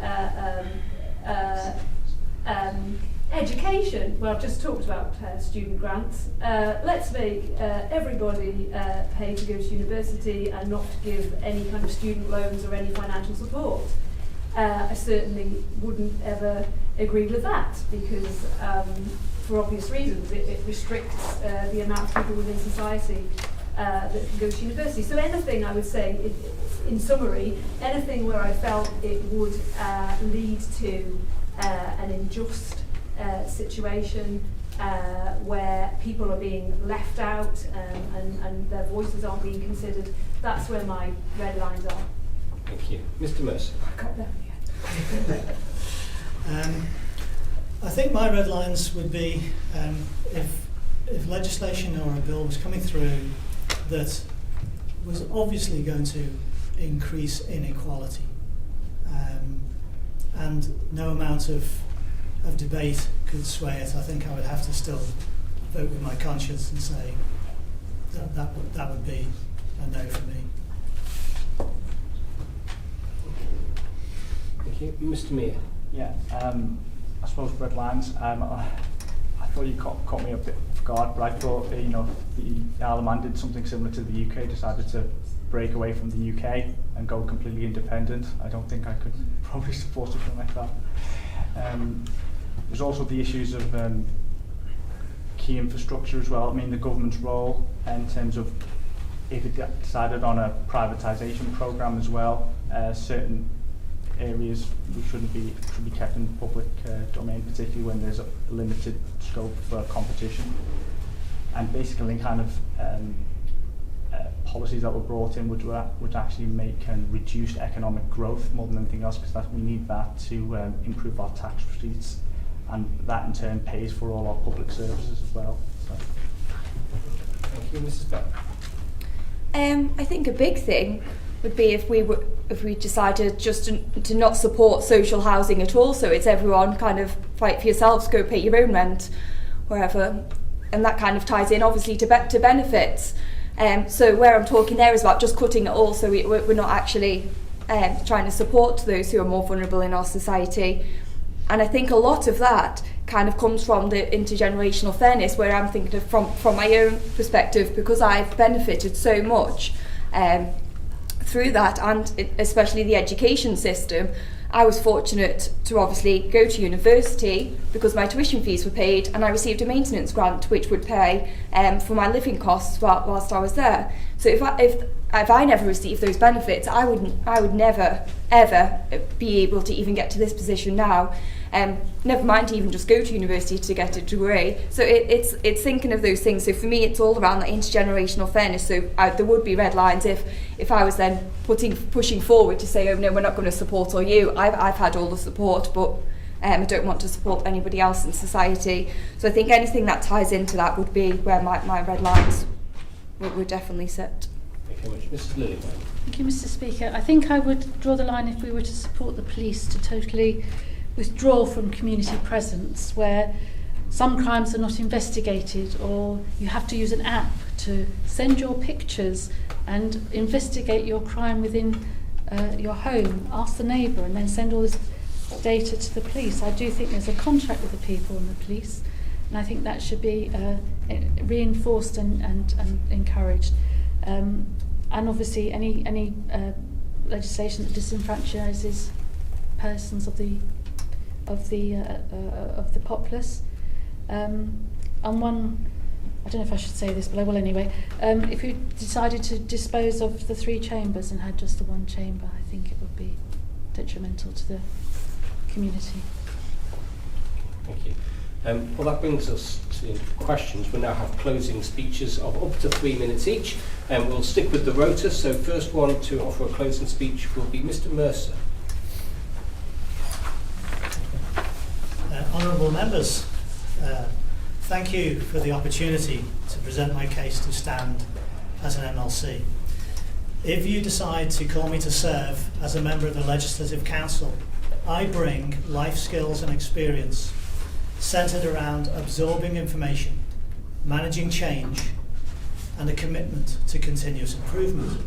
Education. Well, I've just talked about student grants. Let's make everybody pay to go to university and not to give any kind of student loans or any financial support. I certainly wouldn't ever agree with that because, for obvious reasons, it restricts the amount of people within society that can go to university. So anything, I would say, in summary, anything where I felt it would lead to an unjust situation where people are being left out and their voices aren't being considered, that's where my red lines are. Thank you. Mr. Mercer. I got there yet. I think my red lines would be if legislation or a bill was coming through that was obviously going to increase inequality, and no amount of debate could sway it. I think I would have to still vote with my conscience and say that would be a no for me. Thank you. Mr. Miah. Yeah, I suppose red lines. I thought you caught me a bit off guard, but I thought the Isle of Man did something similar to the UK, decided to break away from the UK and go completely independent. I don't think I could probably support something like that. There's also the issues of key infrastructure as well. I mean, the government's role in terms of if it decided on a privatisation programme as well, certain areas should be kept in the public domain, particularly when there's a limited scope for competition. And basically kind of policies that were brought in would actually make and reduce economic growth more than anything else, because we need that to improve our tax receipts, and that in turn pays for all our public services as well. So. Thank you, Mrs. Bell. I think a big thing would be if we decided just to not support social housing at all. So it's everyone kind of fight for yourselves, go pay your own rent, wherever, and that kind of ties in obviously to benefits. So where I'm talking there is about just cutting it all. So we're not actually trying to support those who are more vulnerable in our society. And I think a lot of that kind of comes from the intergenerational fairness, where I'm thinking of from my own perspective, because I've benefited so much through that, and especially the education system. I was fortunate to obviously go to university because my tuition fees were paid, and I received a maintenance grant which would pay for my living costs whilst I was there. So if I never received those benefits, I would never ever be able to even get to this position now. Never mind to even just go to university to get a degree. So it's thinking of those things. So for me, it's all around that intergenerational fairness. So there would be red lines if I was then pushing forward to say, oh no, we're not going to support all you. I've had all the support, but I don't want to support anybody else in society. So I think anything that ties into that would be where my red lines would definitely sit. Thank you very much. Mrs. Lillywhite. Thank you, Mr. Speaker. I think I would draw the line if we were to support the police to totally withdraw from community presence, where some crimes are not investigated, or you have to use an app to send your pictures and investigate your crime within your home, ask the neighbour, and then send all this data to the police. I do think there's a contract with the people and the police, and I think that should be reinforced and encouraged. And obviously any legislation that disenfranchises persons of the populace. And one, I don't know if I should say this, but I will anyway. If you decided to dispose of the 3 chambers and had just the 1 chamber, I think it would be detrimental to the community. Thank you. Well, that brings us to the end of questions. We now have closing speeches of up to 3 minutes each, and we'll stick with the rota. So first one to offer a closing speech will be Mr. Mercer. Honourable members, thank you for the opportunity to present my case to stand as an MLC. If you decide to call me to serve as a member of the Legislative Council, I bring life skills and experience centred around absorbing information, managing change, and a commitment to continuous improvement.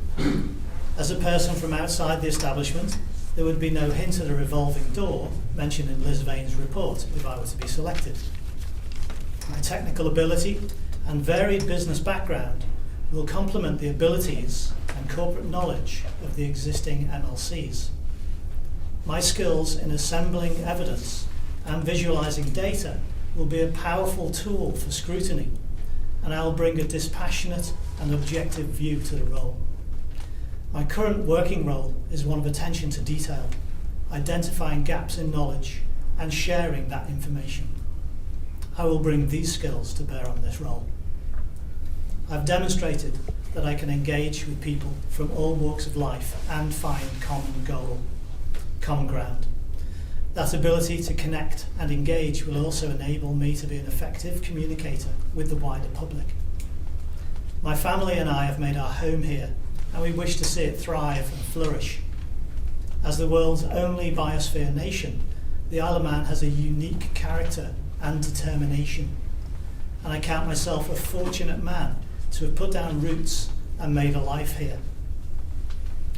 As a person from outside the establishment, there would be no hint at a revolving door mentioned in Liz Vane's report if I were to be selected. My technical ability and varied business background will complement the abilities and corporate knowledge of the existing MLCs. My skills in assembling evidence and visualising data will be a powerful tool for scrutiny, and I will bring a dispassionate and objective view to the role. My current working role is one of attention to detail, identifying gaps in knowledge and sharing that information. I will bring these skills to bear on this role. I've demonstrated that I can engage with people from all walks of life and find common ground. That ability to connect and engage will also enable me to be an effective communicator with the wider public. My family and I have made our home here, and we wish to see it thrive and flourish. As the world's only biosphere nation, the Isle of Man has a unique character and determination, and I count myself a fortunate man to have put down roots and made a life here.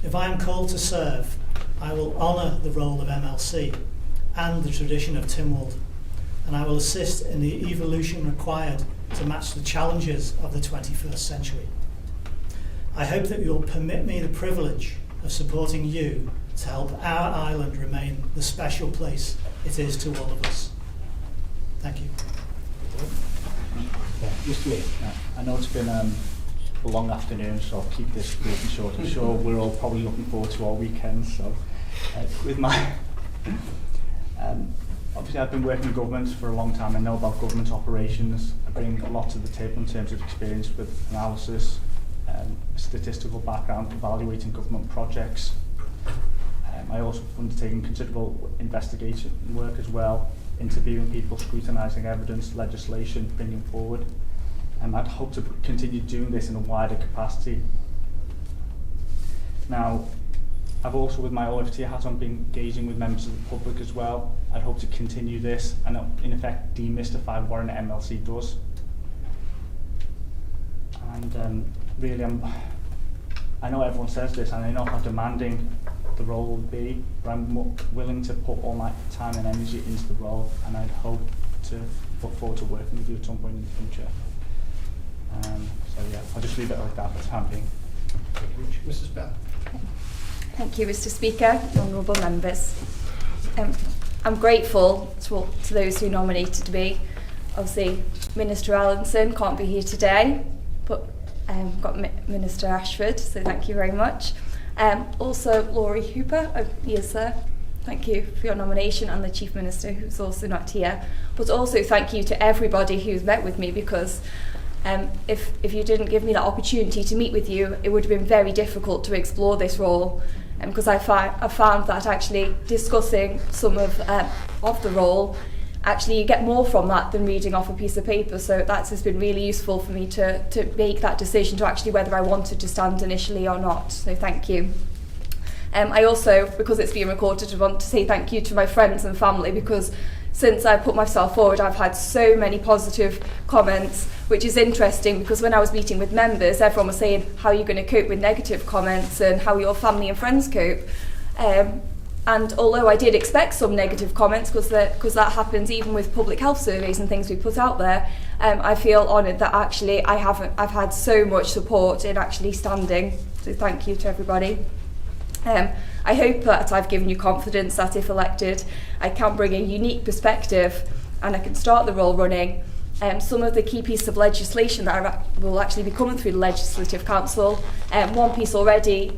If I am called to serve, I will honour the role of MLC and the tradition of Tynwald, and I will assist in the evolution required to match the challenges of the 21st century. I hope that you'll permit me the privilege of supporting you to help our island remain the special place it is to all of us. Thank you. Mr. Miah. I know it's been a long afternoon, so I'll keep this really short. I'm sure we're all probably looking forward to our weekends. So, with my obviously I've been working in government for a long time. I know about government operations. I bring a lot to the table in terms of experience with analysis, statistical background, evaluating government projects. I also have undertaken considerable investigation work as well, interviewing people, scrutinising evidence, legislation, bringing forward. And I'd hope to continue doing this in a wider capacity. Now, I've also, with my OFT hat on, been engaging with members of the public as well. I'd hope to continue this and, in effect, demystify what an MLC does. And really, I know everyone says this, and I know how demanding the role will be, but I'm willing to put all my time and energy into the role, and I'd hope to look forward to working with you at some point in the future. So yeah, I'll just leave it like that for the time being. Thank you. Mrs. Bell. Thank you, Mr. Speaker, honourable members. I'm grateful to those who nominated me. Obviously, Minister Allinson can't be here today, but got Minister Ashford, so thank you very much. Also, Laurie Hooper, yes sir, thank you for your nomination, and the Chief Minister, who's also not here. But also thank you to everybody who's met with me, because if you didn't give me that opportunity to meet with you, it would have been very difficult to explore this role. Because I found that actually discussing some of the role, actually you get more from that than reading off a piece of paper. So that's just been really useful for me to make that decision to actually whether I wanted to stand initially or not. So thank you. I also, because it's being recorded, I want to say thank you to my friends and family, because since I put myself forward, I've had so many positive comments, which is interesting, because when I was meeting with members, everyone was saying, how are you going to cope with negative comments and how your family and friends cope? And although I did expect some negative comments, because that happens even with public health surveys and things we put out there, I feel honoured that actually I've had so much support in actually standing. So thank you to everybody. I hope that I've given you confidence that if elected, I can bring a unique perspective and I can start the role running. Some of the key pieces of legislation that will actually be coming through the Legislative Council. One piece already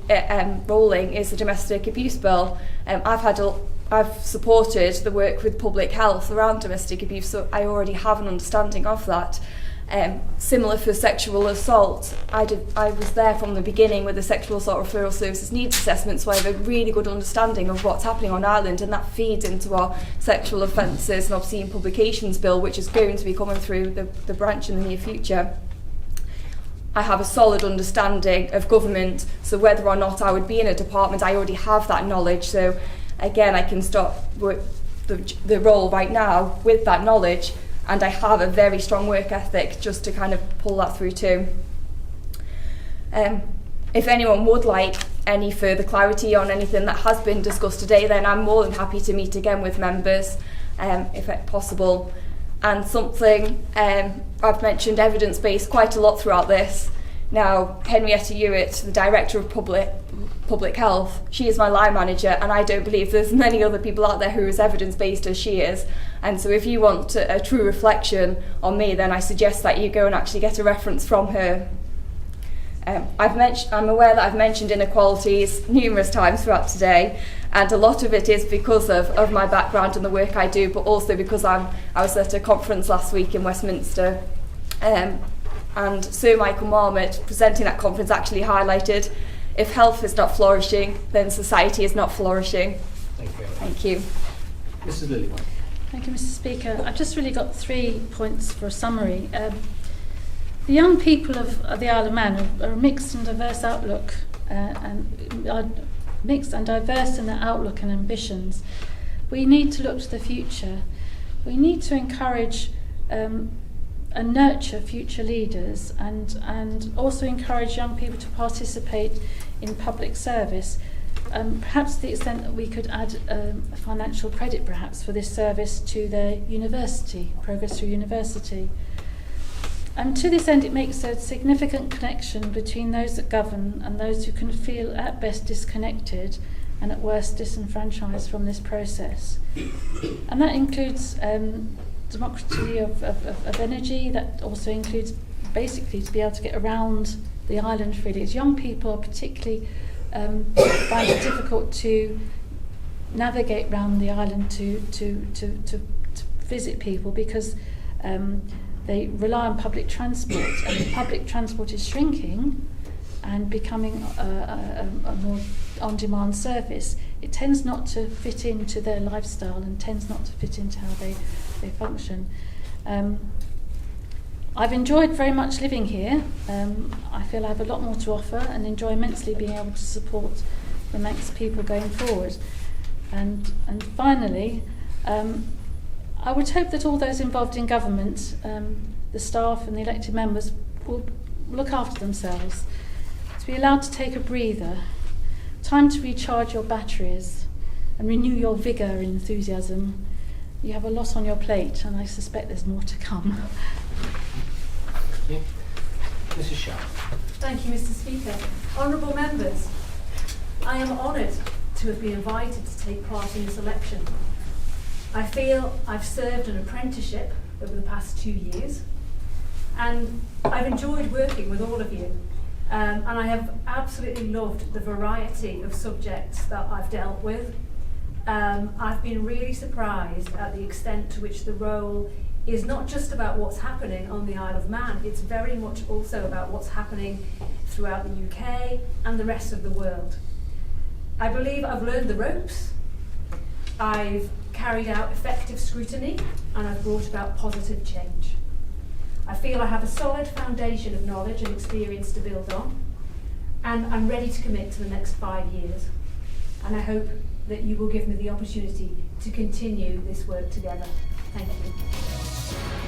rolling is the Domestic Abuse Bill. I've supported the work with public health around domestic abuse, so I already have an understanding of that. Similar for sexual assault, I was there from the beginning with the Sexual Assault Referral Services Needs Assessment, so I have a really good understanding of what's happening on Ireland, and that feeds into our Sexual Offences and Obscene Publications Bill, which is going to be coming through the branch in the near future. I have a solid understanding of government, so whether or not I would be in a department, I already have that knowledge. So again, I can start the role right now with that knowledge, and I have a very strong work ethic just to kind of pull that through too. If anyone would like any further clarity on anything that has been discussed today, then I'm more than happy to meet again with members if possible. And something I've mentioned evidence-based quite a lot throughout this. Now, Henrietta Hewitt, the Director of Public Health, she is my line manager, and I don't believe there's many other people out there who are as evidence-based as she is. And so if you want a true reflection on me, then I suggest that you go and actually get a reference from her. I'm aware that I've mentioned inequalities numerous times throughout today, and a lot of it is because of my background and the work I do, but also because I was at a conference last week in Westminster, and Sir Michael Marmot, presenting that conference, actually highlighted, if health is not flourishing, then society is not flourishing. Thank you very much. Thank you. Mrs. Lillywhite. Thank you, Mr. Speaker. I've just really got 3 points for a summary. The young people of the Isle of Man are a mixed and diverse outlook, and are mixed and diverse in their outlook and ambitions. We need to look to the future. We need to encourage and nurture future leaders, and also encourage young people to participate in public service. Perhaps to the extent that we could add a financial credit perhaps for this service to their university, progress through university. And to this end, it makes a significant connection between those that govern and those who can feel at best disconnected and at worst disenfranchised from this process. And that includes democracy of energy. That also includes basically to be able to get around the island freely. As young people are particularly find it difficult to navigate around the island to visit people because they rely on public transport, and if public transport is shrinking and becoming a more on-demand service, it tends not to fit into their lifestyle and tends not to fit into how they function. I've enjoyed very much living here. I feel I have a lot more to offer and enjoy immensely being able to support the next people going forward. And finally, I would hope that all those involved in government, the staff and the elected members, will look after themselves, to be allowed to take a breather, time to recharge your batteries and renew your vigour and enthusiasm. You have a lot on your plate, and I suspect there's more to come. Thank you. Mrs. Sharpe. Thank you, Mr. Speaker. Honourable members, I am honoured to have been invited to take part in this election. I feel I've served an apprenticeship over the past 2 years, and I've enjoyed working with all of you. And I have absolutely loved the variety of subjects that I've dealt with. I've been really surprised at the extent to which the role is not just about what's happening on the Isle of Man, it's very much also about what's happening throughout the UK and the rest of the world. I believe I've learned the ropes, I've carried out effective scrutiny, and I've brought about positive change. I feel I have a solid foundation of knowledge and experience to build on, and I'm ready to commit to the next 5 years. And I hope that you will give me the opportunity to continue this work together. Thank you.